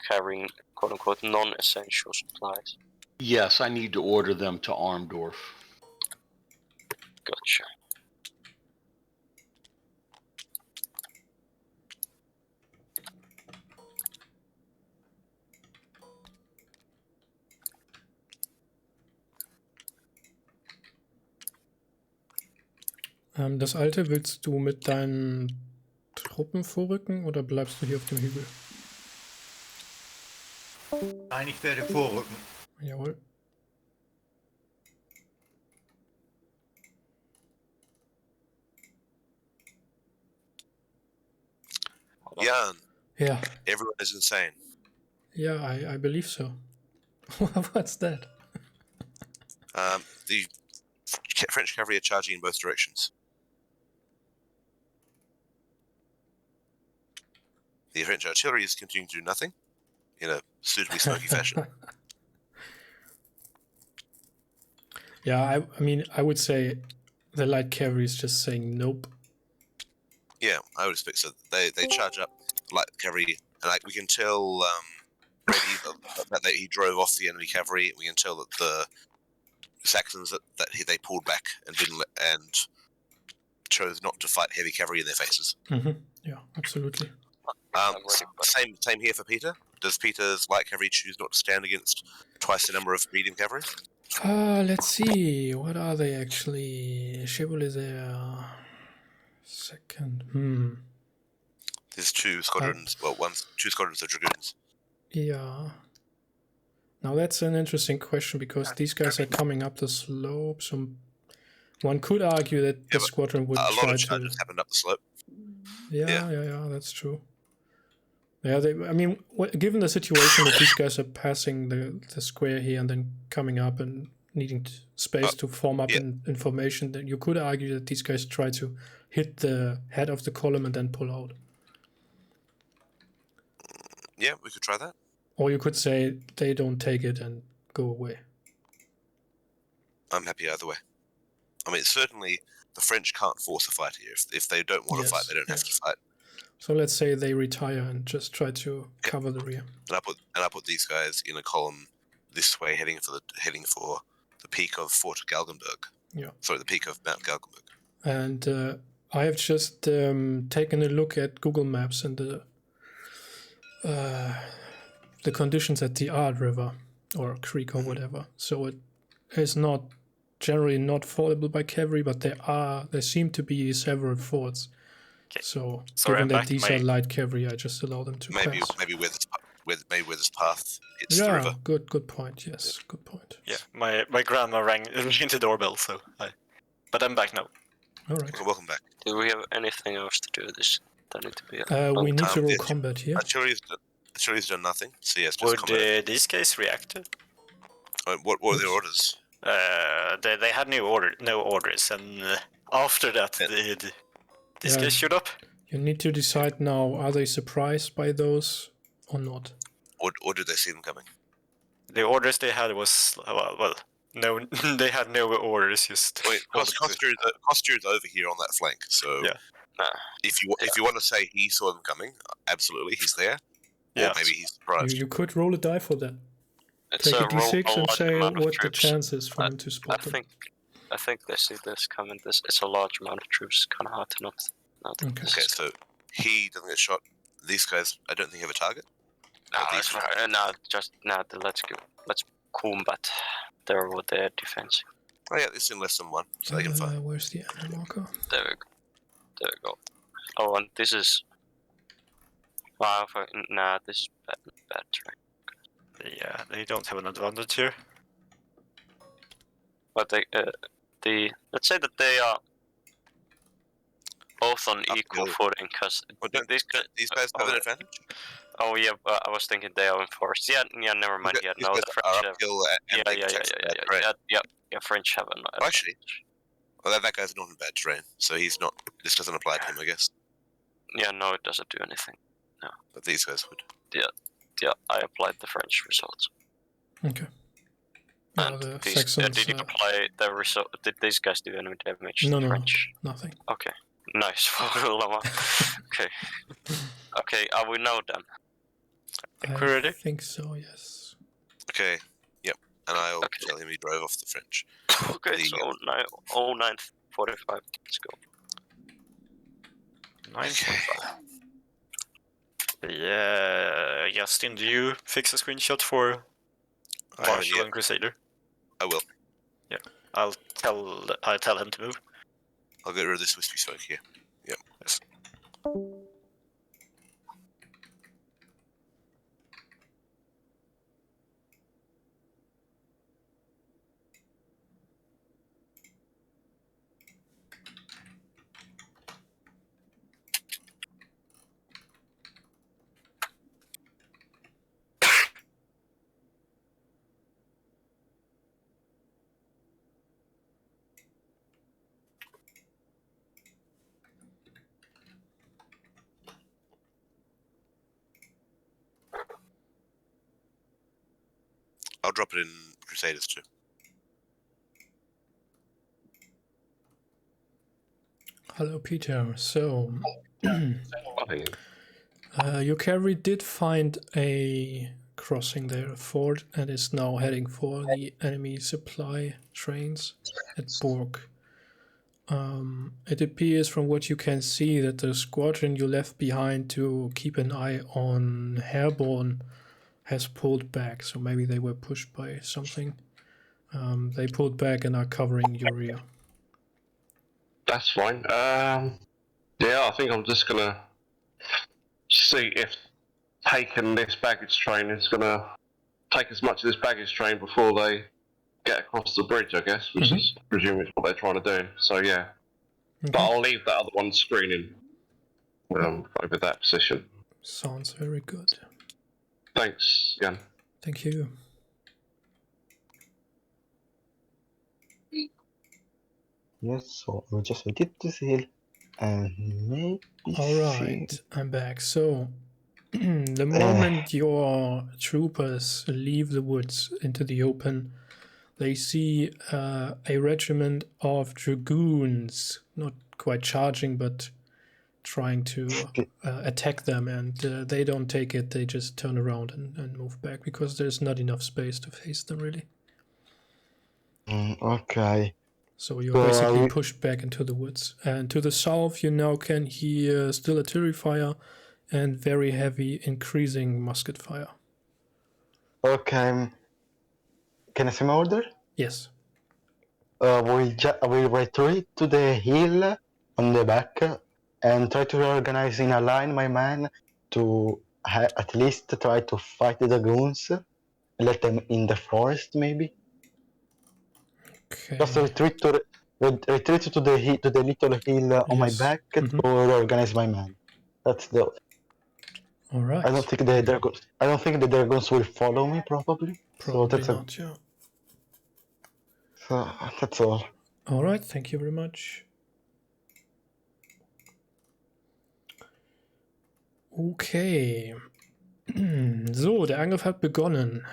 carrying quote-unquote non-essential supplies. Yes, I need to order them to Armdorf. Gotcha. Das alte, willst du mit deinen Truppen vorrücken oder bleibst du hier auf dem Hügel? Nein, ich werde vorrücken. Jawohl. Yeah. Yeah. Everyone is insane. Yeah, I believe so. What's that? The French cavalry are charging in both directions. The French artillery is continuing to do nothing in a suitably smoky fashion. Yeah, I mean, I would say the light cavalry is just saying nope. Yeah, I would expect so. They charge up light cavalry, and like we can tell that he drove off the enemy cavalry. We can tell that the Saxons that they pulled back and chose not to fight heavy cavalry in their faces. Mm-hmm. Yeah, absolutely. Same here for Peter. Does Peter's light cavalry choose not to stand against twice the number of medium cavalry? Let's see. What are they actually? Chevrolet there. Second. There's two squadrons. Two squadrons of dragoons. Yeah. Now that's an interesting question because these guys are coming up the slope. So one could argue that the squadron would a try lot of charges to. happened up the slope. Yeah, that's true. Yeah, I mean, given the situation that these guys are passing the square here and then coming up and needing space to form up in formation, then you could argue that these guys try to hit the head of the column and then pull out. Yeah, we could try that. Or you could say they don't take it and go away. I'm happy either way. I mean, certainly the French can't force a fight here. If they don't want to fight, they don't have to fight. So let's say they retire and just try to cover the rear. And I put these guys in a column this way, heading for the peak of Fort Galgenberg. Yeah. Sorry, the peak of Mount Galgenberg. And I have just taken a look at Google Maps and the conditions at the Ard River or creek or whatever. So it is not generally not fordable by cavalry, but there seem to be several fords. Okay. So given that these are light cavalry, I just allow them to pass. Maybe where this path hits the river. Good point. Yes, good point. Yeah, my grandma rang the doorbell, but I'm back now. All right. So welcome back. Do we have anything else to do with this? That need to be. We need to roll combat here. Artillery's done nothing. So yes, would these guys react? What were their orders? They had no orders, and after that, these guys showed up. You need to decide now: are they surprised by those or not? Or did they see them coming? The orders they had was no, they had no orders. Just wait, Costure's over here on that flank. So if you want to say he saw them coming, absolutely, he's there. Or maybe he's surprised. You could roll a die for that. Take a d6 and say what the chance is for him to spot them. I think they see this coming. It's a large amount of troops. Kind of hard to not. Okay, so he doesn't get shot. These guys, I don't think have a target. Let's combat their defense. Oh yeah, it's in less than one, so they can fight. Where's the enemy marker? There we go. Oh, and this is. Wow, this is bad terrain. Yeah, they don't have an advantage here. But let's say that they are both on equal footing, because these guys have an advantage. Oh yeah, I was thinking they are in forest. Yeah, never mind. Yeah, no, the French have. Yeah, French have an advantage. Actually, well, that guy's not in bad terrain, so he's not. This doesn't apply to him, I guess. Yeah, no, it doesn't do anything. No. But these guys would. Yeah, I applied the French results. Okay. And the these, Saxons, did you apply the result? Did these guys do any damage to No, the French? Nothing. Okay, nice. Okay. Okay, are we now done? I think so, yes. Okay, yep. And I'll tell him he drove off the French. Okay, so 9:45. Let's go. 9:45. Yeah, Justin, do you fix a screenshot for Marshall and Crusader? I will. Yeah, I'll tell him to move. I'll get rid of this wispy smoke here. Yep. Yes. I'll drop it in Crusaders too. Hello, Peter. So, your cavalry did find a crossing there, a ford, and is now heading for the enemy supply trains at Borg. It appears from what you can see that the squadron you left behind to keep an eye on Herborn has pulled back, so maybe they were pushed by something. They pulled back and are covering your rear. That's fine. Yeah, I think I'm just gonna see if taking this baggage train is gonna take as much of this baggage train before they get across the bridge, I guess, which is presumably what they're trying to do. So yeah, but I'll leave that other one screening over that position. Sounds very good. Thanks, Jan. Thank you. Yes, so we just waited this hill and maybe Alright, I'm back. So, the moment your troopers leave the woods into the open, they see a regiment of dragoons, not quite charging, but trying to attack them, and they don't take it. They just turn around and move back because there's not enough space to face them, really. Okay. So you're basically pushed back into the woods. And to the south, you now can hear still artillery fire and very heavy increasing musket fire. Okay. Can I say my order? Yes. We retreat to the hill on the back and try to organize in a line my men to at least try to fight the dragoons. Let them in the forest, maybe. Okay. Just retreat to the little hill on my back to organize my men. That's the. All right. I don't think the dragons will follow me, probably. Probably not. Yeah. So that's all. All right. Thank you very much. Okay. So, der Angriff hat begonnen.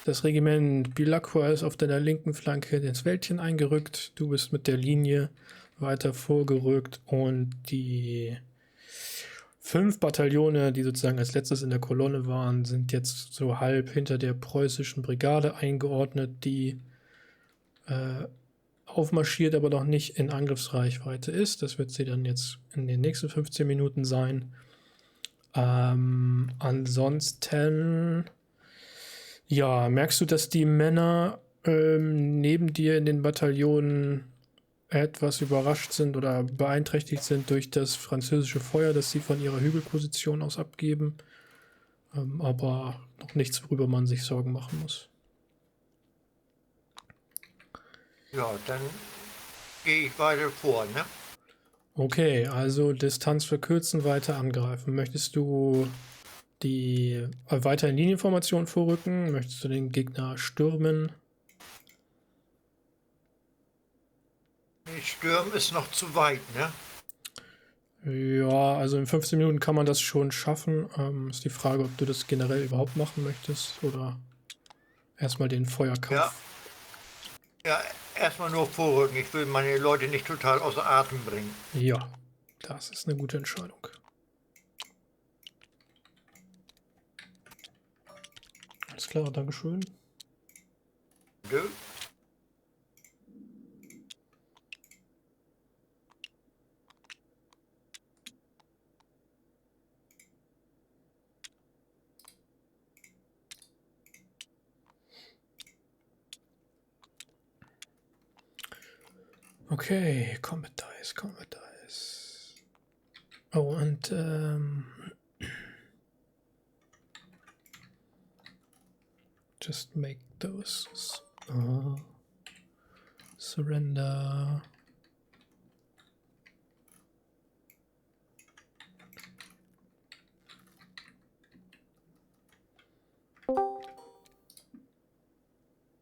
Das Regiment Bilacqua ist auf deiner linken Flanke ins Wäldchen eingerückt. Du bist mit der Linie weiter vorgerückt und die 5 Bataillone, die sozusagen als letztes in der Kolonne waren, sind jetzt so halb hinter der preußischen Brigade eingeordnet, die aufmarschiert, aber noch nicht in Angriffsreichweite ist. Das wird sie dann jetzt in den nächsten 15 Minuten sein. Ansonsten, ja, merkst du, dass die Männer neben dir in den Bataillonen etwas überrascht sind oder beeinträchtigt sind durch das französische Feuer, das sie von ihrer Hügelposition aus abgeben, aber noch nichts, worüber man sich Sorgen machen muss. Ja, dann gehe ich weiter vor, ne? Okay, also Distanz verkürzen, weiter angreifen. Möchtest du die weiter in Linienformation vorrücken? Möchtest du den Gegner stürmen? Stürmen ist noch zu weit, ne? Ja, also in 15 Minuten kann man das schon schaffen. Ist die Frage, ob du das generell überhaupt machen möchtest oder erstmal den Feuerkampf. Ja, erstmal nur vorrücken. Ich will meine Leute nicht total außer Atem bringen. Ja, das ist eine gute Entscheidung. Alles klar, Dankeschön. Nö. Okay, Combat Dice. Oh, und just make those surrender.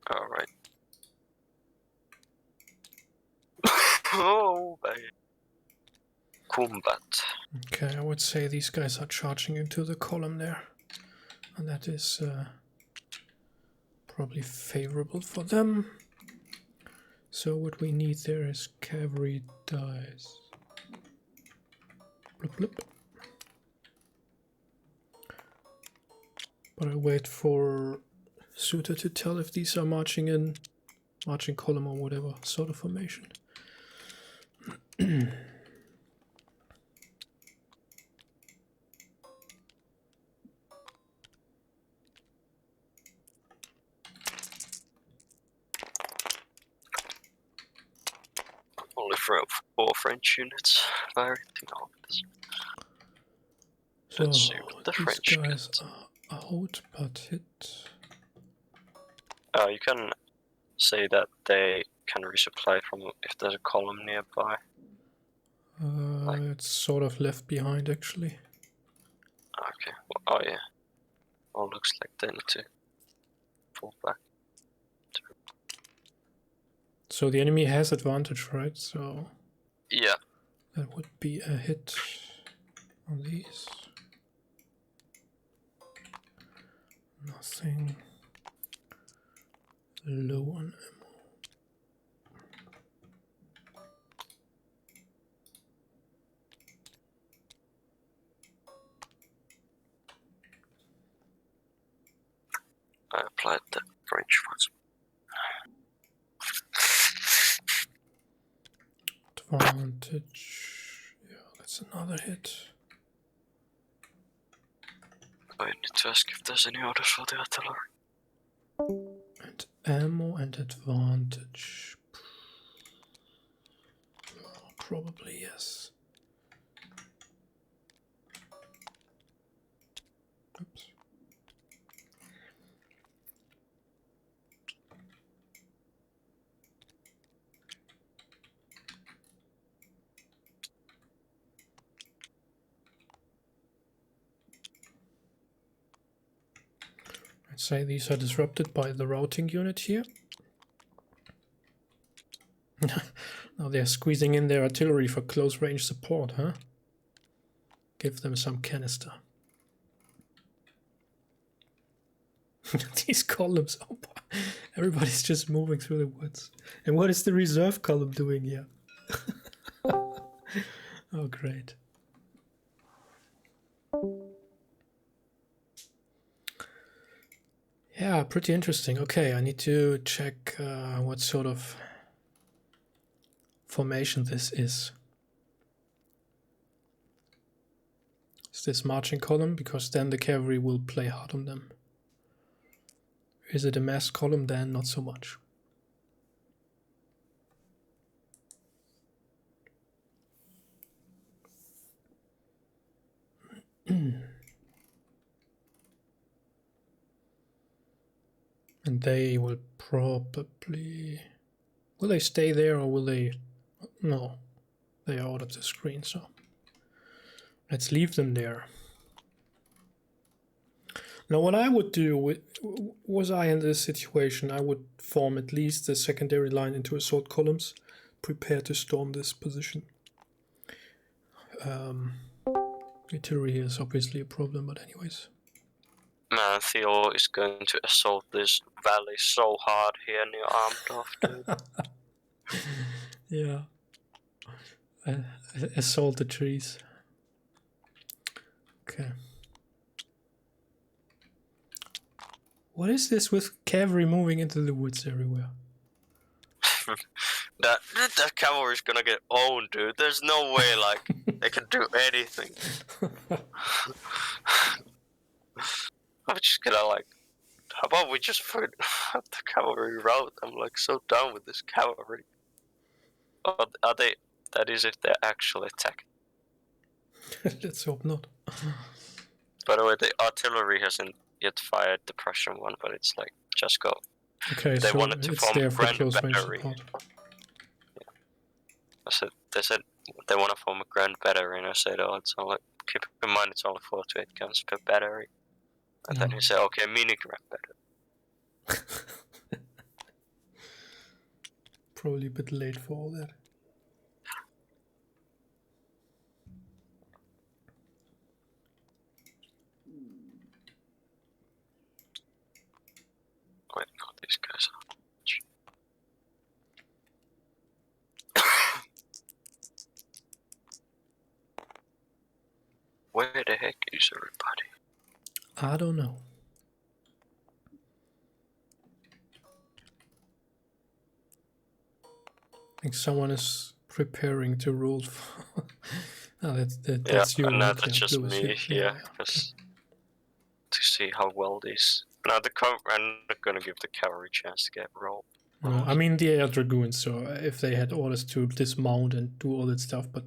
All right. Oh, baby. Combat. Okay, I would say these guys are charging into the column there, and that is probably favorable for them. So what we need there is cavalry dice. Blip, blip. But I wait for Suitor to tell if these are marching column or whatever sort of formation. Only for 4 French units firing all of this. So Let's see what the these French guys get. are out but hit. You can say that they can resupply from if there's a column nearby. It's sort of left behind, actually. Okay. Oh yeah. All looks like they need to fall back. So the enemy has advantage, right? So Yeah. that would be a hit on these. Nothing. Low on ammo. I applied the French ones. Advantage. Yeah, that's another hit. I need to ask if there's any orders for the artillery. And ammo and advantage. Probably yes. Oops. I'd say these are disrupted by the routing unit here. Now they're squeezing in their artillery for close range support, huh? Give them some canister. These columns, oh, everybody's just moving through the woods. And what is the reserve column doing here? Oh, great. Yeah, pretty interesting. Okay, I need to check what sort of formation this is. Is this marching column? Because then the cavalry will play hard on them. Is it a mass column? Then not so much. And they will probably... Will they stay there or will they... No, they are out of the screen, so... Let's leave them there. Now what I would do, was I in this situation, I would form at least the secondary line into assault columns, prepare to storm this position. Artillery here is obviously a problem, but anyways. Man, Theo is going to assault this valley so hard here near Armdorf, dude. Yeah. Assault the trees. Okay. What is this with cavalry moving into the woods everywhere? that cavalry is gonna get owned, dude. There's no way, like, they can do anything. I'm just gonna, like, how about we just put the cavalry route? I'm, like, so done with this cavalry. Are they? That is if they're actually attacking. Let's hope not. By the way, the artillery hasn't yet fired the Prussian one, but it's like, just go. Okay, they so wanted to it's form there a for grand close range battery. support. Yeah. They said they want to form a grand battery, and I said, oh, it's only, keep in mind it's only 4 to 8 guns per battery. And then he said, okay, mini grand battery. Probably a bit late for all that. Wait, no, these guys are. Where the heck is everybody? I don't know. I think someone is preparing to rule. Oh, that's you. And now okay, that's just Lewis, me here, because to see how well these. Now I'm not gonna give the cavalry a chance to get rolled. No, I mean the air dragoons. So if they had orders to dismount and do all that stuff, but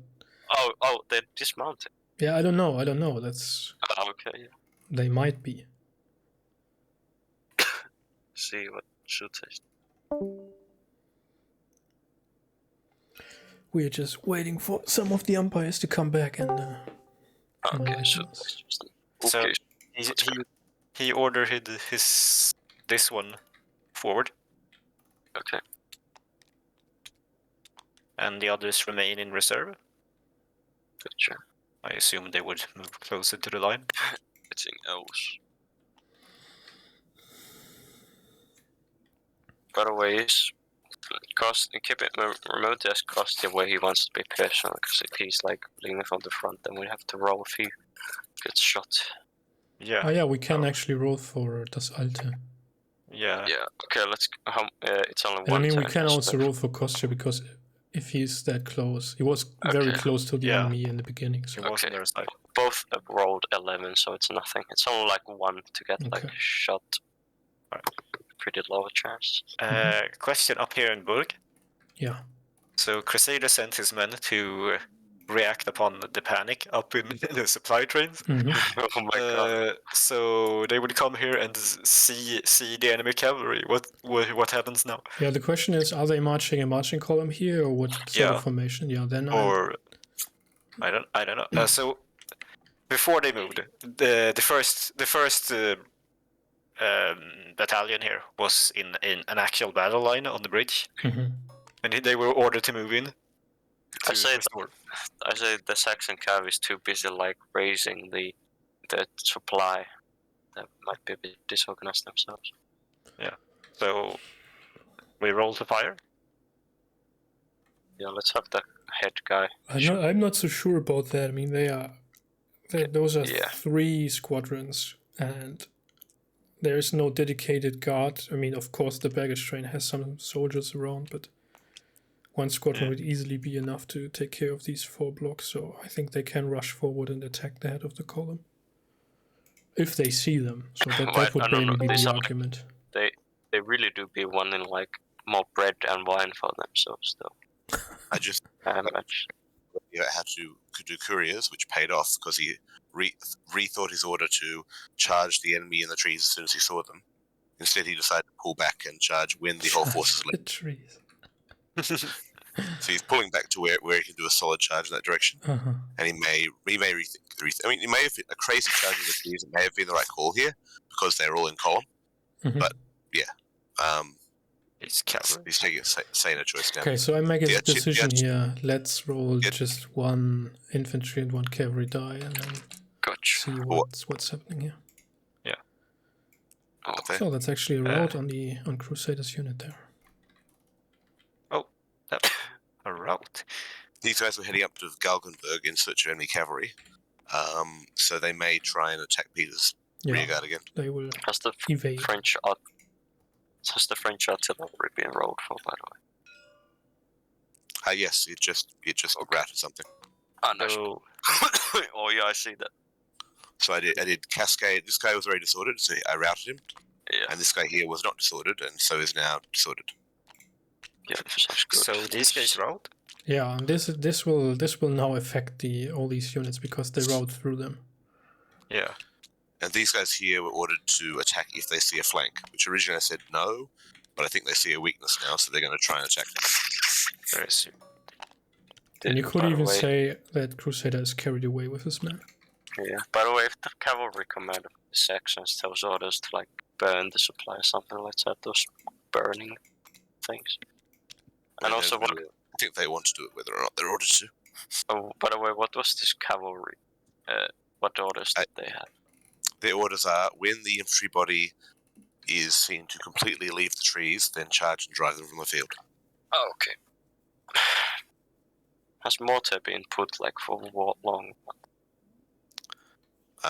oh, they're dismounted. yeah, I don't know. That's okay. Yeah. They might be. See what shoots is. we're just waiting for some of the umpires to come back and Okay, enlighten so us. So okay. he ordered this one forward, Okay. and the others remain in reserve. Gotcha. I assume they would move closer to the line. Anything else? By the way, keep it remote as Costi where he wants to be personal, because if he's like leaning from the front, then we have to roll if he gets shot. Yeah. Oh yeah, we can actually roll for das Alte. Yeah. Yeah. Okay. Let's. It's only And one. I mean, we turn, can yes, also but- roll for Kostya because if he's that close, he was very Okay. close to the Yeah. enemy in the beginning. So He was on Okay. their side. Both have rolled 11, so it's nothing. It's only like one to get like Okay. shot. Pretty low chance. Question up here in Burg. yeah, So Crusader sent his men to react upon the panic up in the supply trains. Oh my god. So they would come here and see the enemy cavalry. What happens now? yeah. The question is, are they marching a marching column here, or what sort Yeah. of formation? Yeah, then Or I don't know. So before they moved, the first battalion here was in an actual battle line on the bridge, and they were ordered to move in. I say the Saxon cav is too busy like raising the supply. That might be a bit disorganized themselves. Yeah. So we roll to fire. Yeah, let's have the head guy. I'm not so sure about that. I mean, those are Yeah. 3 squadrons, and there is no dedicated guard. I mean, of course, the baggage train has some soldiers around, but one squadron would easily be enough to take care of these 4 blocks. So I think they can rush forward and attack the head of the column if they see them. So that Right, would I don't mainly know, be these the are like- argument. They really do be wanting like more bread and wine for themselves, though. I just much. had to do couriers, which paid off because he rethought his order to charge the enemy in the trees as soon as he saw them. Instead, he decided to pull back and charge when the whole force is The trees. So he's pulling back to where he can do a solid charge in that direction, and he may rethink. I mean, it may have been a crazy charge in the trees. It may have been the right call here because they're all in column. But yeah, it's cavalry. He's taking a choice now. Okay, so I make a The decision here. Let's roll just 1 infantry and 1 cavalry die, and then see what's happening here. Yeah. Okay. So that's actually a road on Crusaders unit there. Oh, a route. These guys were heading up to Galgenberg in search of enemy cavalry, so they may try and attack Peter's rearguard again. They will Has the evade. French artillery been rolled for, by the way? Yes, it just routed something. Oh no. Oh yeah, I see that. So I did cascade. This guy was very disordered, so I routed him. Yeah. And this guy here was not disordered, and so is now disordered. Yeah, sounds good. So these guys route. Yeah, and this will now affect all these units because they route through them. Yeah. And these guys here were ordered to attack if they see a flank, which originally I said no, but I think they see a weakness now, so they're going to try and attack. Very soon. And you could By the even way- say that Crusader is carried away with his men. Yeah. By the way, if the cavalry commander of the Saxons tells orders to like burn the supply or something like that, those burning things. And also, what? I think they want to do it whether or not they're ordered to. Oh, by the way, what was this cavalry? What orders did they have? Their orders are when the infantry body is seen to completely leave the trees, then charge and drive them from the field. Oh, okay. Has mortar been put like for what long?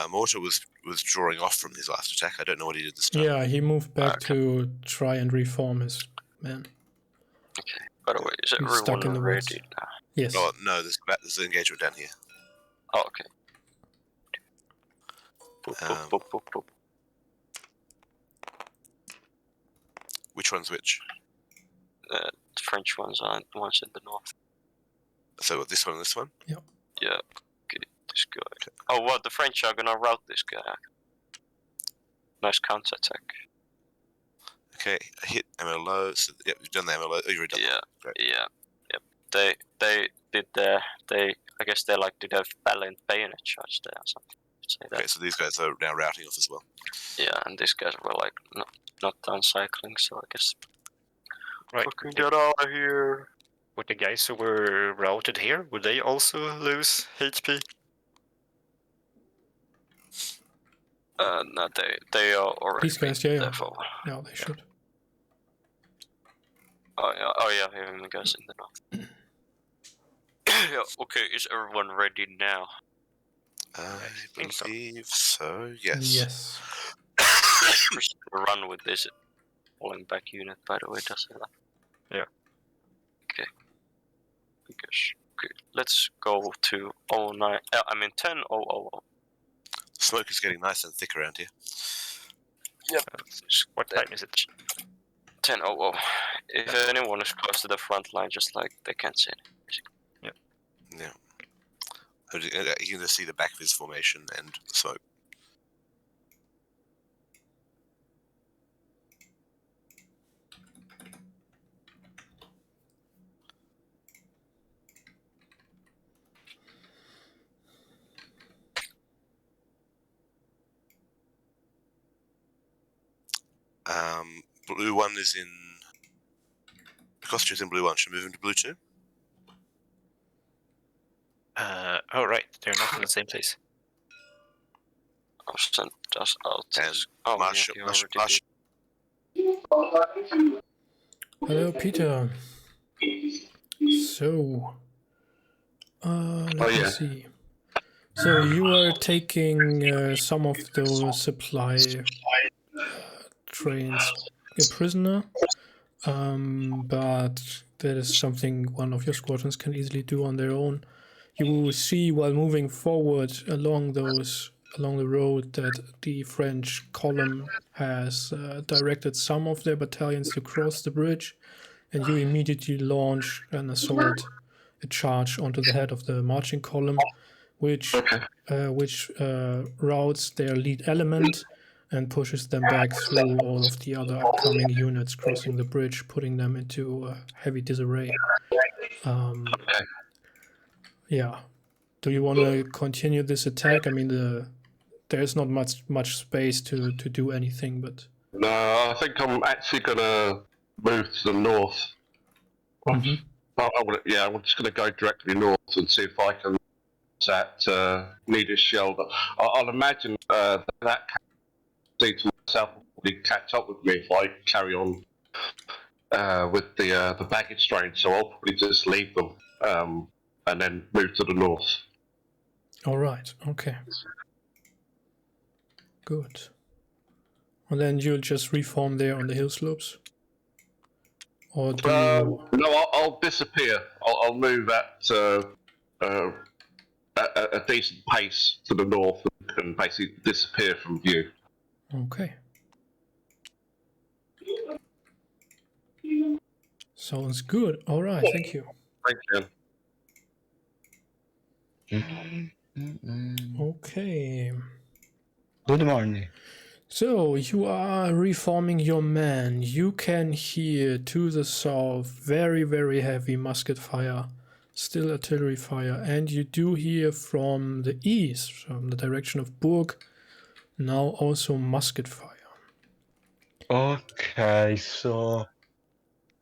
Mortar was drawing off from his last attack. I don't know what he did this time. Yeah, he moved back to try and reform his men. Okay. By the way, is He's stuck in everyone the ready woods. now? Yes. Oh, no, there's an engagement down here. Oh, okay. Boop, boop, boop, boop, boop. Which one's which? The French ones are the ones in the north. So this one and this one? Yeah. Yeah. Okay, this guy. Oh, what? The French are gonna rout this guy. Nice counterattack. Okay, I hit ammo low. So, yep, you've done the ammo low. Oh, you've already done Yeah. that. Great. Yeah. Yep. they did I guess they like did a valiant bayonet charge there or something. Say that. Okay, so these guys are now routing off as well. Yeah, and these guys were like not done cycling, so I guess Right. fucking get out of here. Would the guys who were routed here, would they also lose HP? No, they are already. These guys, yeah. Therefore. Yeah, they should. Oh yeah, even the guys in the north. Yeah, okay, is everyone ready now? I believe so. Yes. Yes. Run with this falling back unit, by the way, does it? Yeah. Okay. Okay, let's go to 09. I mean 10:00. The smoke is getting nice and thick around here. Yep. What time is it? 10:00. If anyone is close to the front line, just like they can't see it. Yeah. You can just see the back of his formation and the smoke. Blue 1 is in. The costume's in blue 1. Should we move him to blue 2? Oh right, they're not in the same place. I'll send us out. And Oh, Marshall, yeah, Hello, Peter. So, let me see. So you are taking some of those supply trains a prisoner, but that is something one of your squadrons can easily do on their own. You see while moving forward along the road that the French column has directed some of their battalions to cross the bridge, and you immediately launch an assault, a charge onto the head of the marching column, which routes their lead element and pushes them back through all of the other upcoming units crossing the bridge, putting them into heavy disarray. Yeah. Do you want to continue this attack? I mean, there's not much space to do anything, but... No, I think I'm actually going to move to the north. Mm-hmm. I'm just going to go directly north and see if I can need a shelter. I'll imagine that can to myself will probably catch up with me if I carry on with the baggage train, so I'll probably just leave them and then move to the north. All right. Okay. Good. And then you'll just reform there on the hill slopes? Or do you... No, I'll disappear. I'll move at a decent pace to the north and basically disappear from view. Okay. Sounds good. All right. Thank you. Thank you. Okay. Good morning. So you are reforming your men. You can hear to the south very, very heavy musket fire, still artillery fire, and you do hear from the east, from the direction of Burg, now also musket fire. Okay, so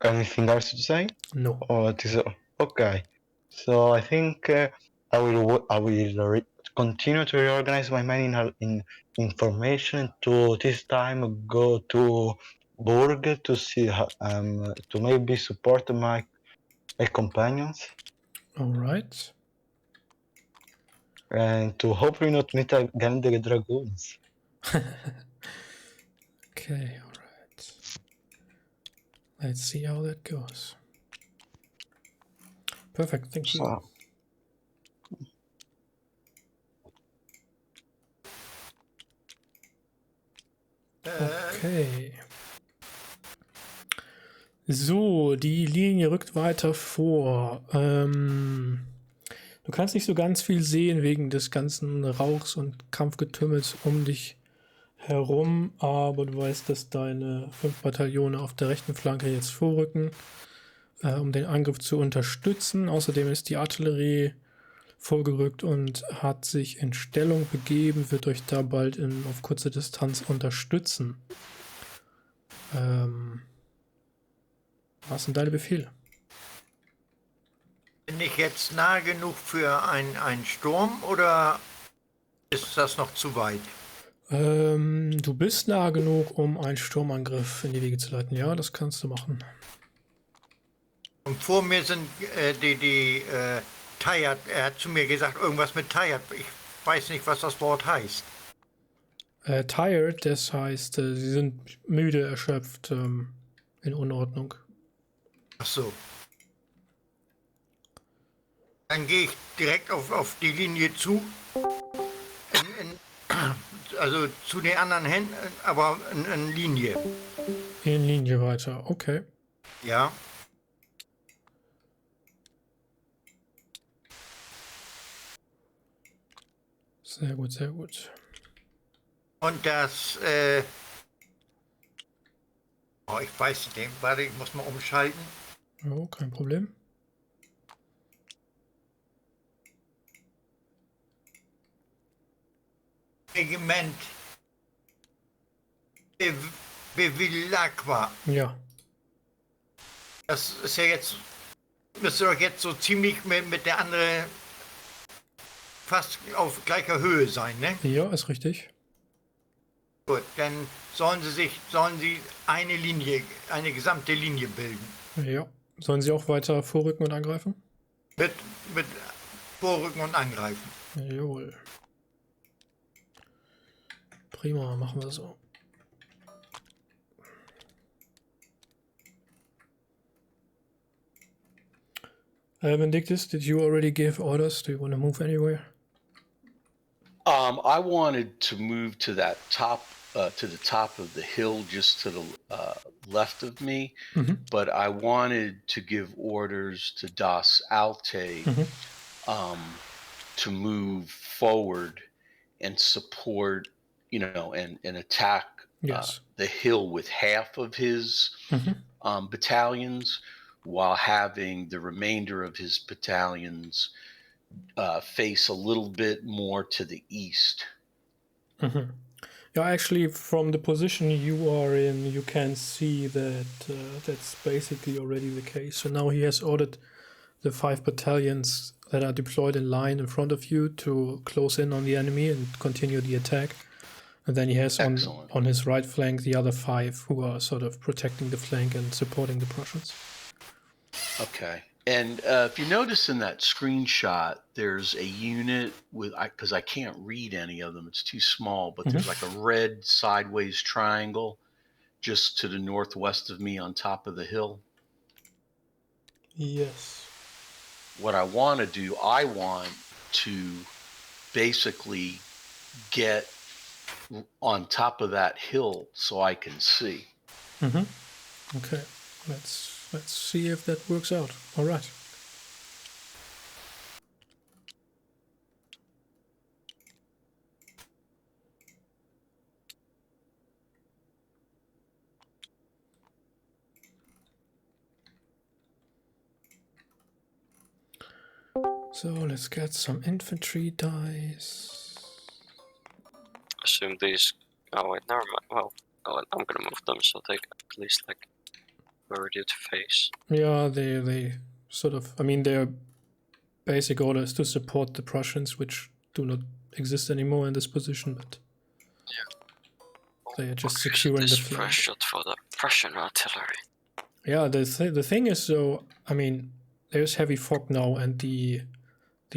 anything else to say? No. Or it is okay. So I think I will continue to reorganize my men in information to this time go to Burg to see to maybe support my companions. All right. And to hopefully not meet again the dragoons. Okay, all right. Let's see how that goes. Perfect, thank you. Okay. So, die Linie rückt weiter vor. Du kannst nicht so ganz viel sehen wegen des ganzen Rauchs und Kampfgetümmels um dich herum, aber du weißt, dass deine 5 Bataillone auf der rechten Flanke jetzt vorrücken. um den Angriff zu unterstützen. Außerdem ist die Artillerie vorgerückt und hat sich in Stellung begeben, wird euch da bald auf kurze Distanz unterstützen. Was sind deine Befehle? Bin ich jetzt nah genug für einen Sturm oder ist das noch zu weit? Du bist nah genug, um einen Sturmangriff in die Wege zu leiten. Ja, das kannst du machen. Und vor mir sind die Tired. Er hat zu mir gesagt, irgendwas mit Tired. Ich weiß nicht, was das Wort heißt. Tired, das heißt, sie sind müde, erschöpft, in Unordnung. Ach so. Dann gehe ich direkt auf die Linie zu. Also zu den anderen Händen, aber in Linie. In Linie weiter, okay. Ja. Sehr gut, sehr gut. Und das, oh, ich weiß nicht, warte, ich muss mal umschalten. Oh, kein Problem. Regiment Bevilacqua. Ja. Das ist ja jetzt, müsste doch jetzt so ziemlich mit der andere fast auf gleicher Höhe sein, ne? Ja, ist richtig. Gut, dann sollen sie eine Linie, eine gesamte Linie bilden. Ja. Sollen sie auch weiter vorrücken und angreifen? Mit Vorrücken und Angreifen. Jawohl. Prima, machen wir so. Benedictus, did you already give orders? Do you want to move anywhere? I wanted to move to that top, to the top of the hill, just to the left of me, but I wanted to give orders to Das Alte to move forward and support, and attack the hill with half of his battalions, while having the remainder of his battalions face a little bit more to the east. Yeah, actually, from the position you are in, you can see that that's basically already the case. So now he has ordered the 5 battalions that are deployed in line in front of you to close in on the enemy and continue the attack. And then he has on his right flank the other 5 who are sort of protecting the flank and supporting the Prussians. Okay. And if you notice in that screenshot, there's a unit with, because I can't read any of them, it's too small, but there's like a red sideways triangle just to the northwest of me on top of the hill. Yes. What I want to do, I want to basically get on top of that hill so I can see. Okay, let's see if that works out. All right. So let's get some infantry dice. Assume these. Oh wait, never mind. Well, I'm gonna move them so they at least we're ready to face. Yeah, they sort of. I mean, their basic order is to support the Prussians, which do not exist anymore in this position, but they are just securing the flank. Pressure for the Prussian artillery. Yeah, the thing is, though, I mean, there's heavy fog now, and the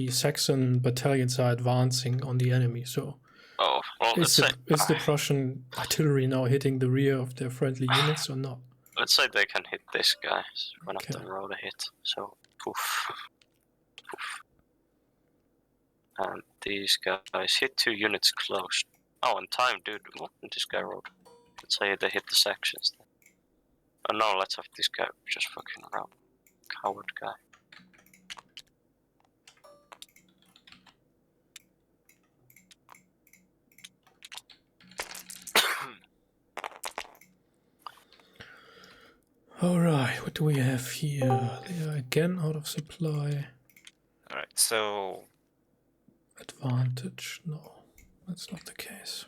Saxon battalions are advancing on the enemy. So, is the Prussian artillery now hitting the rear of their friendly units or not? Let's say they can hit this guy. One of them rolled a hit. So, poof. And these guys hit 2 units close. Oh, and time, dude. What did this guy roll? Let's say they hit the sections. Oh no, let's have this guy just fucking around. Coward guy. All right, what do do we have here? They are again out of supply. Alright, so Advantage. No, that's not the case.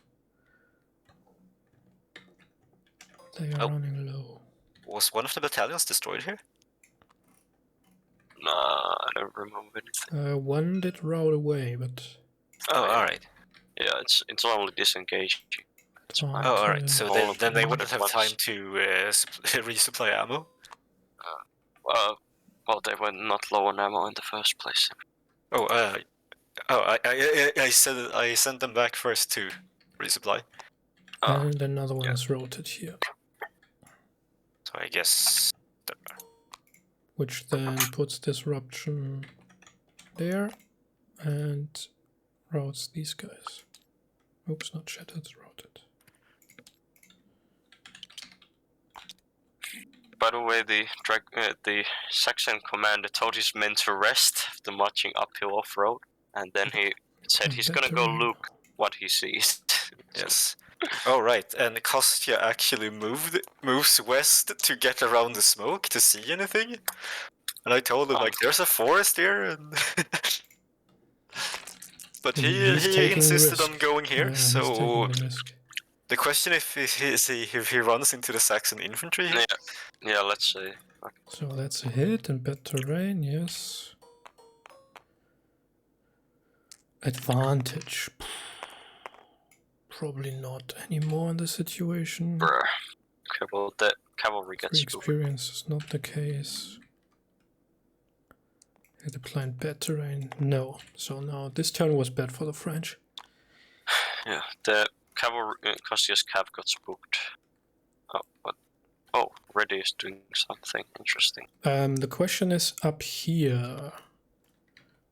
They are running low. was one of the battalions destroyed here? Nah, I don't remember anything. One did rout away, but Oh, alright. Yeah, it's only disengaged. Oh, alright. So then they wouldn't have time to resupply ammo? Well, they were not low on ammo in the first place. Oh, I sent them back first to resupply. And another one is routed here. So I guess... Which then puts disruption there and routes these guys. Oops, not shattered, routed. By the way, the Saxon commander told his men to rest after marching uphill off-road, and then he said he's gonna go look what he sees. Yes. Oh, right, and Kostya actually moves west to get around the smoke to see anything. And I told him, like, there's a forest here, and... But he insisted on going here, so... The question if he runs into the Saxon infantry here? Yeah, let's see. Okay. So that's a hit and bad terrain, yes. Advantage. Probably not anymore in this situation. Bruh. Okay, well, the cavalry gets experience is not the case. Had applied bad terrain. No. So now this turn was bad for the French. Yeah, the cavalry, Kostya's cav got spooked. Oh, what? Oh, Reddy is doing something interesting. The question is up here.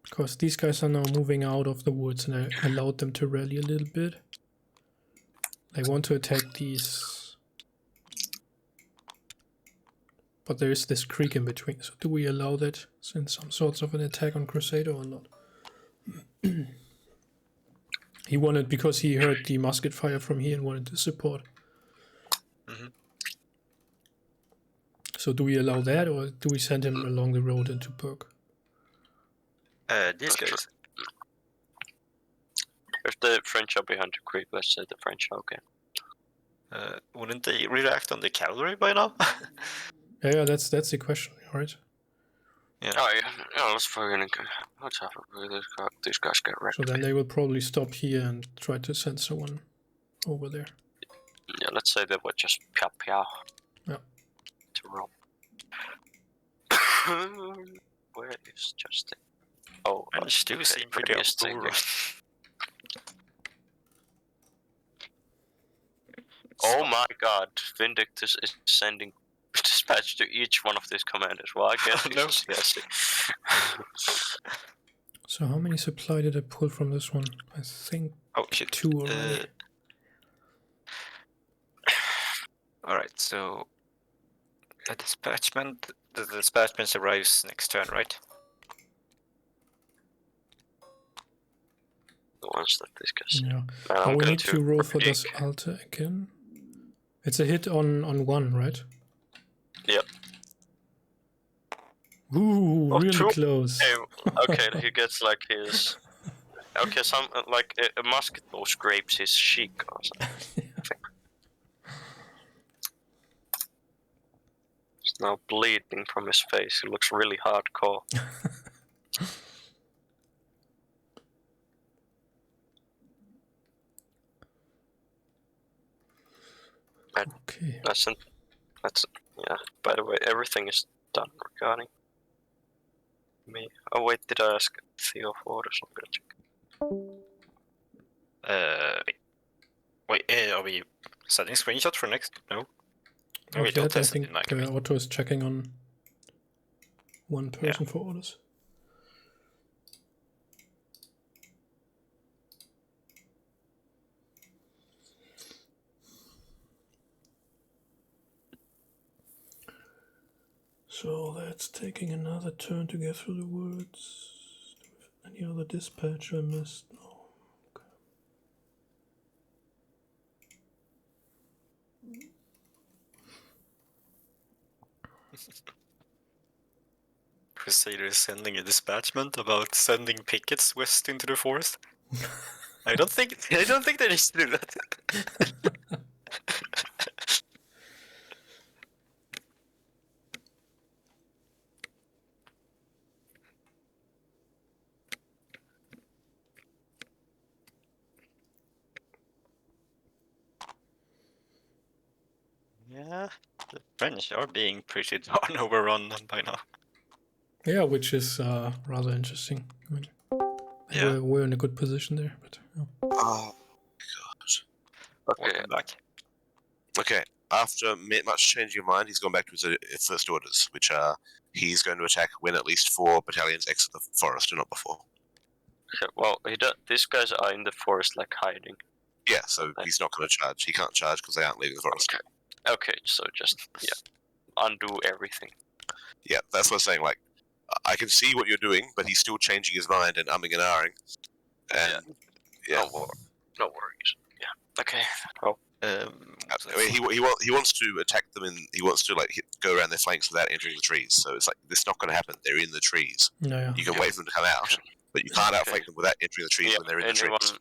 Because these guys are now moving out of the woods and I allowed them to rally a little bit. They want to attack these. But there is this creek in between, so do we allow that in some sorts of an attack on Crusader or not? He wanted, because he heard the musket fire from here and wanted to support. So do we allow that, or do we send him along the road into Burg? These guys. If the French are behind the creek, let's say the French are okay. Wouldn't they react on the cavalry by now? Yeah, that's the question, right? Yeah. Oh, yeah, let's fucking... What's happening? These guys get wrecked. So then they will probably stop here and try to send someone over there. Yeah, let's say they were just pow. Yeah. To Rome. Where is Justin? Oh, French do seem pretty obscure. Oh my god, Vindictus is sending dispatch to each one of these commanders. Well, I guess he's Hesse. So how many supply did I pull from this one? I think 2 already. Alright, so the dispatchment arrives next turn, right? The ones that this guy's. Yeah. Oh, we need to roll for this altar again. It's a hit on 1, right? Yep. Ooh, really close. Okay, he gets like his. Okay, some like a musket ball scrapes his cheek or something. He's now bleeding from his face. He looks really hardcore. Okay. That's yeah. By the way, everything is done regarding me. Oh wait, did I ask Theo for orders? I'm gonna check. Wait, are we setting screenshot for next? No. Not We don't yet, I test it think in Otto is checking on one person for orders. So that's taking another turn to get through the woods. Any other dispatch I missed? No. sailor is sending a dispatchment about sending pickets west into the forest. I don't think they need to do that. Yeah, the French are being pretty darn overrun by now. Yeah, which is rather interesting. I mean, we're in a good position there, but yeah. Oh god. Okay. Welcome back. Okay. After much changing of mind, he's gone back to his first orders, which are he's going to attack when at least 4 battalions exit the forest, and not before. Okay, well, these guys are in the forest, like hiding. Yeah, so he's not going to charge. He can't charge because they aren't leaving the forest. Okay, so just undo everything. Yeah, that's what I'm saying. Like, I can see what you're doing, but he's still changing his mind and umming and ahhing. And yeah. No worries. Yeah. Okay. Well, I mean, he wants to attack them, and he wants to go around their flanks without entering the trees. So it's like this is not going to happen. They're in the trees. Yeah. You can wait for them to come out, but you can't outflank them without entering the trees when they're in the trees.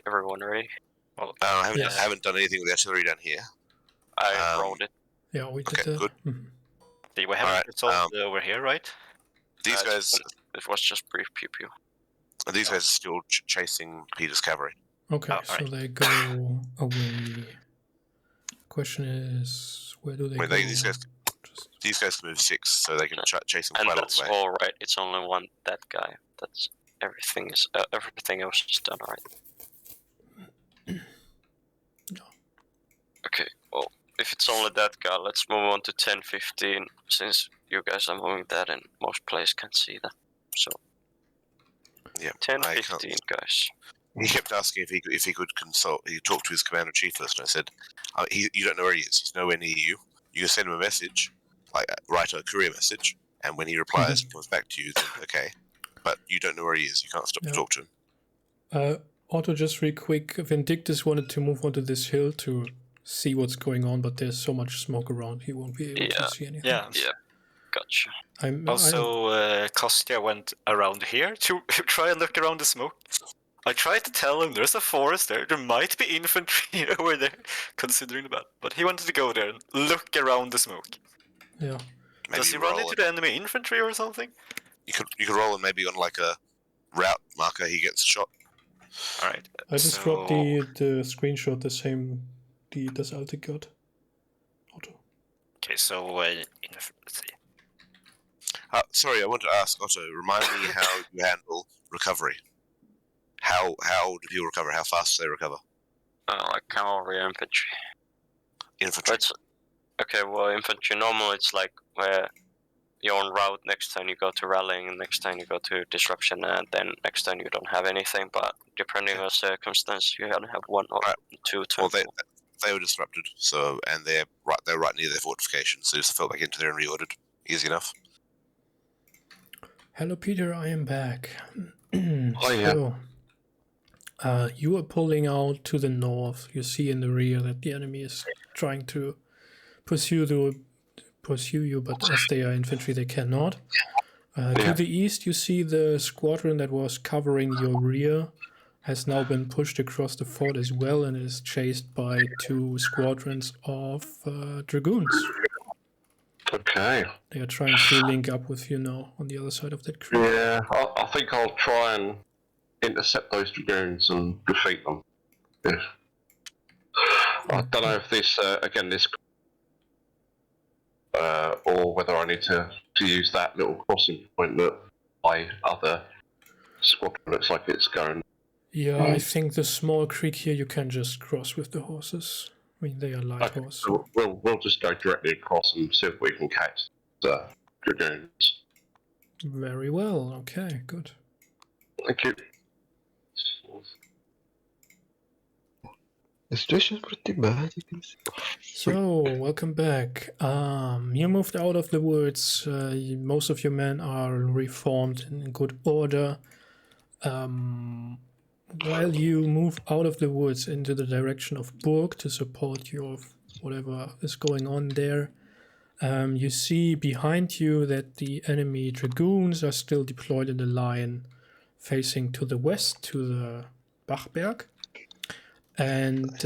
Everyone ready? Well, I haven't done anything with the artillery down here. I rolled it. Yeah, we did okay, good. We haven't resolved over here, right? These guys. It was just brief pew pew. These guys are still chasing Peter's cavalry. Okay, so they go away. Question is, where do they go? These guys can move 6, so they can chase them quite a long way. And that's all right. It's only one that guy. That's everything else is done right. Okay. Well, if it's only that guy, let's move on to 10-15, since you guys are moving that, and most players can't see that. So. Yeah. 10-15 guys. He kept asking if he could consult. He talked to his commander-in-chief first, and I said, "You don't know where he is. He's nowhere near you. You can send him a message, write a courier message, and when he replies and comes back to you, then okay. But you don't know where he is. You can't stop to talk to him." Otto, just real quick, Vindictus wanted to move onto this hill to see what's going on, but there's so much smoke around, he won't be able to see anything. Yeah. Gotcha. Kostya went around here to try and look around the smoke. I tried to tell him there's a forest there. There might be infantry over there, considering the battle. But he wanted to go there and look around the smoke. Yeah. Does he run into the enemy infantry or something? You could roll and maybe on a route marker he gets shot. All right. I just dropped the screenshot, the same das alte got. Otto. Okay, so let's see. Sorry, I want to ask Otto. Remind me how you handle recovery. How do people recover? How fast do they recover? Like cavalry or infantry. Infantry. Okay, well, infantry normally it's like where you're on route, next time you go to rallying, and next time you go to disruption, and then next time you don't have anything, but depending on circumstance, you only have 1 or 2 turns. Well, they were disrupted, and they're right near their fortification, so just fell back into there and reordered. Easy enough. Hello, Peter, I am back. Yeah. You are pulling out to the north. You see in the rear that the enemy is trying to pursue you, but as they are infantry, they cannot. To the east, you see the squadron that was covering your rear has now been pushed across the fort as well and is chased by 2 squadrons of dragoons. Okay. They are trying to link up with you now on the other side of that creek. Yeah, I think I'll try and intercept those dragoons and defeat them. Yeah. I don't know if this, or whether I need to use that little crossing point that my other squadron looks like it's going. Yeah, I think the small creek here you can just cross with the horses. I mean, they are light horses. So we'll just go directly across and see if we can catch the dragoons. Very well. Okay, good. Thank you. The situation's pretty bad, you can see. So, welcome back. You moved out of the woods. Most of your men are reformed in good order. While you move out of the woods into the direction of Burg to support your whatever is going on there, You see behind you that the enemy dragoons are still deployed in a line facing to the west, to the Bachberg. And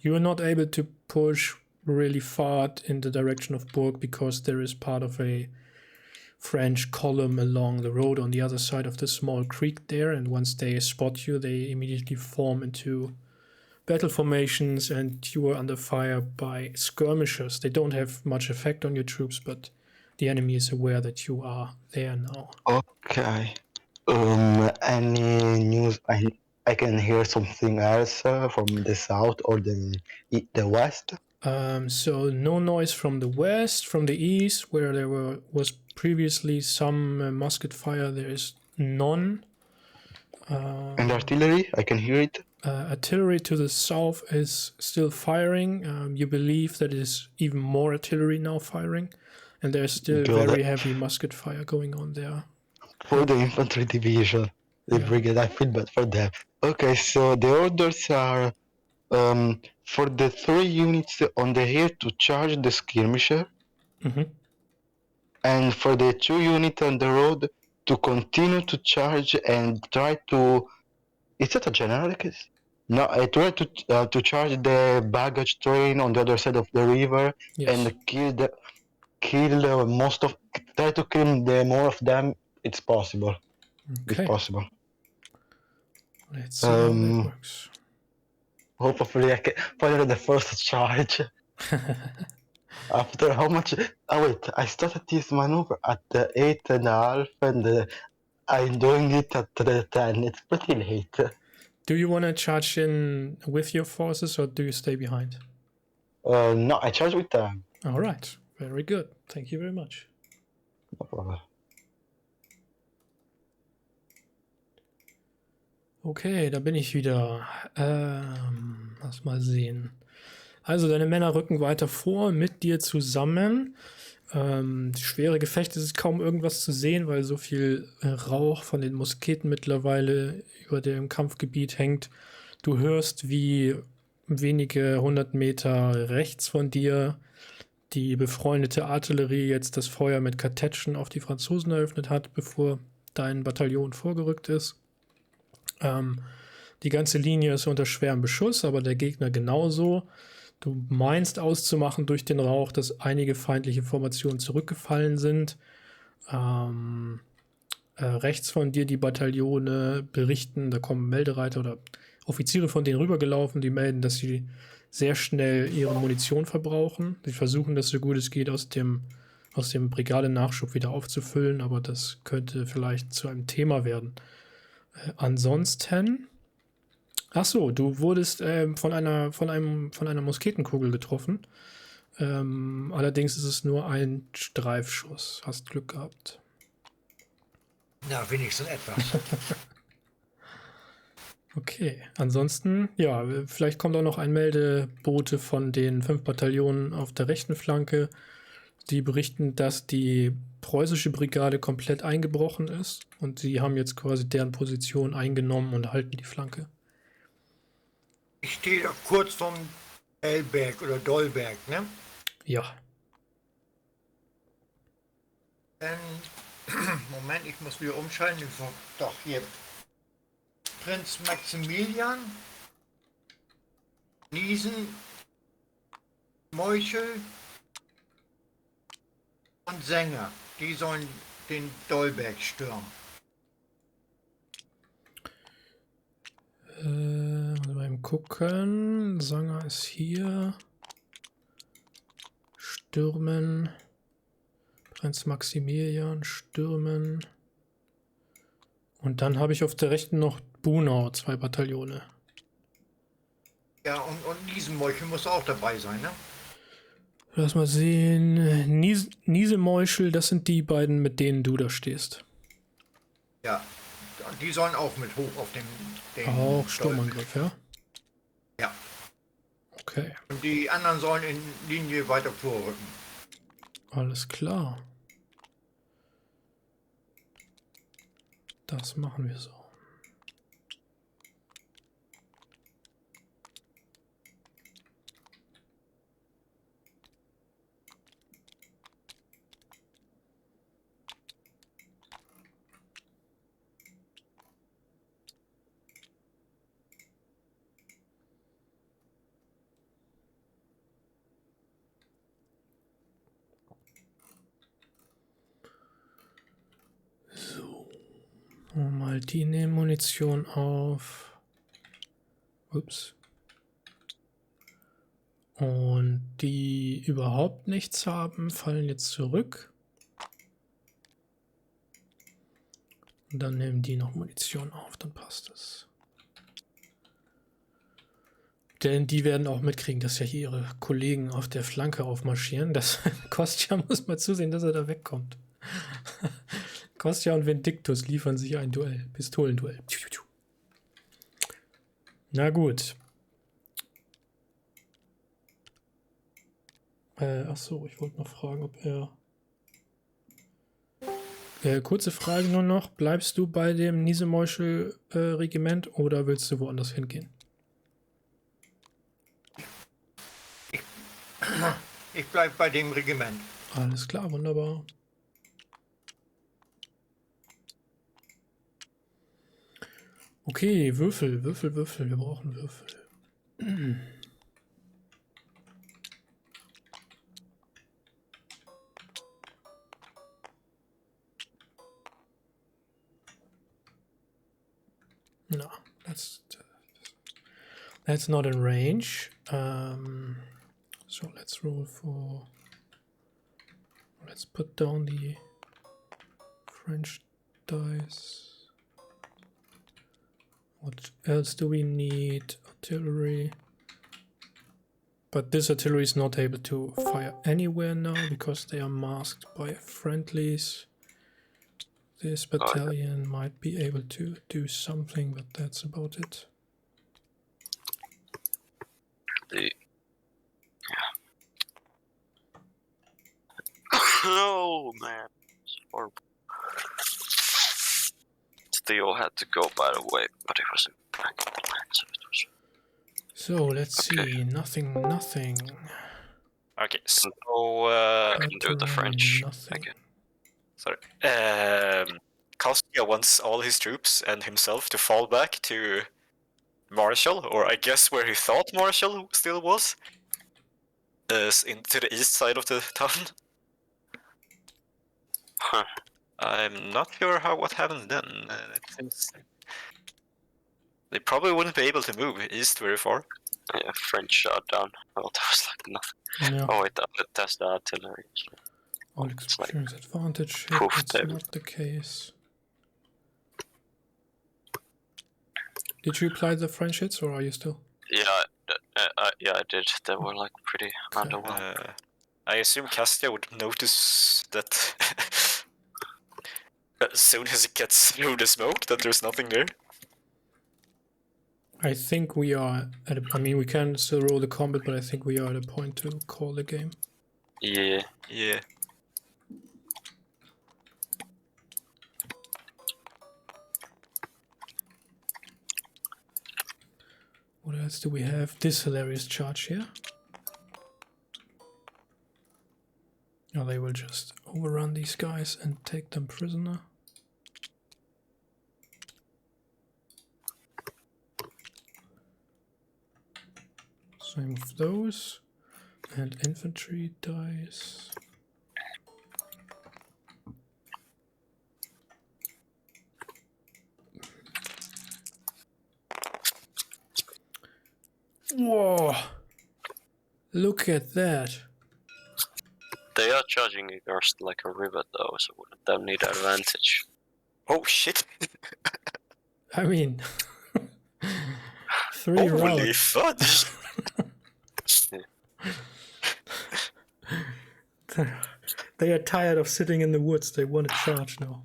you are not able to push really far in the direction of Burg because there is part of a French column along the road on the other side of the small creek there. And once they spot you, they immediately form into battle formations, and you are under fire by skirmishers. They don't have much effect on your troops, but the enemy is aware that you are there now. Okay. Any news? I can hear something else from the south or the west. So no noise from the west. From the east, where there was previously some musket fire, there is none. And artillery, I can hear it. Artillery to the south is still firing. You believe that it is even more artillery now firing, and there's still very heavy musket fire going on there. For the infantry division, the brigade, I feel bad for them. Okay, so the orders are for the 3 units on the hill to charge the skirmisher, and for the 2 units on the road to continue to charge and try to. Is that a general case? No, I try to charge the baggage train on the other side of the river and kill most of. Try to kill the more of them. It's possible. Okay. If possible. Let's see how that works. Hopefully I can fire the first charge. After how much? Oh wait, I started this maneuver at 8.5 and I'm doing it at 10. It's pretty late. Do you want to charge in with your forces or do you stay behind? No, I charge with them. All right, very good. Thank you very much. No problem. Okay, da bin ich wieder. Lass mal sehen. Also deine Männer rücken weiter vor mit dir zusammen. Schwere Gefechte, es ist kaum irgendwas zu sehen, weil so viel Rauch von den Musketen mittlerweile über dem Kampfgebiet hängt. Du hörst, wie wenige 100 Meter rechts von dir die befreundete Artillerie jetzt das Feuer mit Kartätschen auf die Franzosen eröffnet hat, bevor dein Bataillon vorgerückt ist. Die ganze Linie ist unter schwerem Beschuss, aber der Gegner genauso. Du meinst auszumachen durch den Rauch, dass einige feindliche Formationen zurückgefallen sind. Rechts von dir die Bataillone berichten, da kommen Meldereiter oder Offiziere von denen rübergelaufen, die melden, dass sie sehr schnell ihre Munition verbrauchen. Sie versuchen, das so gut es geht aus dem Brigadenachschub wieder aufzufüllen, aber das könnte vielleicht zu einem Thema werden. Ansonsten, ach so, du wurdest von einer Musketenkugel getroffen. Allerdings ist es nur ein Streifschuss. Hast Glück gehabt. Na, wenigstens etwas. Okay, ansonsten, ja, vielleicht kommt auch noch ein Meldebote von den 5 Bataillonen auf der rechten Flanke. Die berichten, dass die preußische Brigade komplett eingebrochen ist und sie haben jetzt quasi deren Position eingenommen und halten die Flanke. Ich stehe kurz vom Elberg oder Dollberg, ne? Ja. Moment, ich muss wieder umschalten. Doch, hier. Prinz Maximilian, Niesen, Meuchel und Sänger. Die sollen den Dollberg stürmen. Mal gucken. Sanger ist hier. Stürmen. Prinz Maximilian, stürmen. Und dann habe ich auf der rechten noch Bunau, 2 Bataillone. Ja, und Niesenmeuchel muss auch dabei sein, ne? Lass mal sehen. Niesemeuchel, das sind die beiden, mit denen du da stehst. Ja, die sollen auch mit hoch auf den auch Sturmangriff, ja? Ja. Okay. Und die anderen sollen in Linie weiter vorrücken. Alles klar. Das machen wir so. Mal die nehmen Munition auf. Ups. Und die überhaupt nichts haben, fallen jetzt zurück. Und dann nehmen die noch Munition auf, dann passt es. Denn die werden auch mitkriegen, dass ja hier ihre Kollegen auf der Flanke aufmarschieren. Das Kostja muss mal zusehen, dass er da wegkommt. Kostja und Vindictus liefern sich ein Duell. Pistolenduell. Na gut. Achso, ich wollte noch fragen, ob er... kurze Frage nur noch. Bleibst du bei dem Niesemeuschel-Regiment oder willst du woanders hingehen? Ich bleibe bei dem Regiment. Alles klar, wunderbar. Okay, Würfel, Würfel, Würfel. Wir brauchen Würfel. No, that's not in range. So let's roll for. Let's put down the French dice. What else do we need? Artillery. But this artillery is not able to fire anywhere now because they are masked by friendlies. This battalion might be able to do something, but that's about it. Oh man, it's horrible. Theo had to go, by the way, but he wasn't back in the line, so it was. So let's see, nothing. Okay, so I can do the French nothing. again. sorry. Kostya wants all his troops and himself to fall back to Marshall, or I guess where he thought Marshall still was, into the east side of the town. Huh. I'm not sure what happens then. It seems they probably wouldn't be able to move east very far. Yeah, French shot down. Oh, that was like nothing. Yeah. Oh wait, that's the artillery. All experience advantage. Hit, poof, that's there. not the case. Did you apply the French hits, or are you still? Yeah, yeah, I did. They were like pretty underwhelming. I assume Kostya would notice that as soon as it gets through the smoke that there's nothing there. I think we are at a, I mean, we can still roll the combat, but I think we are at a point to call the game. Yeah. Yeah. What else do we have? This hilarious charge here. Now they will just overrun these guys and take them prisoner. Same with those. And infantry dice. Whoa! Look at that. They are charging against like a river though, so they'll need advantage. Oh shit! I mean, 3 Holy rounds. fudge! They are tired of sitting in the woods. They want to charge now.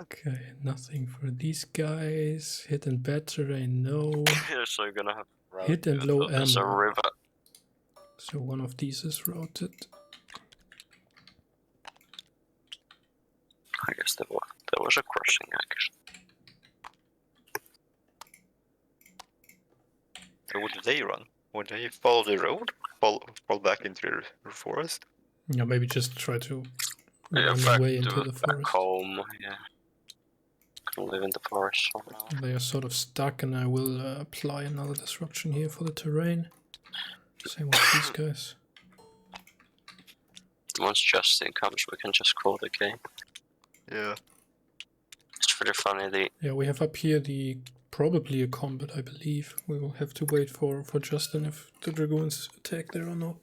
Okay, nothing for these guys. Hit and bad terrain, no. Yeah, so you're gonna have Hit and low there's a ammo. river. So one of these is routed. I guess there was a crossing action. Where would they run? Would they follow the road? Fall back into the forest? Yeah, maybe just try to Yeah, run back away to into the back forest. home. Yeah, can live in the forest somehow. They are sort of stuck, and I will apply another disruption here for the terrain. Same with these guys. Once Justin comes, we can just call the game. Yeah. It's pretty funny. Yeah, we have up here probably a combat, I believe. We will have to wait for Justin if the Dragoons attack there or not.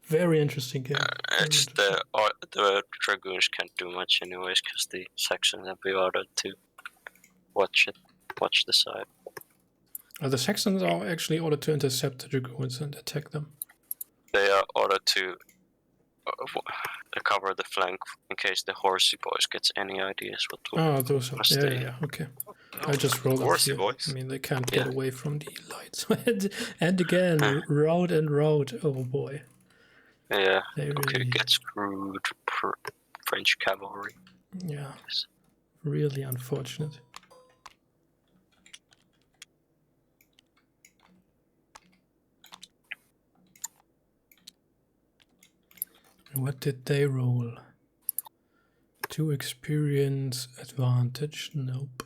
Very interesting game. It's the Dragoons can't do much anyways because the Saxons have been ordered to watch the side. The Saxons are actually ordered to intercept the Dragoons and attack them. They are ordered to cover the flank in case the horsey boys gets any ideas what to those are. Yeah, okay. I just rolled up here. Boys. I mean, they can't get away from the lights. and again, route and route. Oh boy. Yeah. They Okay, really get screwed. French cavalry. Yeah. Really unfortunate. What did they roll? 2 experience advantage? Nope.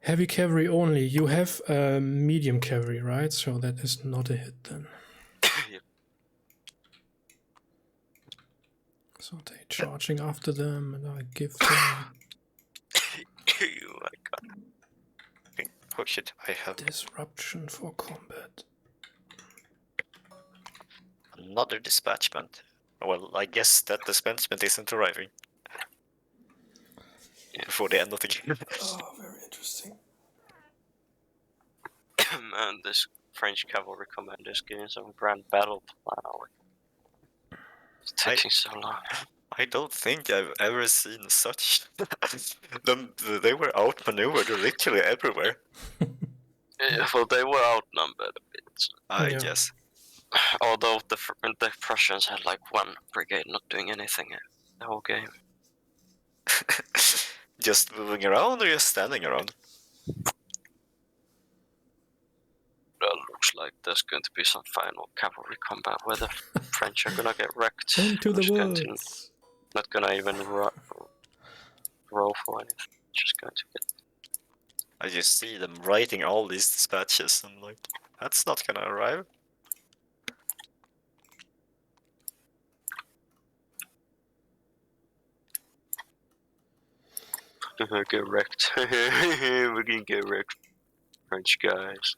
Heavy cavalry only. You have medium cavalry, right? So that is not a hit then. Yep. So they charging after them, and I give them Oh my god. Oh shit, I have disruption for combat. another dispatchment. Well, I guess that dispatchment isn't arriving. Before the end of the game. Oh, very interesting. Man, this French cavalry commander is getting some grand battle plan. It's taking so long. I don't think I've ever seen such. They were outmaneuvered literally everywhere. Yeah, well, they were outnumbered a bit. I guess. Although the Prussians had like 1 brigade not doing anything the whole game. Just moving around or just standing around? Well, looks like there's going to be some final cavalry combat where the French are gonna get wrecked. Into the woods. Not gonna even roll for anything. Just going to get. I just see them writing all these dispatches and like, that's not gonna arrive. Get wrecked. We're gonna get wrecked, French guys.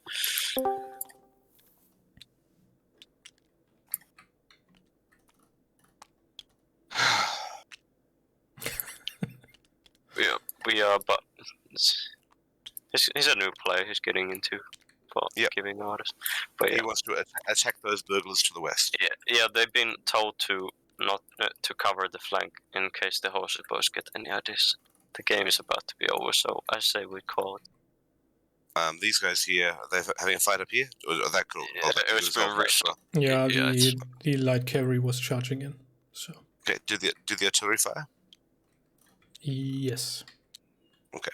Yeah, we are, but he's a new player. He's getting into giving orders. But He wants to attack those burglars to the west. Yeah, they've been told to not to cover the flank in case the horses boys get any ideas. The game is about to be over, so I say we call it. These guys here, are they having a fight up here? Or that cool? Yeah, it's been resolved. Yeah, the light cavalry was charging in. So. Okay, do the artillery fire? Yes. Okay.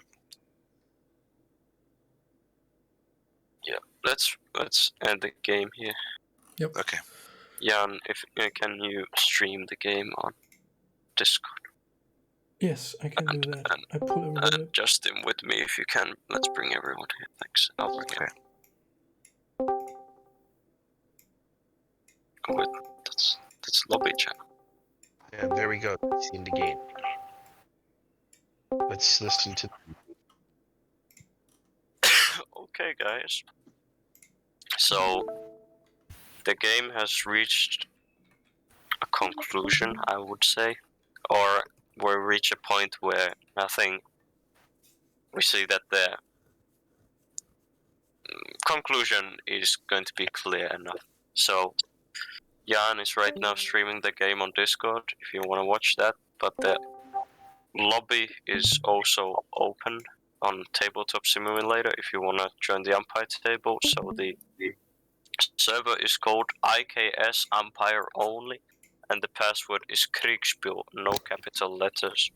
Yeah, let's end the game here. Yep. Okay. Jan, if can you stream the game on Discord? Yes, I can do that. I pull everyone up. Justin with me if you can. Let's bring everyone here. Thanks. Okay. Good. That's lobby chat. And there we go. It's in the game. Let's listen to. Okay, guys. So the game has reached a conclusion, I would say, or we reach a point where we see that the conclusion is going to be clear enough. So Jan is right now streaming the game on Discord if you want to watch that, but the lobby is also open on Tabletop Simulator if you want to join the umpire table. So the server is called IKS Umpire Only, and the password is Kriegsspiel, no capital letters.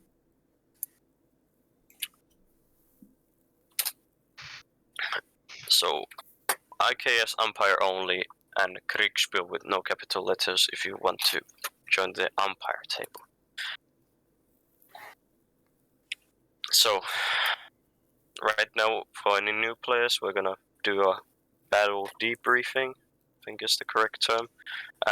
So IKS Umpire Only and Kriegsspiel with no capital letters if you want to join the umpire table. So right now, for any new players, we're gonna do a battle debriefing think is the correct term.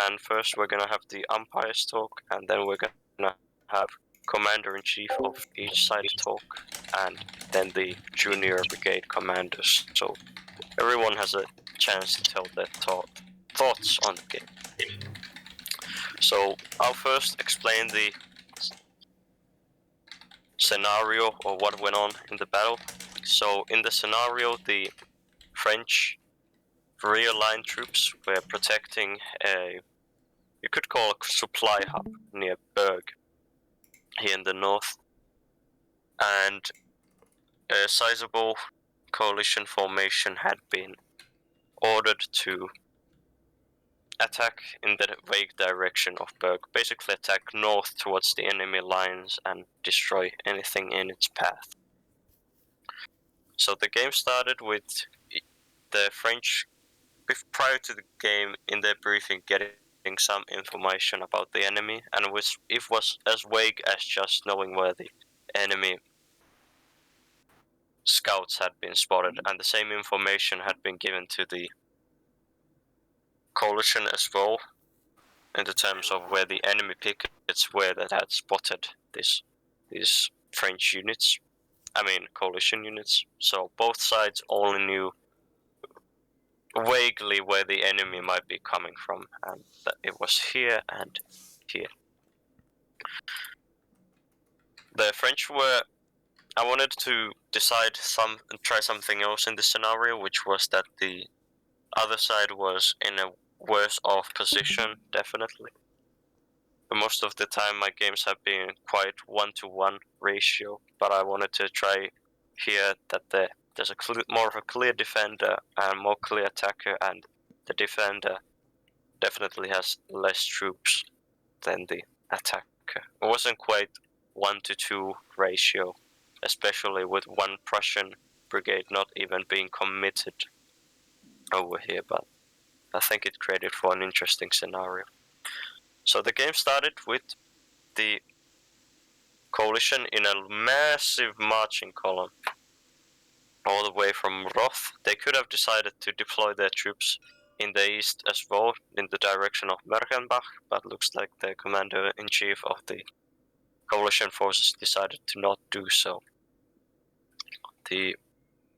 And first we're gonna have the umpires talk, and then we're gonna have commander-in-chief of each side talk, and then the junior brigade commanders. So everyone has a chance to tell their thoughts on the game. So I'll first explain the scenario or what went on in the battle. So in the scenario, the French rear line troops were protecting a, you could call a supply hub near Berg, here in the north, and a sizable coalition formation had been ordered to attack in the vague direction of Berg, basically attack north towards the enemy lines and destroy anything in its path. So the game started with the French, prior to the game, in their briefing, getting some information about the enemy, and it was as vague as just knowing where the enemy scouts had been spotted, and the same information had been given to the coalition as well, in the terms of where the enemy pickets were that had spotted these French units. I mean coalition units. So both sides only knew vaguely where the enemy might be coming from, and that it was here and here. The French were, I wanted to try something else in this scenario, which was that the other side was in a worse off position, definitely. But most of the time my games have been quite 1-to-1 ratio, but I wanted to try here that there's more of a clear defender and more clear attacker, and the defender definitely has less troops than the attacker. It wasn't quite 1-to-2 ratio, especially with one Prussian brigade not even being committed over here, but I think it created for an interesting scenario. So the game started with the coalition in a massive marching column all the way from Roth. They could have decided to deploy their troops in the east as well, in the direction of Mergenbach, but looks like the commander-in-chief of the coalition forces decided to not do so. The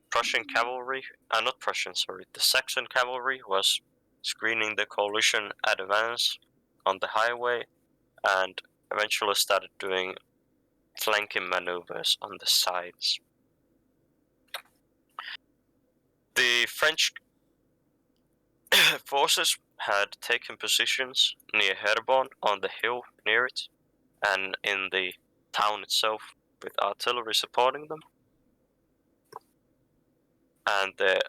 Prussian cavalry, the Saxon cavalry was screening the coalition advance on the highway, and eventually started doing flanking maneuvers on the sides. The French forces had taken positions near Herborn, on the hill near it, and in the town itself, with artillery supporting them. And the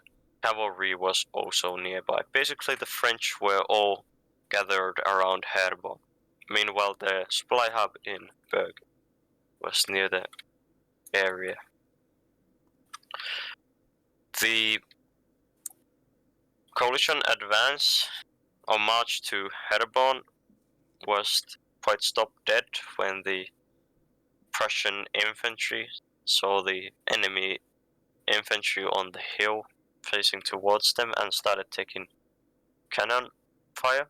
cavalry was also nearby. Basically, the French were all gathered around Herborn. Meanwhile, the supply hub in Berg was near the area. The coalition advance or march to Herborn was quite stopped dead when the Prussian infantry saw the enemy infantry on the hill facing towards them and started taking cannon fire.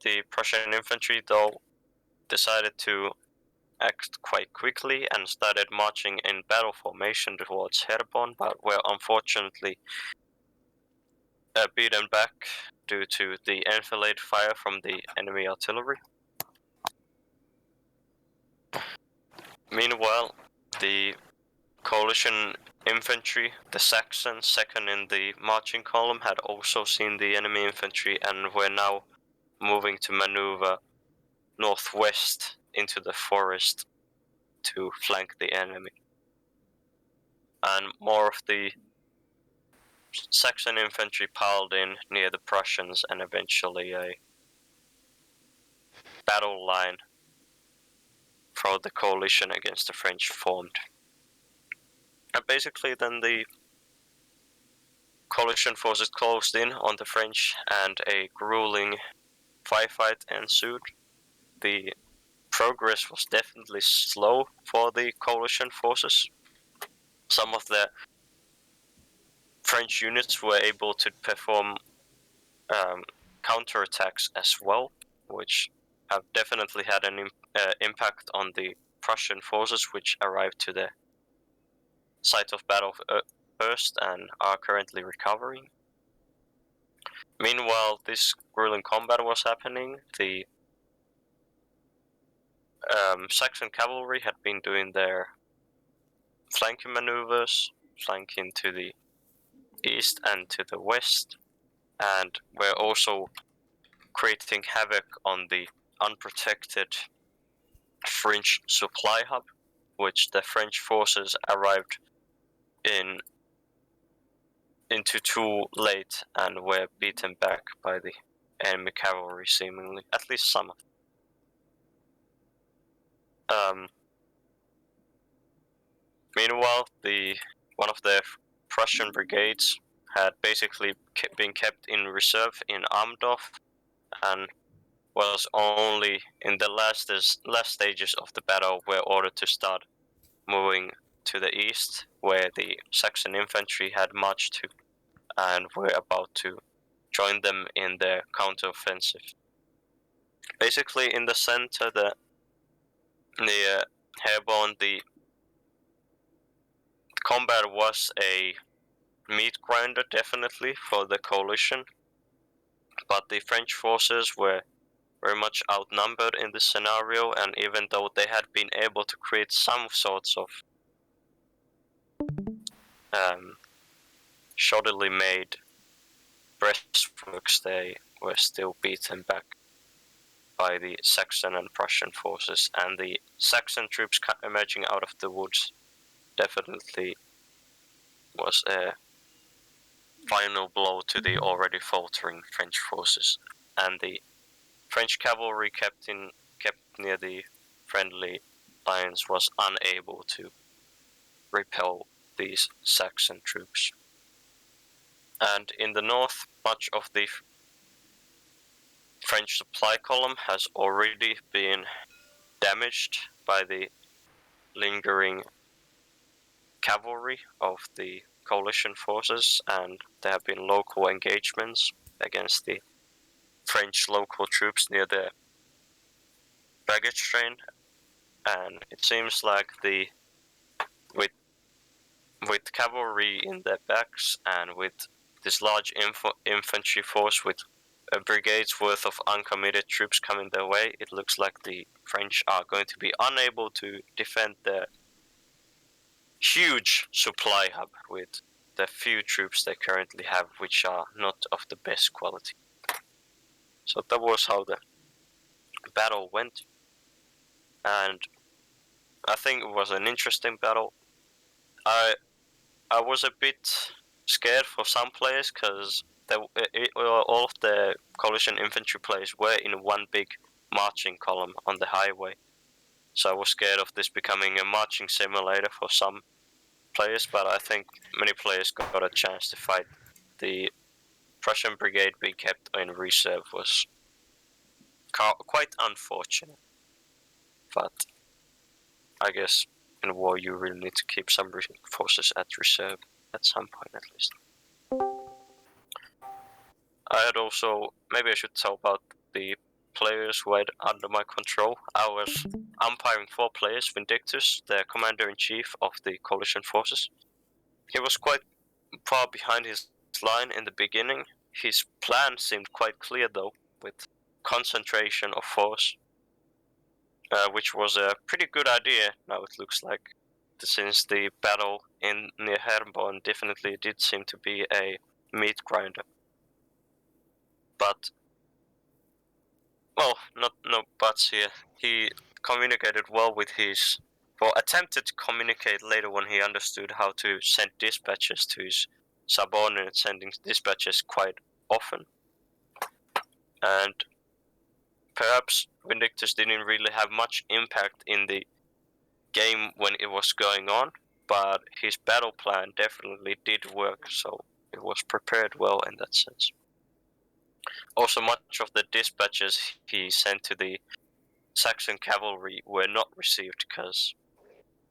The Prussian infantry, though, decided to act quite quickly and started marching in battle formation towards Herborn, but were unfortunately beaten back due to the enfilade fire from the enemy artillery. Meanwhile, the coalition infantry, the Saxons, second in the marching column, had also seen the enemy infantry and were now moving to maneuver northwest into the forest to flank the enemy. And more of the Saxon infantry piled in near the Prussians, and eventually a battle line for the coalition against the French formed. And basically then the coalition forces closed in on the French and a grueling firefight ensued. The progress was definitely slow for the coalition forces. Some of the French units were able to perform counterattacks as well, which have definitely had an impact on the Prussian forces, which arrived to the site of battle first and are currently recovering. Meanwhile, this grueling combat was happening. The Saxon cavalry had been doing their flanking maneuvers, flanking to the east and to the west, and were also creating havoc on the unprotected French supply hub, which the French forces arrived into too late and were beaten back by the enemy cavalry, seemingly, at least some of them. Meanwhile, one of the Prussian brigades had basically been kept in reserve in Amdorf and was only in the last stages of the battle were ordered to start moving to the east, where the Saxon infantry had marched to and were about to join them in their counteroffensive. Basically, in the center, near Herborn, the combat was a meat grinder, definitely, for the coalition, but the French forces were very much outnumbered in this scenario, and even though they had been able to create some sorts of shoddily made breastworks, they were still beaten back by the Saxon and Prussian forces, and the Saxon troops emerging out of the woods definitely was a final blow to the already faltering French forces, and the French cavalry kept near the friendly lines was unable to repel these Saxon troops. And in the north, much of the French supply column has already been damaged by the lingering cavalry of the coalition forces, and there have been local engagements against the French local troops near the baggage train, and it seems like with cavalry in their backs and with this large infantry force with a brigade's worth of uncommitted troops coming their way, it looks like the French are going to be unable to defend their huge supply hub with the few troops they currently have, which are not of the best quality. So that was how the battle went, and I think it was an interesting battle. I was a bit scared for some players because all of the coalition infantry players were in one big marching column on the highway. So I was scared of this becoming a marching simulator for some players, but I think many players got a chance to fight. The Prussian brigade being kept in reserve was quite unfortunate, but I guess in war you really need to keep some forces at reserve at some point at least. I had also, maybe I should tell about the players who had under my control. I was umpiring 4 players, Vindictus, the commander-in-chief of the coalition forces. He was quite far behind his line in the beginning. His plan seemed quite clear though, with concentration of force, which was a pretty good idea now it looks like, since the battle near Herborn definitely did seem to be a meat grinder. But, well, no buts here. He communicated well with attempted to communicate later when he understood how to send dispatches to his subordinates, sending dispatches quite often. And perhaps Vindictus didn't really have much impact in the game when it was going on, but his battle plan definitely did work, so it was prepared well in that sense. Also, much of the dispatches he sent to the Saxon cavalry were not received because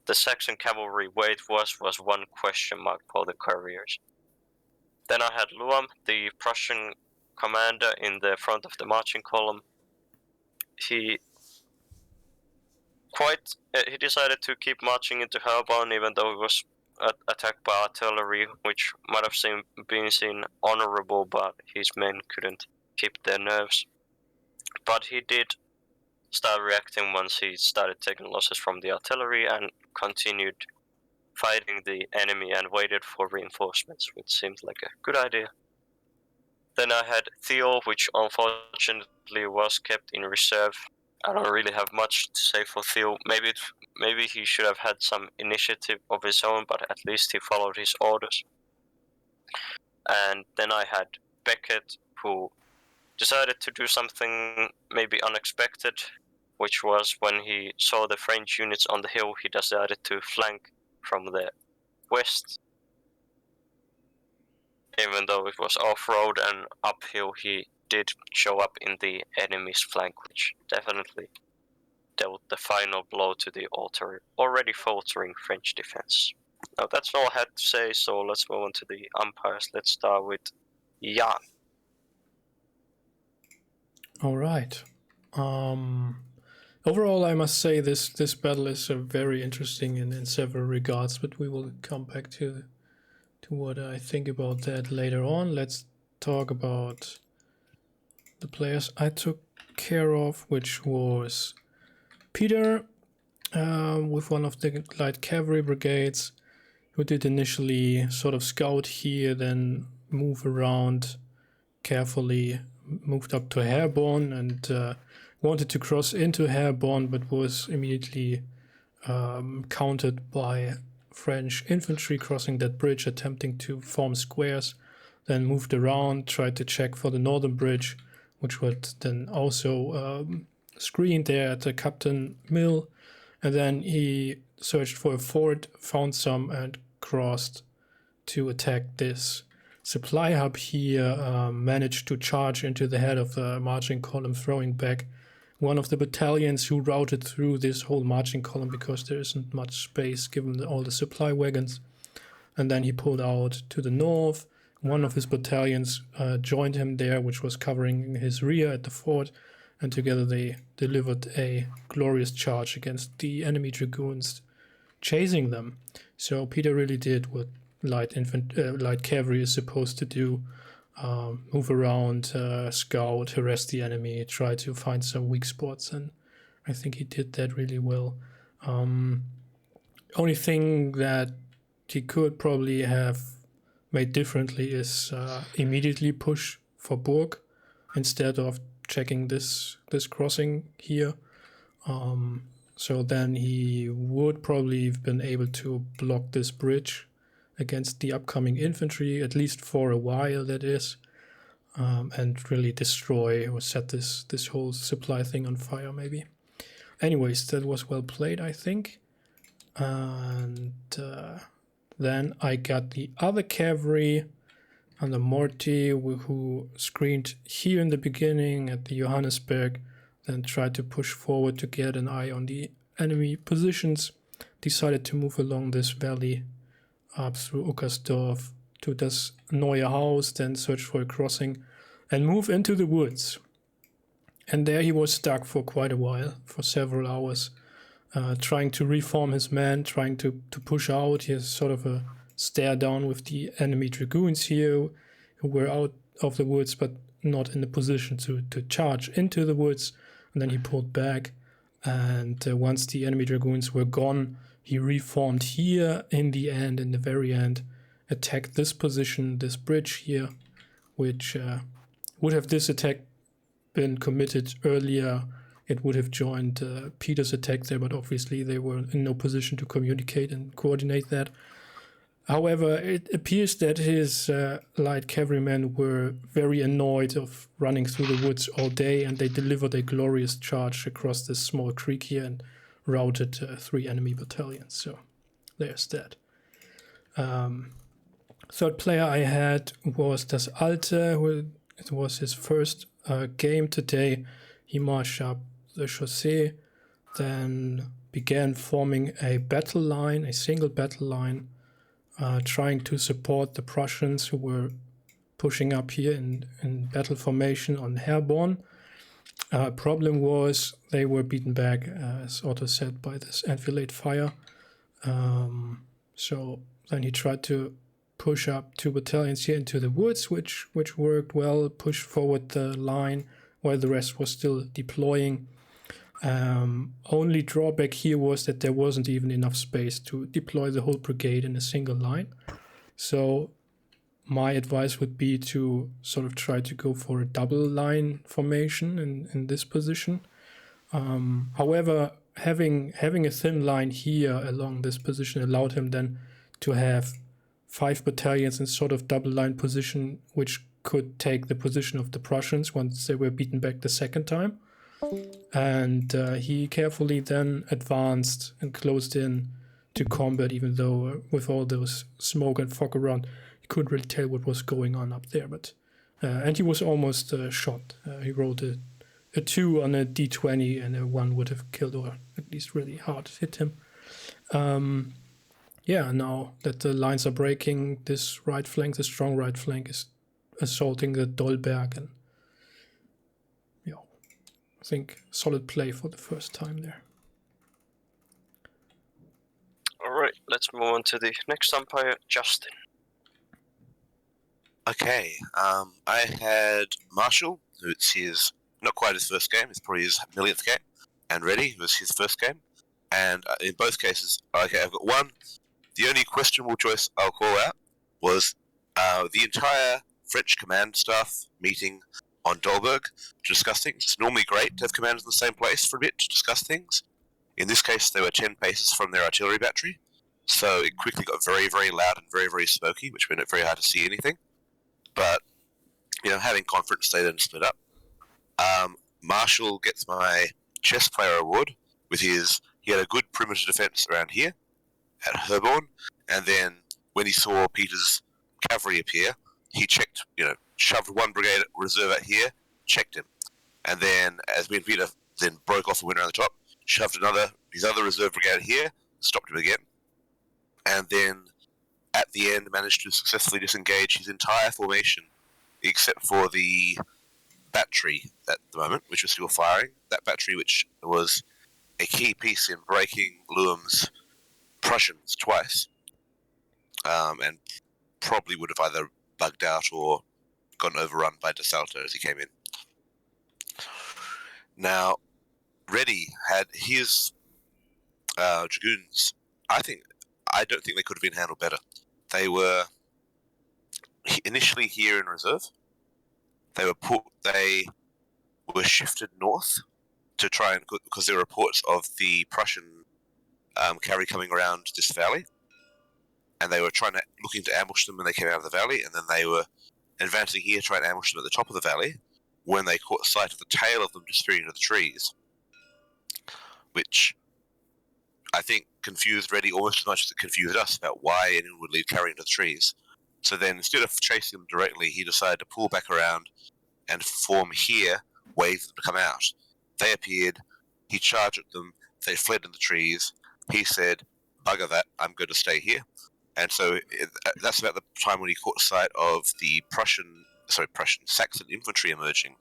the Saxon cavalry where it was one question mark for the couriers. Then I had Luam, the Prussian commander in the front of the marching column, he decided to keep marching into Herborn even though it was attacked by artillery, which might have been seen honorable, but his men couldn't keep their nerves. But he did start reacting once he started taking losses from the artillery and continued fighting the enemy and waited for reinforcements, which seemed like a good idea. Then I had Theo, which unfortunately was kept in reserve. I don't really have much to say for Theo. Maybe he should have had some initiative of his own, but at least he followed his orders. And then I had Beckett, who decided to do something maybe unexpected, which was when he saw the French units on the hill, he decided to flank from the west. Even though it was off-road and uphill, he did show up in the enemy's flank, which definitely dealt the final blow to the already faltering French defense. Now that's all I had to say, so let's move on to the umpires. Let's start with Jan. All right. Overall, I must say this battle is very interesting in several regards, but we will come back to what I think about that later on. Let's talk about the players I took care of, which was Peter with one of the light cavalry brigades, who did initially sort of scout here, then move around carefully, moved up to Herborn and wanted to cross into Herborn, but was immediately countered by French infantry crossing that bridge, attempting to form squares, then moved around, tried to check for the northern bridge, which was then also screened there at the Captain Mill, and then he searched for a fort, found some, and crossed to attack this supply hub here, managed to charge into the head of the marching column, throwing back one of the battalions who routed through this whole marching column because there isn't much space given all the supply wagons. And then he pulled out to the north. One of his battalions joined him there, which was covering his rear at the fort, and together they delivered a glorious charge against the enemy dragoons chasing them. So Peter really did what light cavalry is supposed to do. Move around, scout, harass the enemy, try to find some weak spots, and I think he did that really well. Only thing that he could probably have made differently is immediately push for Burg instead of checking this crossing here. So then he would probably have been able to block this bridge against the upcoming infantry, at least for a while, that is, and really destroy or set this whole supply thing on fire, maybe. Anyways, that was well played, I think. And then I got the other cavalry under Morty, who screened here in the beginning at the Johannesberg, then tried to push forward to get an eye on the enemy positions, decided to move along this valley up through Uckersdorf to das Neue Haus, then search for a crossing and move into the woods. And there he was stuck for quite a while, for several hours, trying to reform his men, trying to push out. He has sort of a stare down with the enemy dragoons here, who were out of the woods but not in the position to charge into the woods. And then he pulled back, and once the enemy dragoons were gone, he reformed here in the end, in the very end, attacked this position, this bridge here, which would have this attack been committed earlier, it would have joined Peter's attack there, but obviously they were in no position to communicate and coordinate that. However, it appears that his light cavalrymen were very annoyed of running through the woods all day, and they delivered a glorious charge across this small creek here and routed 3 enemy battalions. So there's that. Third player I had was Das Alte, who it was his first game today. He marched up the chaussee, then began forming a battle line, a single battle line, trying to support the Prussians who were pushing up here in battle formation on Herborn. Problem was they were beaten back, as Otto said, by this enfilade fire. So then he tried to push up 2 battalions here into the woods, which worked well, pushed forward the line while the rest was still deploying. Only drawback here was that there wasn't even enough space to deploy the whole brigade in a single line. So my advice would be to sort of try to go for a double line formation in this position. However, having a thin line here along this position allowed him then to have 5 battalions in sort of double line position, which could take the position of the Prussians once they were beaten back the second time. And he carefully then advanced and closed in to combat, even though with all those smoke and fog around, he couldn't really tell what was going on up there. But and he was almost shot. He rolled a 2 on a d20, and a 1 would have killed, or at least really hard hit him. Now that the lines are breaking, this right flank, the strong right flank, is assaulting the Dolberg, and I think solid play for the first time there. Alright, let's move on to the next umpire, Justin. Okay, I had Marshall, who it's his, not quite his first game, it's probably his millionth game, and Reddy, who was his first game. And in both cases, okay, I've got one. The only questionable choice I'll call out was the entire French command staff meeting on Dolberg to discuss things. It's normally great to have commanders in the same place for a bit to discuss things. In this case, they were 10 paces from their artillery battery, so it quickly got very, very loud and very, very smoky, which made it very hard to see anything. But, having conference, they then split up. Marshall gets my chess player award with he had a good perimeter defense around here at Herborn, and then when he saw Peter's cavalry appear, he checked, shoved one brigade reserve out here, checked him. And then, as me and Peter then broke off the winner on the top, shoved his other reserve brigade here, stopped him again. And then, at the end, managed to successfully disengage his entire formation, except for the battery at the moment, which was still firing. That battery, which was a key piece in breaking Leuem's Prussians twice, and probably would have either bugged out or gotten overrun by De Salto as he came in. Now, Reddy had his dragoons. I don't think they could have been handled better. They were initially here in reserve. They were shifted north to try and, because there were reports of the Prussian cavalry coming around this valley, and they were looking to ambush them when they came out of the valley, and then they were advancing here to try and ambush them at the top of the valley when they caught sight of the tail of them disappearing into the trees, which I think confused Reddy almost as much as it confused us about why anyone would leave cavalry into the trees. So then, instead of chasing them directly, he decided to pull back around and form here, wait for them to come out. They appeared, he charged at them, they fled in the trees. He said, bugger that, I'm going to stay here. And so that's about the time when he caught sight of the Saxon infantry emerging,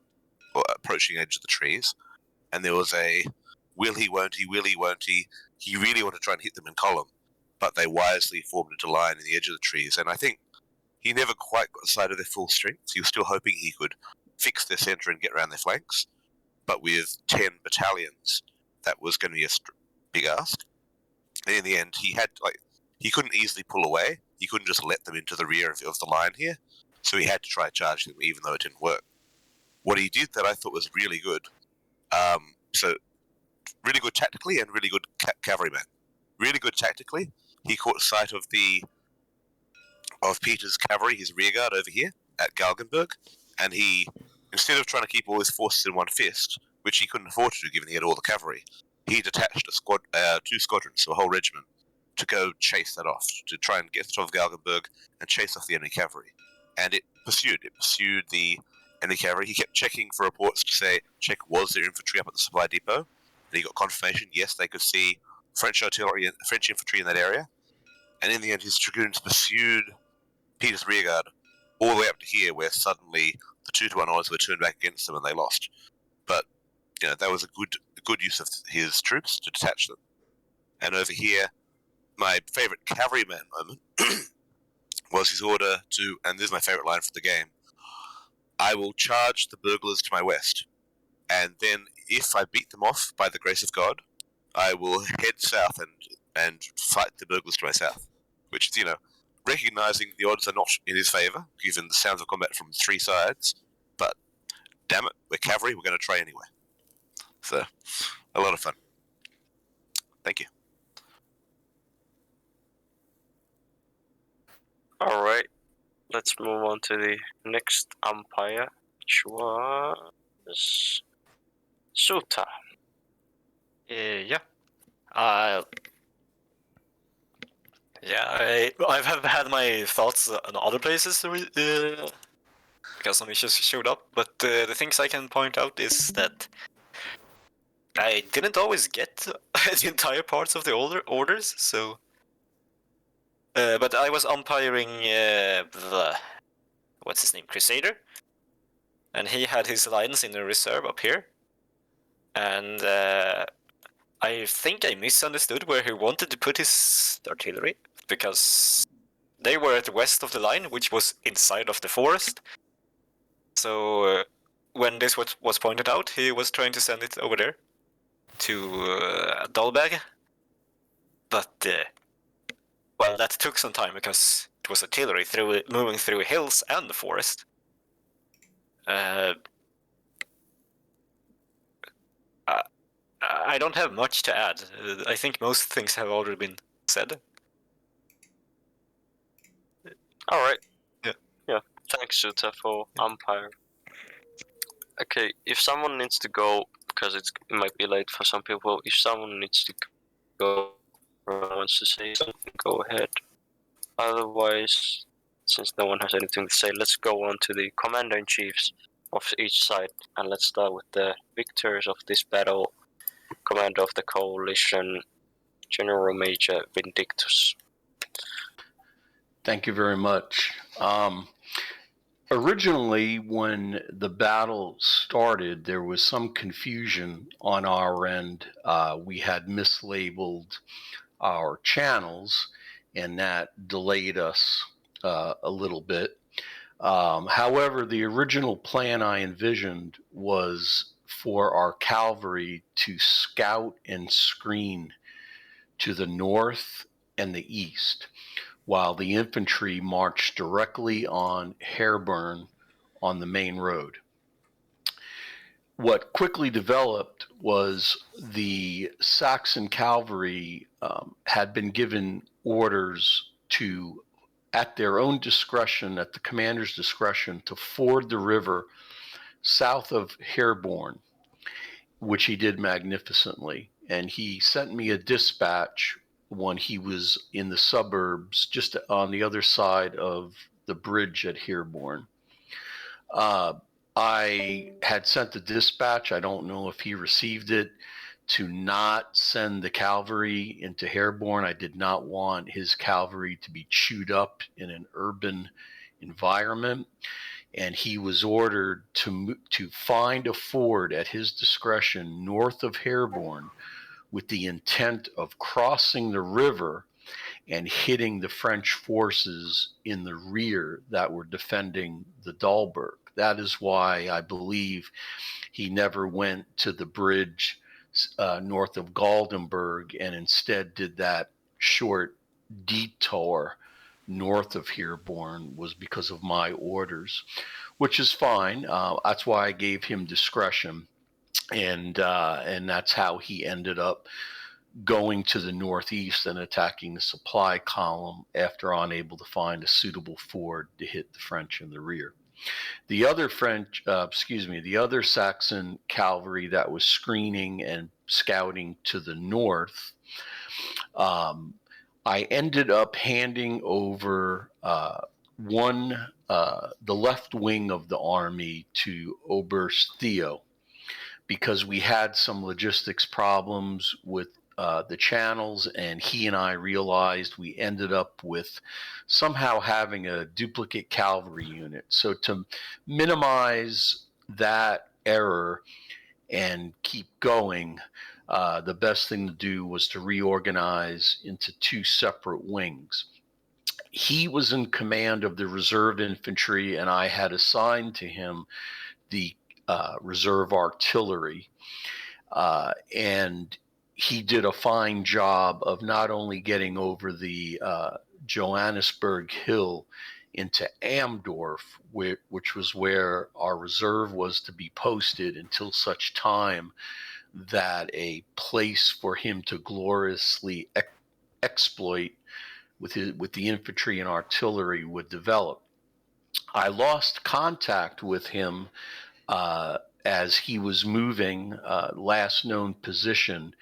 or approaching the edge of the trees. And there was a will he, won't he, he really wanted to try and hit them in column, but they wisely formed into line in the edge of the trees. And I think he never quite got sight of their full strength. He was still hoping he could fix their centre and get around their flanks. But with 10 battalions, that was going to be a big ask. And in the end, he couldn't easily pull away. He couldn't just let them into the rear of the line here. So he had to try charging them, even though it didn't work. What he did that I thought was really good, so really good tactically and really good cavalryman. Really good tactically, he caught sight of Peter's cavalry, his rearguard over here at Galgenberg, and he, instead of trying to keep all his forces in one fist, which he couldn't afford to do given he had all the cavalry, he detached two squadrons, so a whole regiment, to go chase that off, to try and get to the top of Galgenberg and chase off the enemy cavalry. And it pursued the enemy cavalry. He kept checking for reports to check was there infantry up at the supply depot, and he got confirmation, yes, they could see French artillery and French infantry in that area. And in the end, his dragoons pursued Peter's rearguard all the way up to here, where suddenly the 2-1 odds were turned back against them and they lost. But that was a good use of his troops to detach them. And over here, my favorite cavalryman moment was his order to, and this is my favorite line for the game, I will charge the burglars to my west, and then if I beat them off by the grace of God, I will head south and fight the burglars to my south. Which is, recognizing the odds are not in his favor, given the sounds of combat from 3 sides, but damn it, we're cavalry, we're going to try anyway. So, a lot of fun. Thank you. Alright, let's move on to the next umpire, which was Suta. Yeah. I have had my thoughts on other places because some issues showed up, but the things I can point out is that I didn't always get the entire parts of the orders, so... but I was umpiring what's his name, Crusader, and he had his lines in the reserve up here, and I think I misunderstood where he wanted to put his artillery, because they were at the west of the line, which was inside of the forest. So when this was pointed out, he was trying to send it over there to Dalberg. But, well, that took some time because it was artillery moving through hills and the forest. I don't have much to add. I think most things have already been said. Alright. Yeah. Thanks, Suta, for umpire. Okay, if someone needs to go, because it might be late for some people, if someone needs to go or wants to say something, go ahead. Otherwise, since no one has anything to say, let's go on to the commander-in-chiefs of each side, and let's start with the victors of this battle, commander of the coalition, General Major Vindictus. Thank you very much. Originally, when the battle started, there was some confusion on our end. We had mislabeled our channels, and that delayed us a little bit. However, the original plan I envisioned was for our cavalry to scout and screen to the north and the east, while the infantry marched directly on Herborn on the main road. What quickly developed was the Saxon cavalry had been given orders to, at their own discretion, at the commander's discretion, to ford the river south of Herborn, which he did magnificently. And he sent me a dispatch when he was in the suburbs, just on the other side of the bridge at Herborn. I had sent the dispatch, I don't know if he received it, to not send the cavalry into Herborn. I did not want his cavalry to be chewed up in an urban environment. And he was ordered to find a ford at his discretion north of Herborn, with the intent of crossing the river and hitting the French forces in the rear that were defending the Dalberg. That is why I believe he never went to the bridge north of Galdenberg and instead did that short detour north of Herborn, was because of my orders, which is fine. That's why I gave him discretion. And that's how he ended up going to the northeast and attacking the supply column after unable to find a suitable ford to hit the French in the rear. The other the other Saxon cavalry that was screening and scouting to the north, I ended up handing over the left wing of the army to Oberst Theo, because we had some logistics problems with the channels, and he and I realized we ended up with somehow having a duplicate cavalry unit. So to minimize that error and keep going, the best thing to do was to reorganize into 2 separate wings. He was in command of the reserve infantry, and I had assigned to him the reserve artillery. And he did a fine job of not only getting over the Johannesburg Hill into Amdorf, which was where our reserve was to be posted until such time that a place for him to gloriously exploit with the infantry and artillery would develop. I lost contact with him as he was moving last known position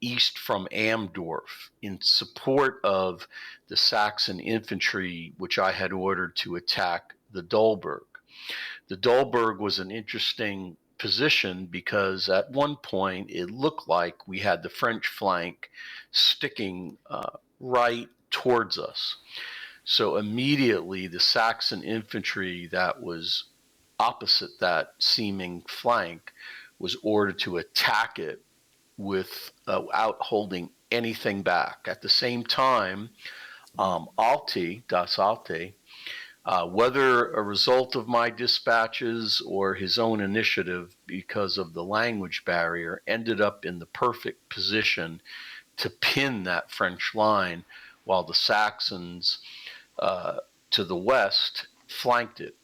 east from Amdorf in support of the Saxon infantry, which I had ordered to attack the Dolberg. The Dolberg was an interesting position because at one point it looked like we had the French flank sticking right towards us. So immediately the Saxon infantry that was opposite that seeming flank was ordered to attack it without holding anything back. At the same time, Das Alte, whether a result of my dispatches or his own initiative because of the language barrier, ended up in the perfect position to pin that French line while the Saxons to the west flanked it.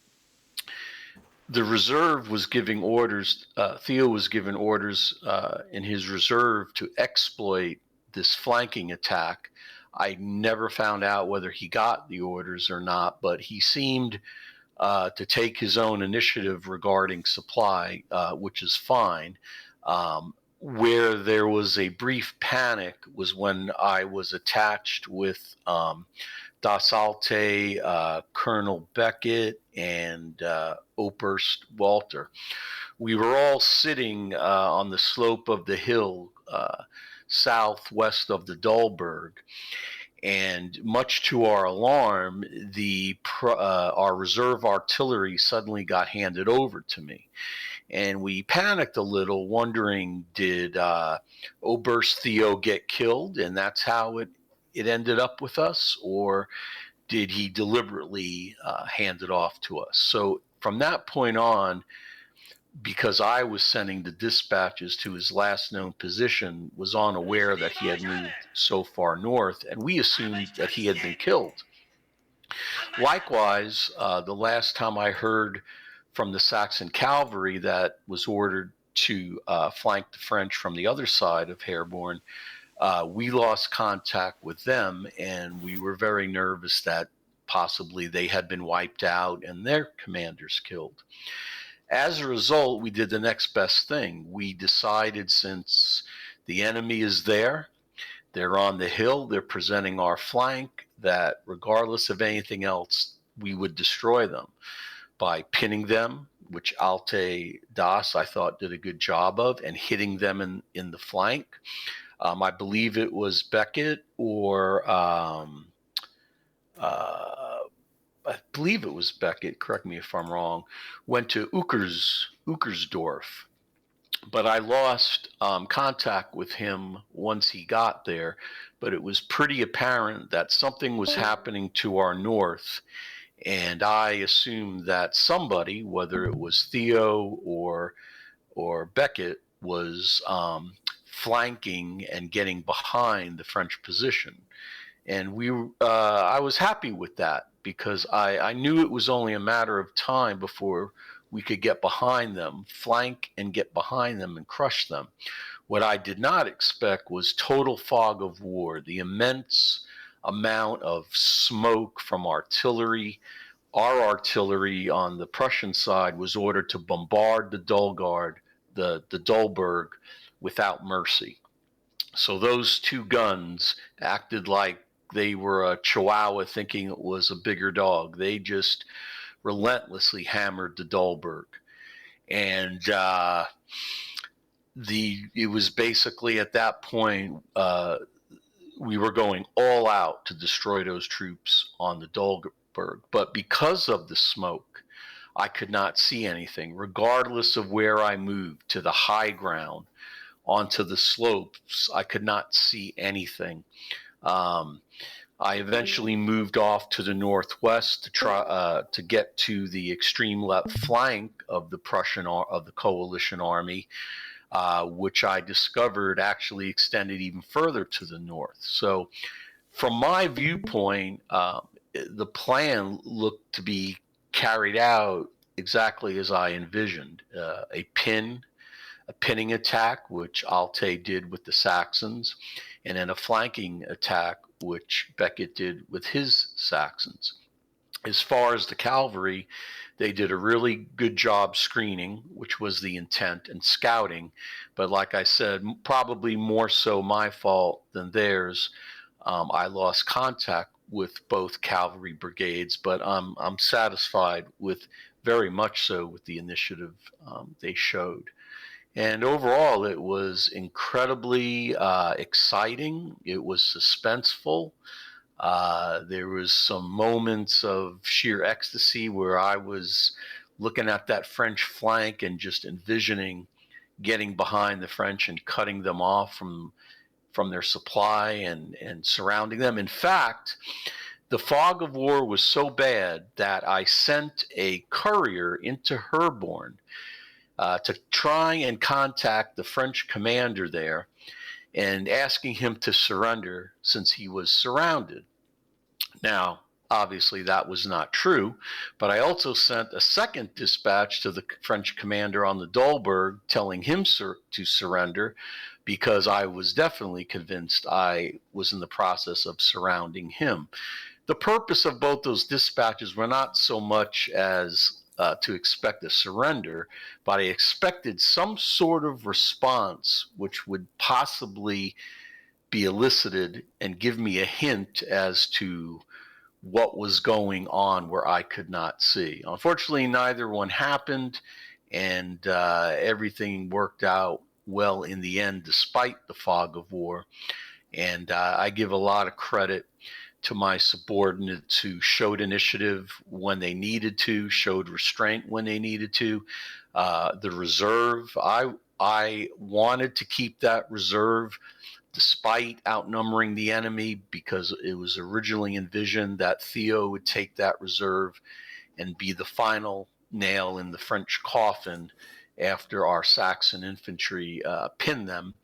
The reserve was giving orders, Theo was given orders in his reserve to exploit this flanking attack. I never found out whether he got the orders or not, but he seemed to take his own initiative regarding supply, which is fine. Where there was a brief panic was when I was attached with Das Alte, Colonel Beckett, and Oberst Walter. We were all sitting on the slope of the hill southwest of the Dolberg, and much to our alarm, our reserve artillery suddenly got handed over to me. And we panicked a little, wondering, did Oberst Theo get killed, and that's how it ended up with us, or did he deliberately hand it off to us? So from that point on, because I was sending the dispatches to his last known position, was unaware that he had moved so far north, and we assumed that he had been killed. Likewise, the last time I heard from the Saxon cavalry that was ordered to flank the French from the other side of Herborn, we lost contact with them, and we were very nervous that possibly they had been wiped out and their commanders killed. As a result, we did the next best thing. We decided, since the enemy is there, they're on the hill, they're presenting our flank, that regardless of anything else, we would destroy them by pinning them, which Alte Das, I thought, did a good job of, and hitting them in the flank. I believe it was Beckett or I believe it was Beckett, correct me if I'm wrong, went to Uckersdorf. But I lost contact with him once he got there. But it was pretty apparent that something was happening to our north. And I assumed that somebody, whether it was Theo or Beckett, was flanking and getting behind the French position. And I was happy with that, because I knew it was only a matter of time before we could get behind them, flank and get behind them and crush them. What I did not expect was total fog of war, the immense amount of smoke from artillery. Our artillery on the Prussian side was ordered to bombard the Dolberg without mercy. So those 2 guns acted like they were a chihuahua thinking it was a bigger dog. They just relentlessly hammered the Dolberg. And it was basically at that point we were going all out to destroy those troops on the Dolberg. But because of the smoke, I could not see anything, regardless of where I moved to the high ground, onto the slopes. I could not see anything. I eventually moved off to the northwest to try to get to the extreme left flank of the coalition army, which I discovered actually extended even further to the north. So, from my viewpoint, the plan looked to be carried out exactly as I envisioned. A pinning attack, which Alte did with the Saxons, and then a flanking attack, which Beckett did with his Saxons. As far as the cavalry, they did a really good job screening, which was the intent, and scouting. But like I said, probably more so my fault than theirs. I lost contact with both cavalry brigades, but I'm satisfied with, very much so, with the initiative they showed. And overall, it was incredibly exciting. It was suspenseful. There was some moments of sheer ecstasy where I was looking at that French flank and just envisioning getting behind the French and cutting them off from their supply and surrounding them. In fact, the fog of war was so bad that I sent a courier into Herborn to try and contact the French commander there and asking him to surrender since he was surrounded. Now, obviously that was not true, but I also sent a second dispatch to the French commander on the Dolberg telling him to surrender, because I was definitely convinced I was in the process of surrounding him. The purpose of both those dispatches were not so much as to expect a surrender, but I expected some sort of response which would possibly be elicited and give me a hint as to what was going on where I could not see. Unfortunately, neither one happened, and everything worked out well in the end, despite the fog of war. And I give a lot of credit to my subordinates who showed initiative when they needed to, showed restraint when they needed to. The reserve, I wanted to keep that reserve despite outnumbering the enemy, because it was originally envisioned that Theo would take that reserve and be the final nail in the French coffin after our Saxon infantry pinned them.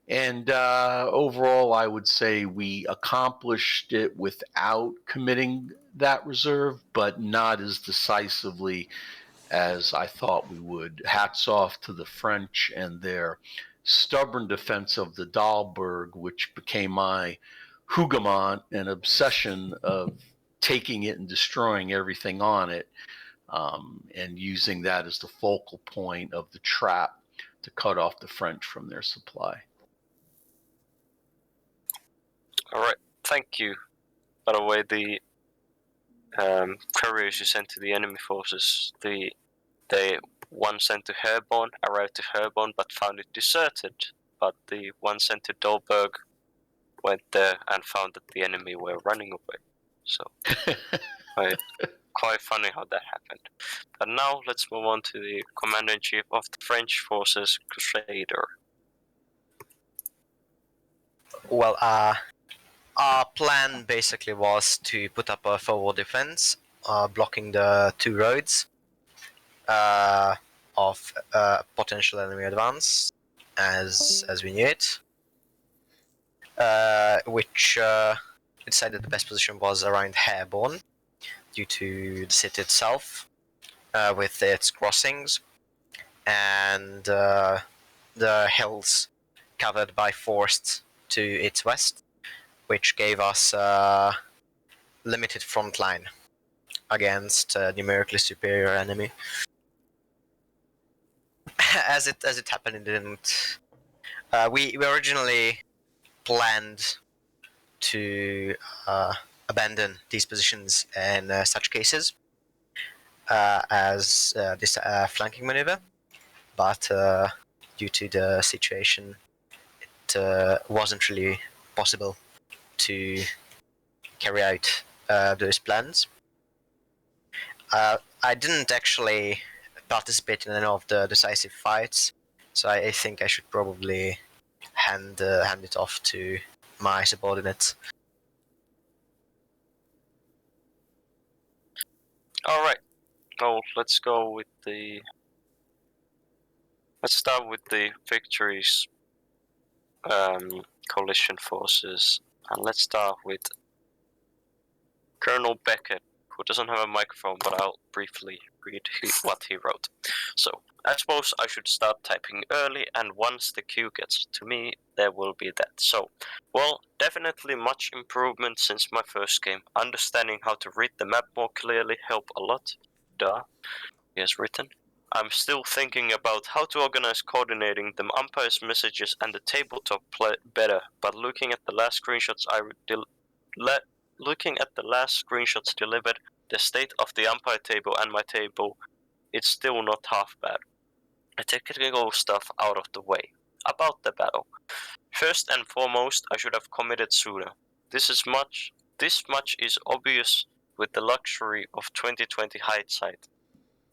And overall, I would say we accomplished it without committing that reserve, but not as decisively as I thought we would. Hats off to the French and their stubborn defense of the Dahlberg, which became my hugement and obsession of taking it and destroying everything on it, and using that as the focal point of the trap to cut off the French from their supply. All right, thank you. By the way, the couriers you sent to the enemy forces, they one sent to Herborn, arrived to Herborn, but found it deserted. But the one sent to Dolberg went there and found that the enemy were running away. So, quite funny how that happened. But now let's move on to the Commander-in-Chief of the French forces, Crusader. Well, our plan basically was to put up a forward defense, blocking the two roads of potential enemy advance, as we knew it. Which we decided the best position was around Herborn, due to the city itself, with its crossings, and the hills covered by forests to its west, which gave us a limited front line against a numerically superior enemy. As it happened, it didn't. We originally planned to abandon these positions in such cases as this flanking maneuver, but due to the situation, it wasn't really possible to carry out those plans. I didn't actually participate in any of the decisive fights, so I think I should probably hand it off to my subordinates. All right. Well, let's go with the. Let's start with the victories, coalition forces, and let's start with Colonel Beckett, who doesn't have a microphone, but I'll briefly read what he wrote. So, I suppose I should start typing early, and once the queue gets to me, there will be that. So, well, definitely much improvement since my first game. Understanding how to read the map more clearly helped a lot. Duh, he has written. I'm still thinking about how to organize coordinating the umpires' messages and the tabletop play better, but looking at the last screenshots delivered, the state of the umpire table and my table, it's still not half bad. The technical stuff out of the way. About the battle. First and foremost, I should have committed sooner. This much is obvious with the luxury of 2020 hindsight.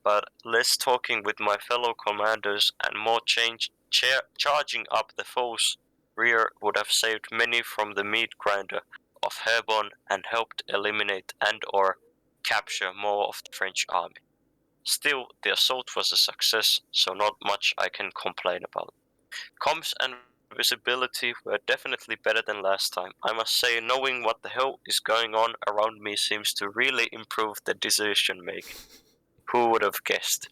But less talking with my fellow commanders and more charging up the foe's rear would have saved many from the meat grinder of Herborn and helped eliminate and or capture more of the French army. Still, the assault was a success, so not much I can complain about. Comms and visibility were definitely better than last time. I must say, knowing what the hell is going on around me seems to really improve the decision making. Who would have guessed?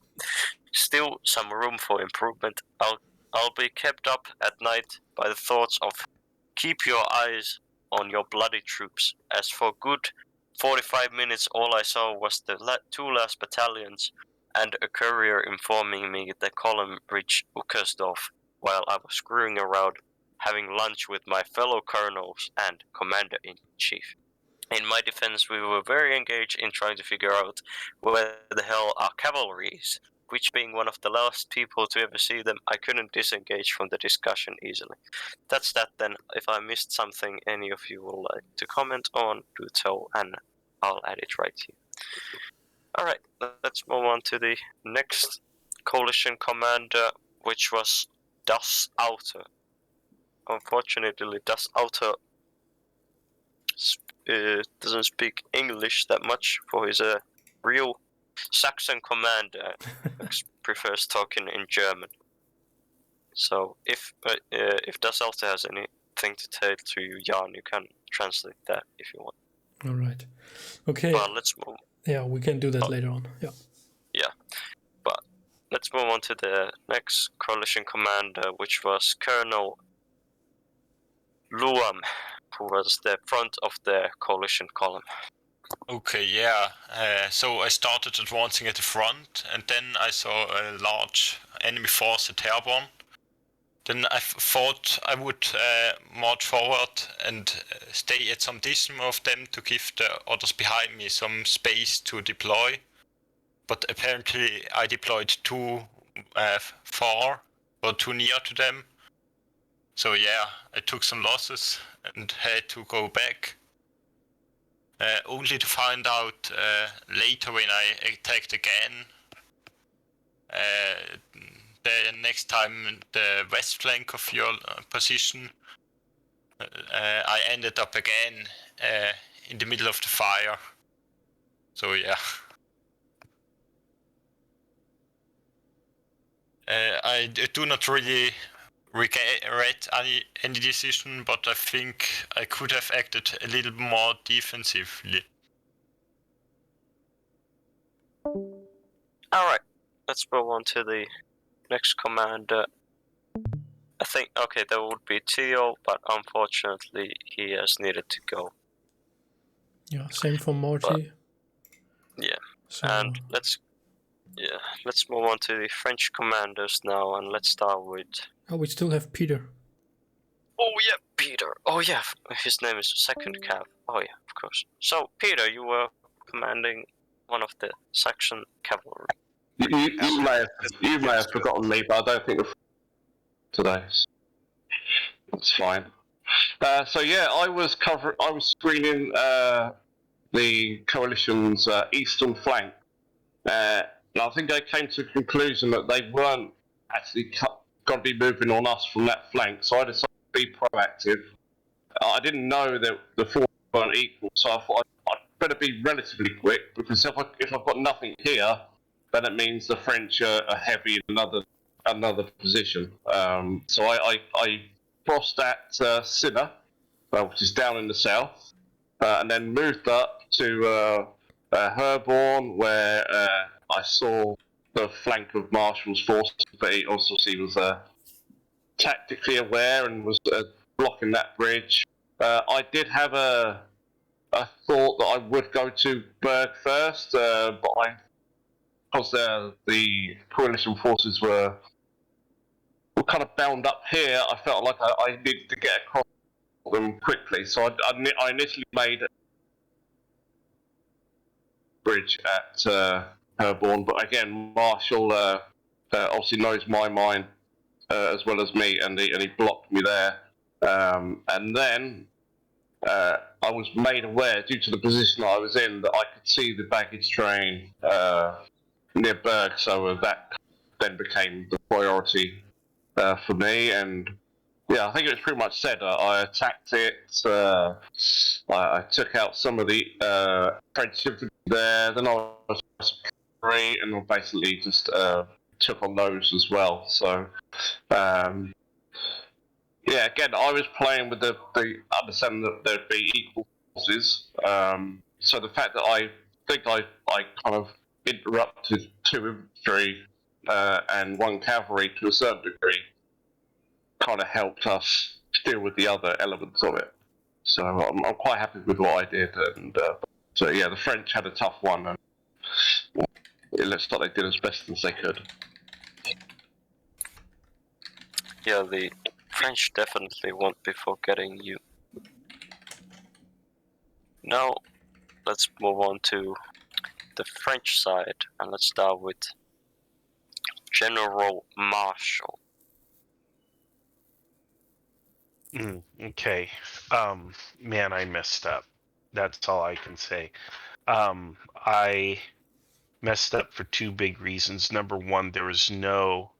Still, some room for improvement. I'll be kept up at night by the thoughts of keep your eyes on your bloody troops. As for good 45 minutes, all I saw was the two last battalions and a courier informing me the column reached Uckersdorf while I was screwing around having lunch with my fellow colonels and commander-in-chief. In my defense, we were very engaged in trying to figure out where the hell our cavalry is, which being one of the last people to ever see them, I couldn't disengage from the discussion easily. That's that then. If I missed something any of you would like to comment on, do tell, and I'll add it right here. Alright, let's move on to the next coalition commander, which was Das Auto. Unfortunately, Das Auto doesn't speak English that much, for he's a real Saxon commander, prefers talking in German. So if Das Auto has anything to tell to you, Jan, you can translate that if you want. All right. Okay. But let's move. Yeah, we can do that later on. Yeah. Yeah, but let's move on to the next coalition commander, which was Colonel Luam, who was the front of the coalition column. Okay, yeah. So I started advancing at the front, and then I saw a large enemy force at Herborn. Then I thought I would march forward and stay at some distance of them to give the others behind me some space to deploy. But apparently I deployed too far or too near to them. So yeah, I took some losses and had to go back. Only to find out later when I attacked again, the next time the west flank of your position, I ended up again in the middle of the fire. So yeah. I do not really regret any decision, but I think I could have acted a little more defensively. Alright, let's move on to the next commander. I think, okay, there would be Theo, but unfortunately he has needed to go. Yeah, same for Morty. But, yeah, so, and let's move on to the French commanders now, and let's start with... Oh, we still have Peter. Oh yeah, Peter. Oh yeah, his name is Second Cav. Oh yeah, of course. So, Peter, you were commanding one of the Saxon cavalry. You may have forgotten me, but I don't think today. That's fine. So yeah, I was screening the coalition's eastern flank. And I think I came to the conclusion that they weren't actually going to be moving on us from that flank, so I decided to be proactive. I didn't know that the forces weren't equal, so I thought I'd better be relatively quick, because if I've got nothing here, then it means the French are heavy in another position. So I crossed at Sinner, which is down in the south, and then moved up to Herborn, where I saw the flank of Marshall's forces, but he also was tactically aware and was blocking that bridge. I did have a thought that I would go to Berg first, but because the coalition forces were kind of bound up here, I felt like I needed to get across them quickly. So I initially made a bridge at Herborn, but again, Marshall obviously knows my mind as well as me, and he blocked me there. And then I was made aware, due to the position I was in, that I could see the baggage train near Berg, so that then became the priority for me. And yeah, I think it was pretty much said. I attacked it. I took out some of the French infantry there. Then I was free, and I basically just took on those as well. So yeah, again, I was playing with the understanding that there'd be equal forces. So the fact that I think I kind of interrupted 2 infantry and 1 cavalry to a certain degree kind of helped us deal with the other elements of it. So I'm quite happy with what I did. And so yeah, the French had a tough one, and it looks like they did as best as they could. Yeah, the French definitely won't be forgetting you. Now, let's move on to the French side, and let's start with General Marshall. Okay. Man, I messed up. That's all I can say. I messed up for 2 big reasons. Number one, there was no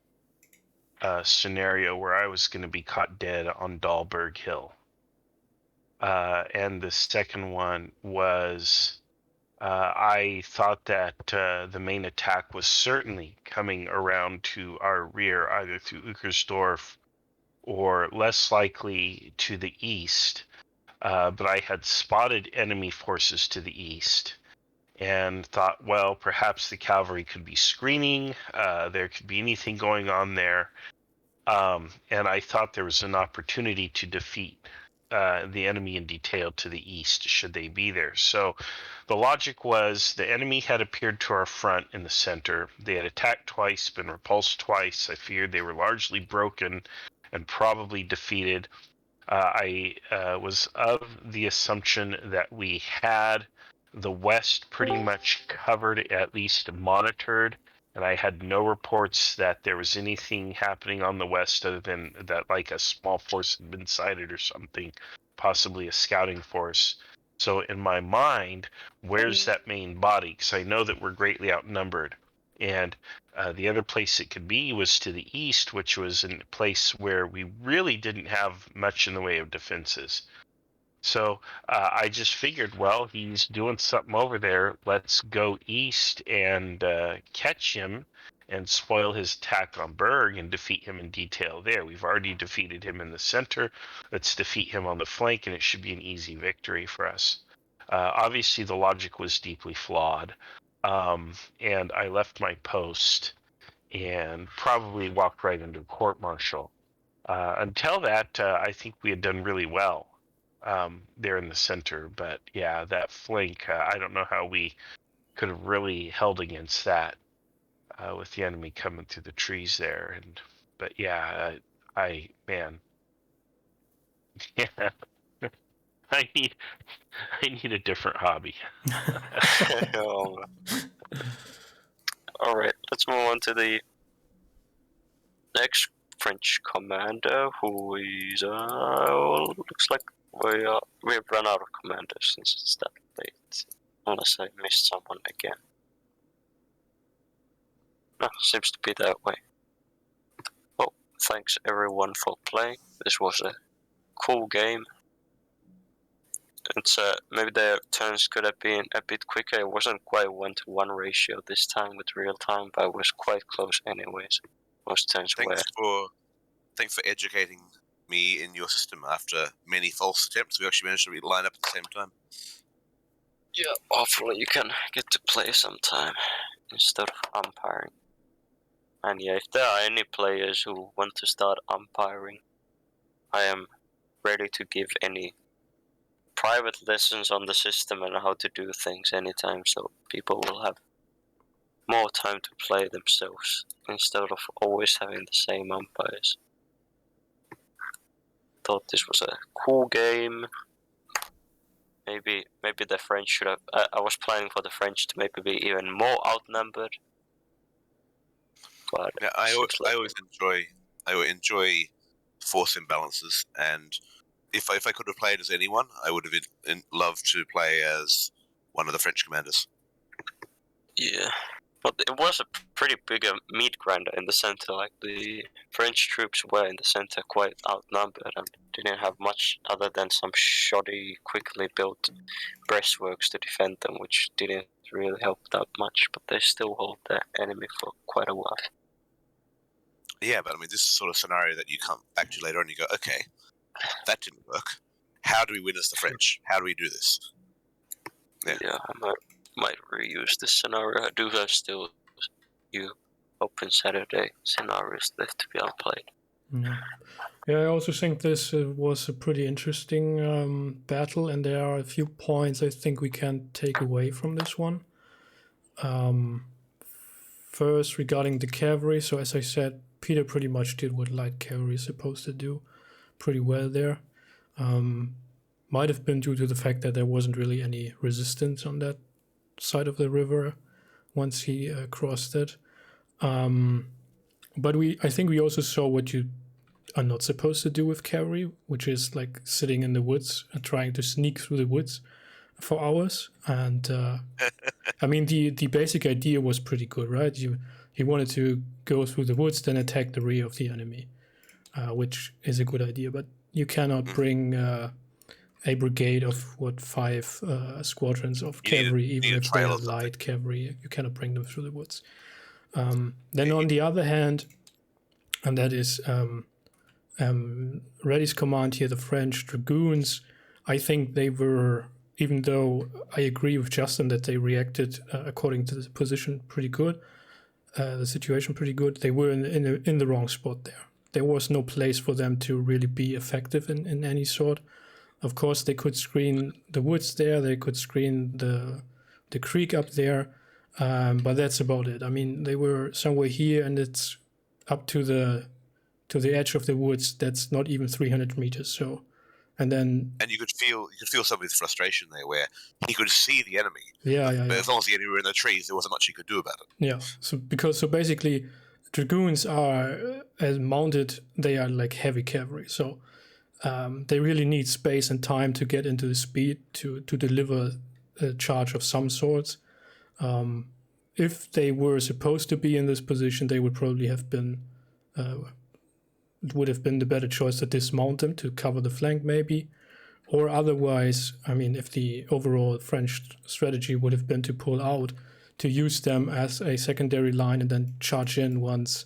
scenario where I was going to be caught dead on Dahlberg Hill. And the second one was I thought that the main attack was certainly coming around to our rear, either through Uckersdorf or less likely to the east. But I had spotted enemy forces to the east and thought, well, perhaps the cavalry could be screening. There could be anything going on there. And I thought there was an opportunity to defeat the enemy in detail to the east, should they be there. So the logic was the enemy had appeared to our front in the center. They had attacked twice, been repulsed twice. I feared they were largely broken and probably defeated. I was of the assumption that we had the west pretty much covered, at least monitored, and I had no reports that there was anything happening on the west other than that like a small force had been sighted or something, possibly a scouting force. So in my mind, where's that main body? Because I know that we're greatly outnumbered. And the other place it could be was to the east, which was a place where we really didn't have much in the way of defenses. So I just figured, well, he's doing something over there. Let's go east and catch him and spoil his attack on Berg and defeat him in detail there. We've already defeated him in the center. Let's defeat him on the flank, and it should be an easy victory for us. Obviously, the logic was deeply flawed. And I left my post and probably walked right into a court-martial. Until that, I think we had done really well there in the center. But yeah, that flank, I don't know how we could have really held against that with the enemy coming through the trees there. But yeah, man, yeah, I need a different hobby. All right, let's move on to the next French commander who is looks like we've run out of commanders since it's that late. Unless I missed someone again. No, seems to be that way. Well, thanks everyone for playing. This was a cool game. It's maybe the turns could have been a bit quicker. It wasn't quite 1-to-1 ratio this time with real time, but it was quite close anyways. Most turns were. Thanks for educating me in your system after many false attempts. We actually managed to line up at the same time. Yeah, hopefully you can get to play sometime instead of umpiring. And yeah, if there are any players who want to start umpiring, I am ready to give any private lessons on the system and how to do things anytime, so people will have more time to play themselves instead of always having the same umpires. Thought this was a cool game. Maybe the French should have. I was planning for the French to maybe be even more outnumbered. But yeah, I always enjoy force imbalances, and if I could have played as anyone, I would have loved to play as one of the French commanders. Yeah, but it was a pretty big meat grinder in the center. Like the French troops were in the center quite outnumbered and didn't have much other than some shoddy, quickly built breastworks to defend them, which didn't really help that much. But they still hold the enemy for quite a while. Yeah, but I mean, this is sort of scenario that you come back to later on and you go, okay, that didn't work. How do we win as the French? How do we do this? Yeah, I might reuse this scenario. I do have still few Open Saturday scenarios left to be unplayed. Yeah, I also think this was a pretty interesting battle, and there are a few points I think we can take away from this one. First, regarding the cavalry, so as I said, Peter pretty much did what light cavalry is supposed to do pretty well there. Might have been due to the fact that there wasn't really any resistance on that side of the river once he crossed it. But I think we also saw what you are not supposed to do with cavalry, which is like sitting in the woods and trying to sneak through the woods for hours. And I mean, the basic idea was pretty good, right? He wanted to go through the woods, then attack the rear of the enemy, which is a good idea. But you cannot bring a brigade of 5 squadrons of cavalry, even if they're light cavalry. You cannot bring them through the woods. Then on the other hand, and that is Reddy's command here, the French dragoons, I think they were, even though I agree with Justin that they reacted according to the position pretty good, the situation pretty good, they were in the wrong spot there. There was no place for them to really be effective in any sort. Of course, they could screen the woods there, they could screen the creek up there, but that's about it. I mean, they were somewhere here, and it's up to the edge of the woods. That's not even 300 meters. So, and you could feel somebody's frustration there, where he could see the enemy. Yeah. But as long as the enemy were in the trees, there wasn't much he could do about it. Yeah. So basically, dragoons are as mounted. They are like heavy cavalry. So they really need space and time to get into the speed to deliver a charge of some sorts. If they were supposed to be in this position, they would probably have been. It would have been the better choice to dismount them to cover the flank, maybe, or otherwise. I mean, if the overall French strategy would have been to pull out, to use them as a secondary line and then charge in once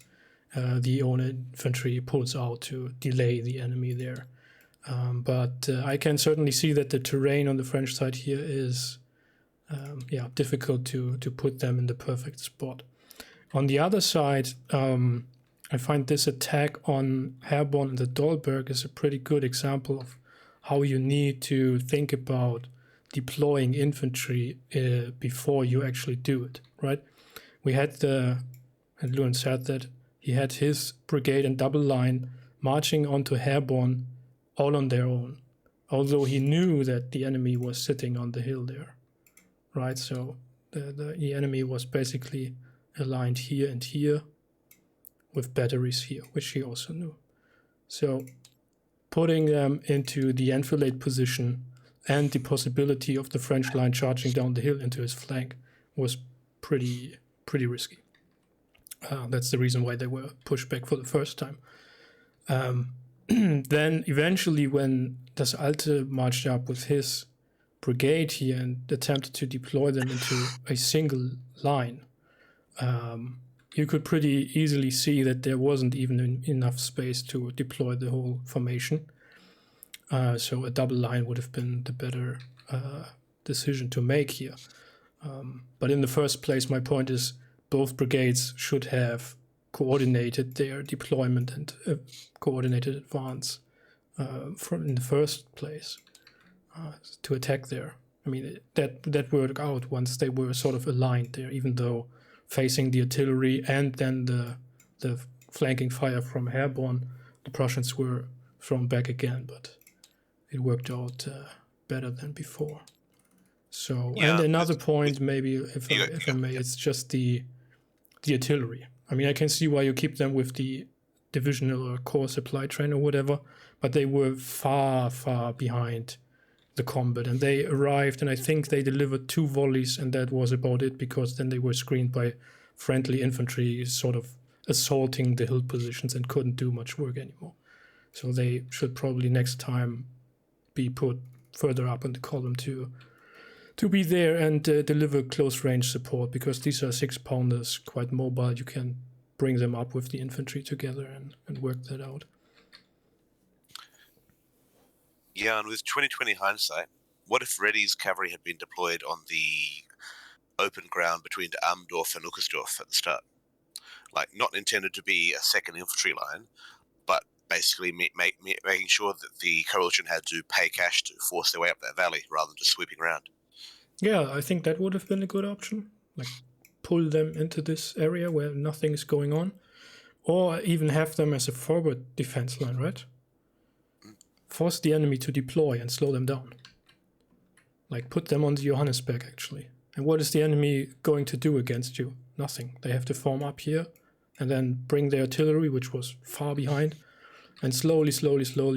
the own infantry pulls out to delay the enemy there. But I can certainly see that the terrain on the French side here is difficult to put them in the perfect spot. On the other side, I find this attack on Herborn and the Dahlberg is a pretty good example of how you need to think about deploying infantry before you actually do it, right? We had and Luan said that he had his brigade and double line marching onto Herborn all on their own, although he knew that the enemy was sitting on the hill there, right? So the enemy was basically aligned here and here, with batteries here, which he also knew. So putting them into the enfilade position and the possibility of the French line charging down the hill into his flank was pretty risky. That's the reason why they were pushed back for the first time. Then eventually when Das Alte marched up with his brigade here and attempted to deploy them into a single line, you could pretty easily see that there wasn't even enough space to deploy the whole formation. So a double line would have been the better decision to make here. But in the first place, my point is both brigades should have coordinated their deployment and coordinated advance in the first place to attack there. I mean, that worked out once they were sort of aligned there, even though facing the artillery and then the flanking fire from airborne, the Prussians were thrown back again, but it worked out better than before. So, and another point, maybe if I may, it's just the artillery. I mean, I can see why you keep them with the divisional or corps supply train or whatever, but they were far behind the combat, and they arrived, and I think they delivered 2 volleys, and that was about it, because then they were screened by friendly infantry sort of assaulting the hill positions and couldn't do much work anymore. So they should probably next time be put further up in the column to be there and deliver close range support, because these are 6-pounders, quite mobile. You can bring them up with the infantry together and work that out. Yeah, and with 2020 hindsight, what if Reddy's cavalry had been deployed on the open ground between Amdorf and Uckersdorf at the start? Like, not intended to be a second infantry line, but basically making sure that the coalition had to pay cash to force their way up that valley rather than just sweeping around. Yeah, I think that would have been a good option. Like, pull them into this area where nothing is going on, or even have them as a forward defense line, right? Force the enemy to deploy and slow them down. Like, put them on the Johannesberg, actually. And what is the enemy going to do against you? Nothing. They have to form up here and then bring their artillery, which was far behind, and slowly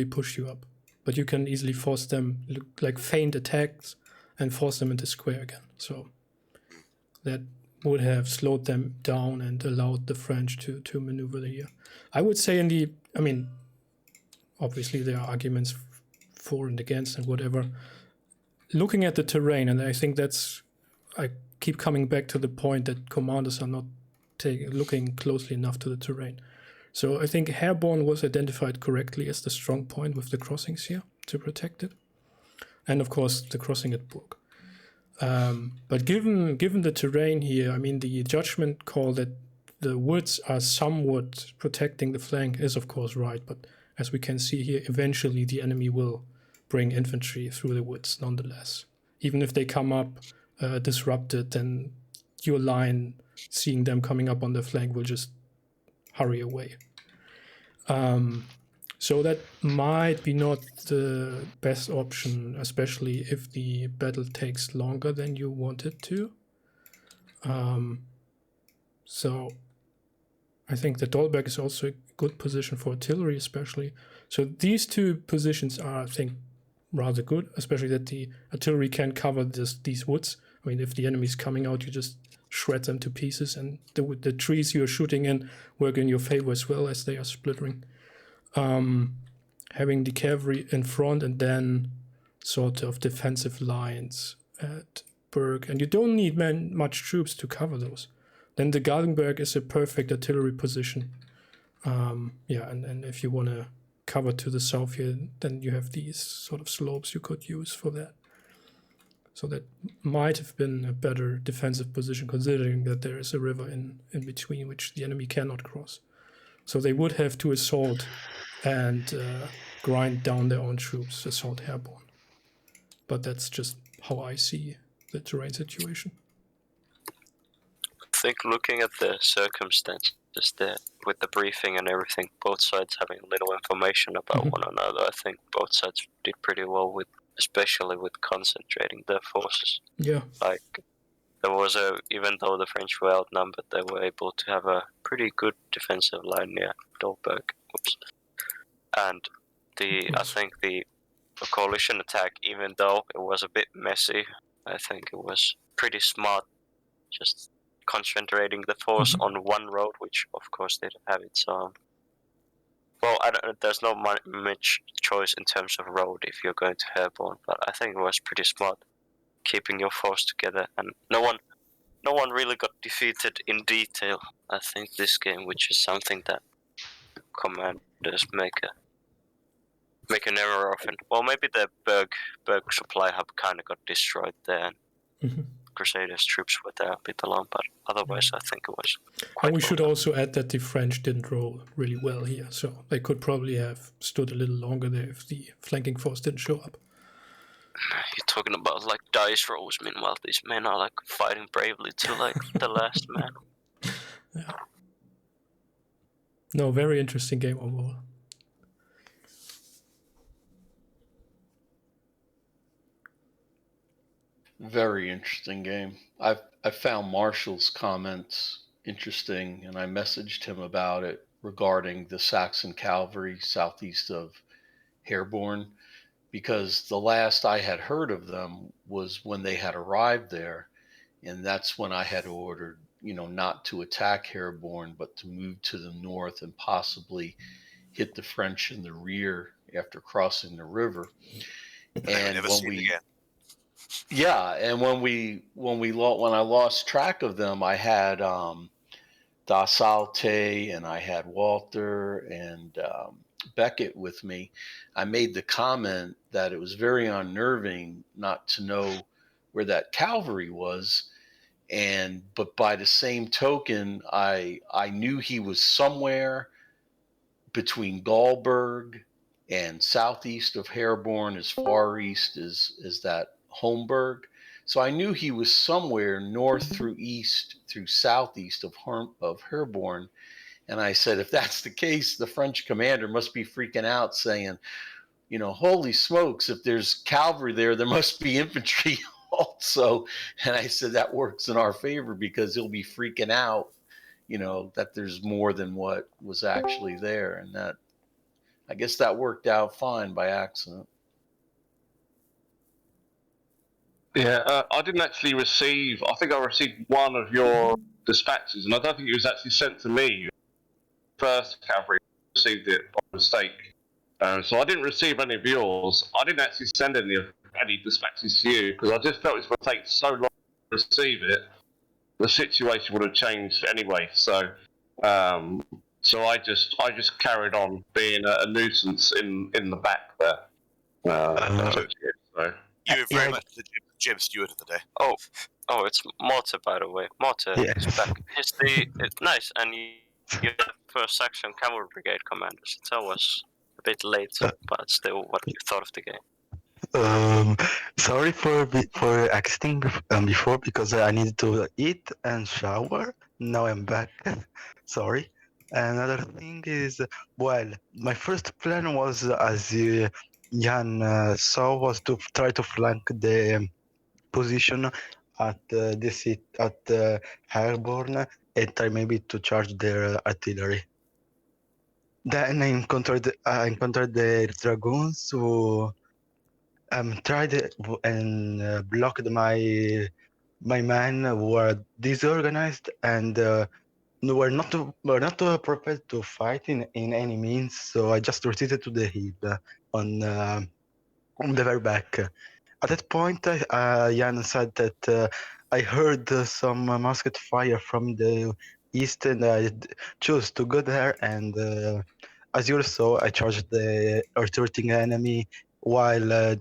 push you up. But you can easily force them, like feint attacks, and force them into square again. So that would have slowed them down and allowed the French to maneuver here. I would say obviously there are arguments for and against and whatever. Looking at the terrain, and I think I keep coming back to the point that commanders are not looking closely enough to the terrain. So I think Herborn was identified correctly as the strong point with the crossings here to protect it. And of course the crossing at Burg. But given the terrain here, I mean, the judgment call that the woods are somewhat protecting the flank is of course right, but as we can see here, eventually the enemy will bring infantry through the woods nonetheless. Even if they come up disrupted, then your line, seeing them coming up on the flank, will just hurry away. So that might be not the best option, especially if the battle takes longer than you want it to. So I think the Dolberg is also a good position for artillery, especially. So these 2 positions are, I think, rather good, especially that the artillery can cover these woods. I mean, if the enemy is coming out, you just shred them to pieces, and the trees you're shooting in work in your favor as well, as they are splittering. Having the cavalry in front and then sort of defensive lines at Burg, and you don't need much troops to cover those. Then the Galgenberg is a perfect artillery position. And if you want to cover to the south here, then you have these sort of slopes you could use for that. So that might have been a better defensive position, considering that there is a river in between which the enemy cannot cross. So they would have to assault and grind down their own troops, assault Herborn. But that's just how I see the terrain situation. I think looking at the circumstances there, with the briefing and everything, both sides having little information about one another, I think both sides did pretty well with, especially with concentrating their forces. Yeah. Like, there was even though the French were outnumbered, they were able to have a pretty good defensive line near Dolberg. And I think the coalition attack, even though it was a bit messy, I think it was pretty smart, just concentrating the force on one road, which of course they didn't have it. So, well, there's not much choice in terms of road if you're going to airborne, but I think it was pretty smart keeping your force together, and no one really got defeated in detail. I think this game, which is something that commanders make an error of, and well, maybe the Berg supply hub kind of got destroyed there. Crusaders troops were there a bit alone, but otherwise I think it was quite And we well should done. also add that the French didn't roll really well here, so they could probably have stood a little longer there if the flanking force didn't show up. You're talking about like dice rolls, meanwhile these men are like fighting bravely to like the last man. Yeah. No, very interesting game overall. Very interesting game. I found Marshall's comments interesting, and I messaged him about it regarding the Saxon cavalry southeast of Herborn, because the last I had heard of them was when they had arrived there, and that's when I had ordered, not to attack Herborn, but to move to the north and possibly hit the French in the rear after crossing the river. And when I lost track of them, I had Dasalte and I had Walter and Beckett with me. I made the comment that it was very unnerving not to know where that cavalry was, but by the same token, I knew he was somewhere between Gallberg and southeast of Herborn, as far east as that Homburg. So I knew he was somewhere north through east through southeast of Herborn. And I said, if that's the case, the French commander must be freaking out, saying, holy smokes, if there's cavalry there must be infantry also. And I said, that works in our favor because he'll be freaking out, that there's more than what was actually there. And that, I guess that worked out fine by accident. Yeah, I didn't actually receive. I think I received one of your dispatches, and I don't think it was actually sent to me. First cavalry received it by mistake, so I didn't receive any of yours. I didn't actually send any dispatches to you because I just felt it's going to take so long to receive it. The situation would have changed anyway. So I just carried on being a nuisance in the back there. So. You were very much the Jim Stewart of the day. Oh, it's Mortar, by the way. Mortar is back. It's nice, and you're the first Saxon Cavalry Brigade commander. So that was a bit late, but still, what you thought of the game? Sorry for exiting before because I needed to eat and shower. Now I'm back. Sorry. Another thing is, well, my first plan was, as Jan saw, was to try to flank the position at the seat at Herborn and try maybe to charge their artillery. Then I encountered the dragoons who tried and blocked my men who were disorganized and were not prepared to fight in any means. So I just retreated to the hill on the very back. At that point, Jan said that I heard some musket fire from the east, and I chose to go there. And as you saw, I charged the retreating enemy, while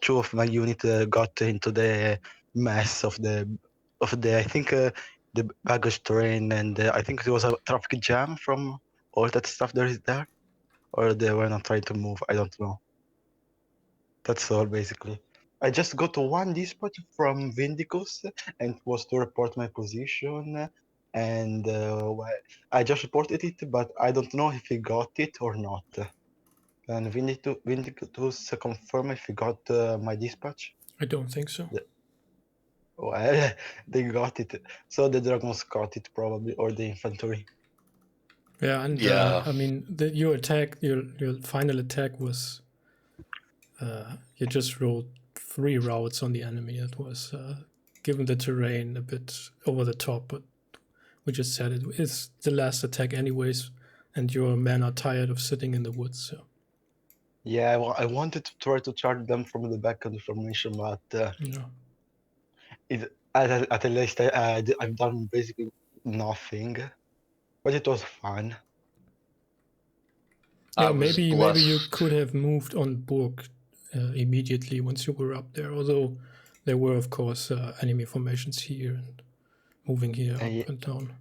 two of my unit got into the mess of the I think the baggage train, and I think there was a traffic jam from all that stuff there is there, or they were not trying to move. I don't know. That's all basically. I just got one dispatch from Vindicus and it was to report my position, and well, I just reported it, but I don't know if he got it or not. And Vindicus confirm if he got my dispatch? I don't think so. Well, they got it. So the dragons got it probably, or the infantry. Yeah, and Yeah. I mean, your attack, your final attack was, you just rolled 3 routes on the enemy. It was, given the terrain, a bit over the top, but we just said it is the last attack anyways, and your men are tired of sitting in the woods, so. Yeah, I wanted to try to charge them from the back of the formation, but No. at least I've done basically nothing. But it was fun. Yeah, maybe you could have moved on Burg immediately once you were up there, although there were, of course, enemy formations here and moving here up and down.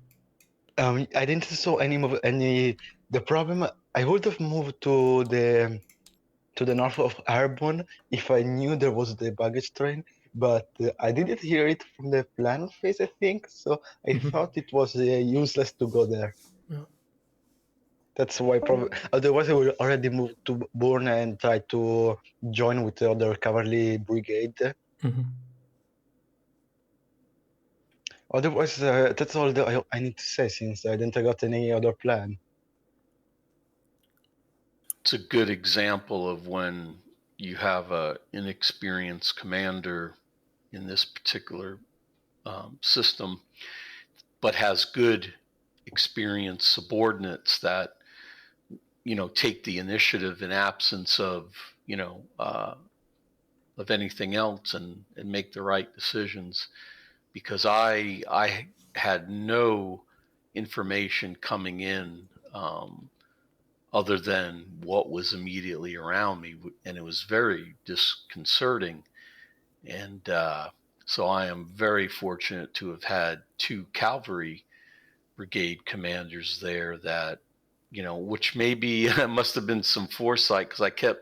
I didn't saw any. The problem, I would have moved to the north of Arbon if I knew there was the baggage train, but I didn't hear it from the plan phase, I think, so I thought it was useless to go there. Yeah. That's why otherwise I would already move to Bourne and try to join with the other cavalry brigade. Otherwise, that's all I need to say, since I didn't got any other plan. It's a good example of when you have a inexperienced commander in this particular system, but has good experienced subordinates that, take the initiative in absence of, of anything else and make the right decisions. Because I had no information coming in other than what was immediately around me, and it was very disconcerting. And so I am very fortunate to have had 2 cavalry brigade commanders there that, which maybe must have been some foresight, because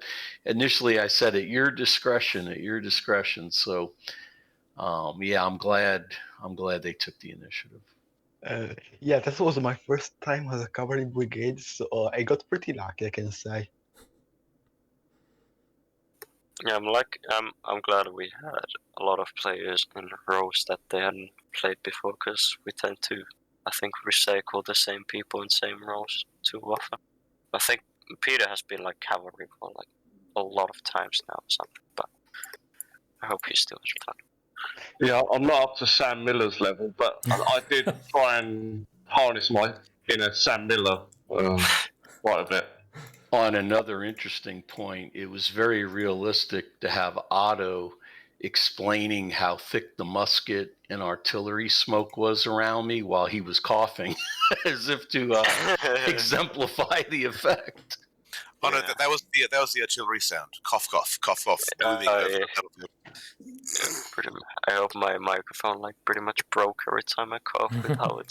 initially I said at your discretion. So yeah, I'm glad they took the initiative. Yeah, that was my first time as a cavalry brigade, so I got pretty lucky, I can say. Yeah, I'm glad we had a lot of players in rows that they hadn't played before, because we tend to, I think, recycle the same people in same rows too often. I think Peter has been like cavalry for like a lot of times now or something, but I hope he still has fun. Yeah, I'm not up to Sam Miller's level, but I did try and harness my inner Sam Miller quite a bit. On another interesting point, it was very realistic to have Otto explaining how thick the musket and artillery smoke was around me while he was coughing, as if to exemplify the effect. Oh no, that was the artillery sound. Cough, cough, cough, cough. Booming over the battlefield. I hope my microphone pretty much broke every time I cough with how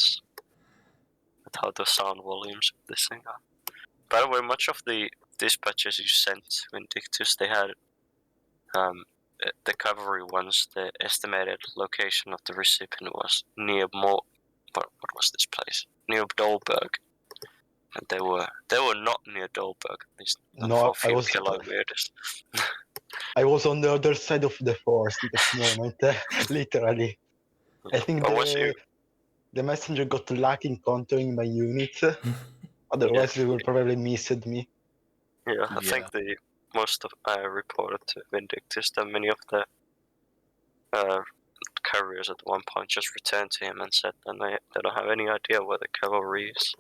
the sound volumes of this thing are. By the way, much of the dispatches you sent to Vindictus, they had the cavalry ones. The estimated location of the recipient was near what was this place? Near Dolberg, and they were not near Dolberg, at least not for a few kilometers. I was on the other side of the forest at that moment, literally. I think the messenger got lucky encountering my unit. Otherwise, they would probably missed me. Yeah, I think most of I reported to Vindictus that many of the couriers at one point just returned to him and said that they don't have any idea where the cavalry is.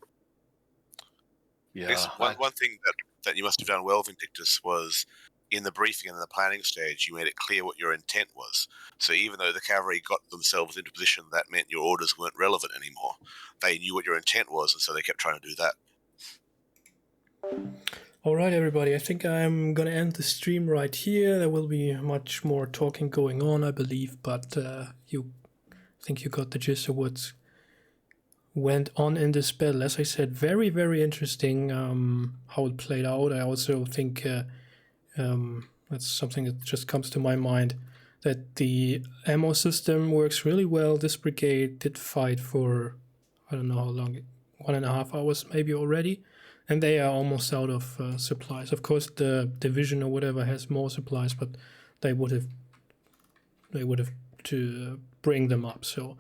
Yeah. One thing that you must have done well, Vindictus, was in the briefing and in the planning stage, you made it clear what your intent was. So even though the cavalry got themselves into a position that meant your orders weren't relevant anymore, they knew what your intent was, and so they kept trying to do that. All right, everybody. I think I'm gonna end the stream right here. There will be much more talking going on, I believe, but I think you got the gist of what went on in this battle. As I said, very, very interesting how it played out. I also think that's something that just comes to my mind, that the ammo system works really well. This brigade did fight for, I don't know how long, 1.5 hours maybe already. And they are almost out of supplies. Of course, the division or whatever has more supplies, but they would have bring them up. So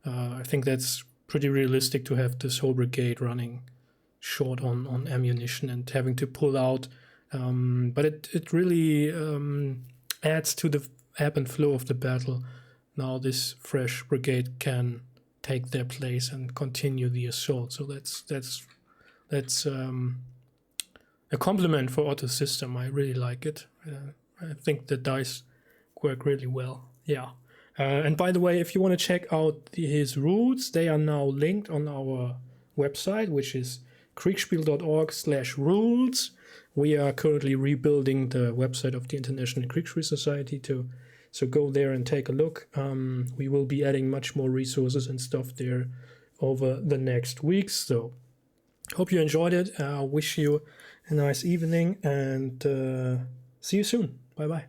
I think that's pretty realistic to have this whole brigade running short on ammunition and having to pull out. But it really adds to the ebb and flow of the battle. Now this fresh brigade can take their place and continue the assault. So that's a compliment for Otto's system. I really like it. I think the dice work really well. Yeah. And by the way, if you want to check out his rules, they are now linked on our website, which is kriegsspiel.org/rules. We are currently rebuilding the website of the International Kriegsspiel Society so go there and take a look. We will be adding much more resources and stuff there over the next weeks. So hope you enjoyed it. I wish you a nice evening and see you soon. Bye bye.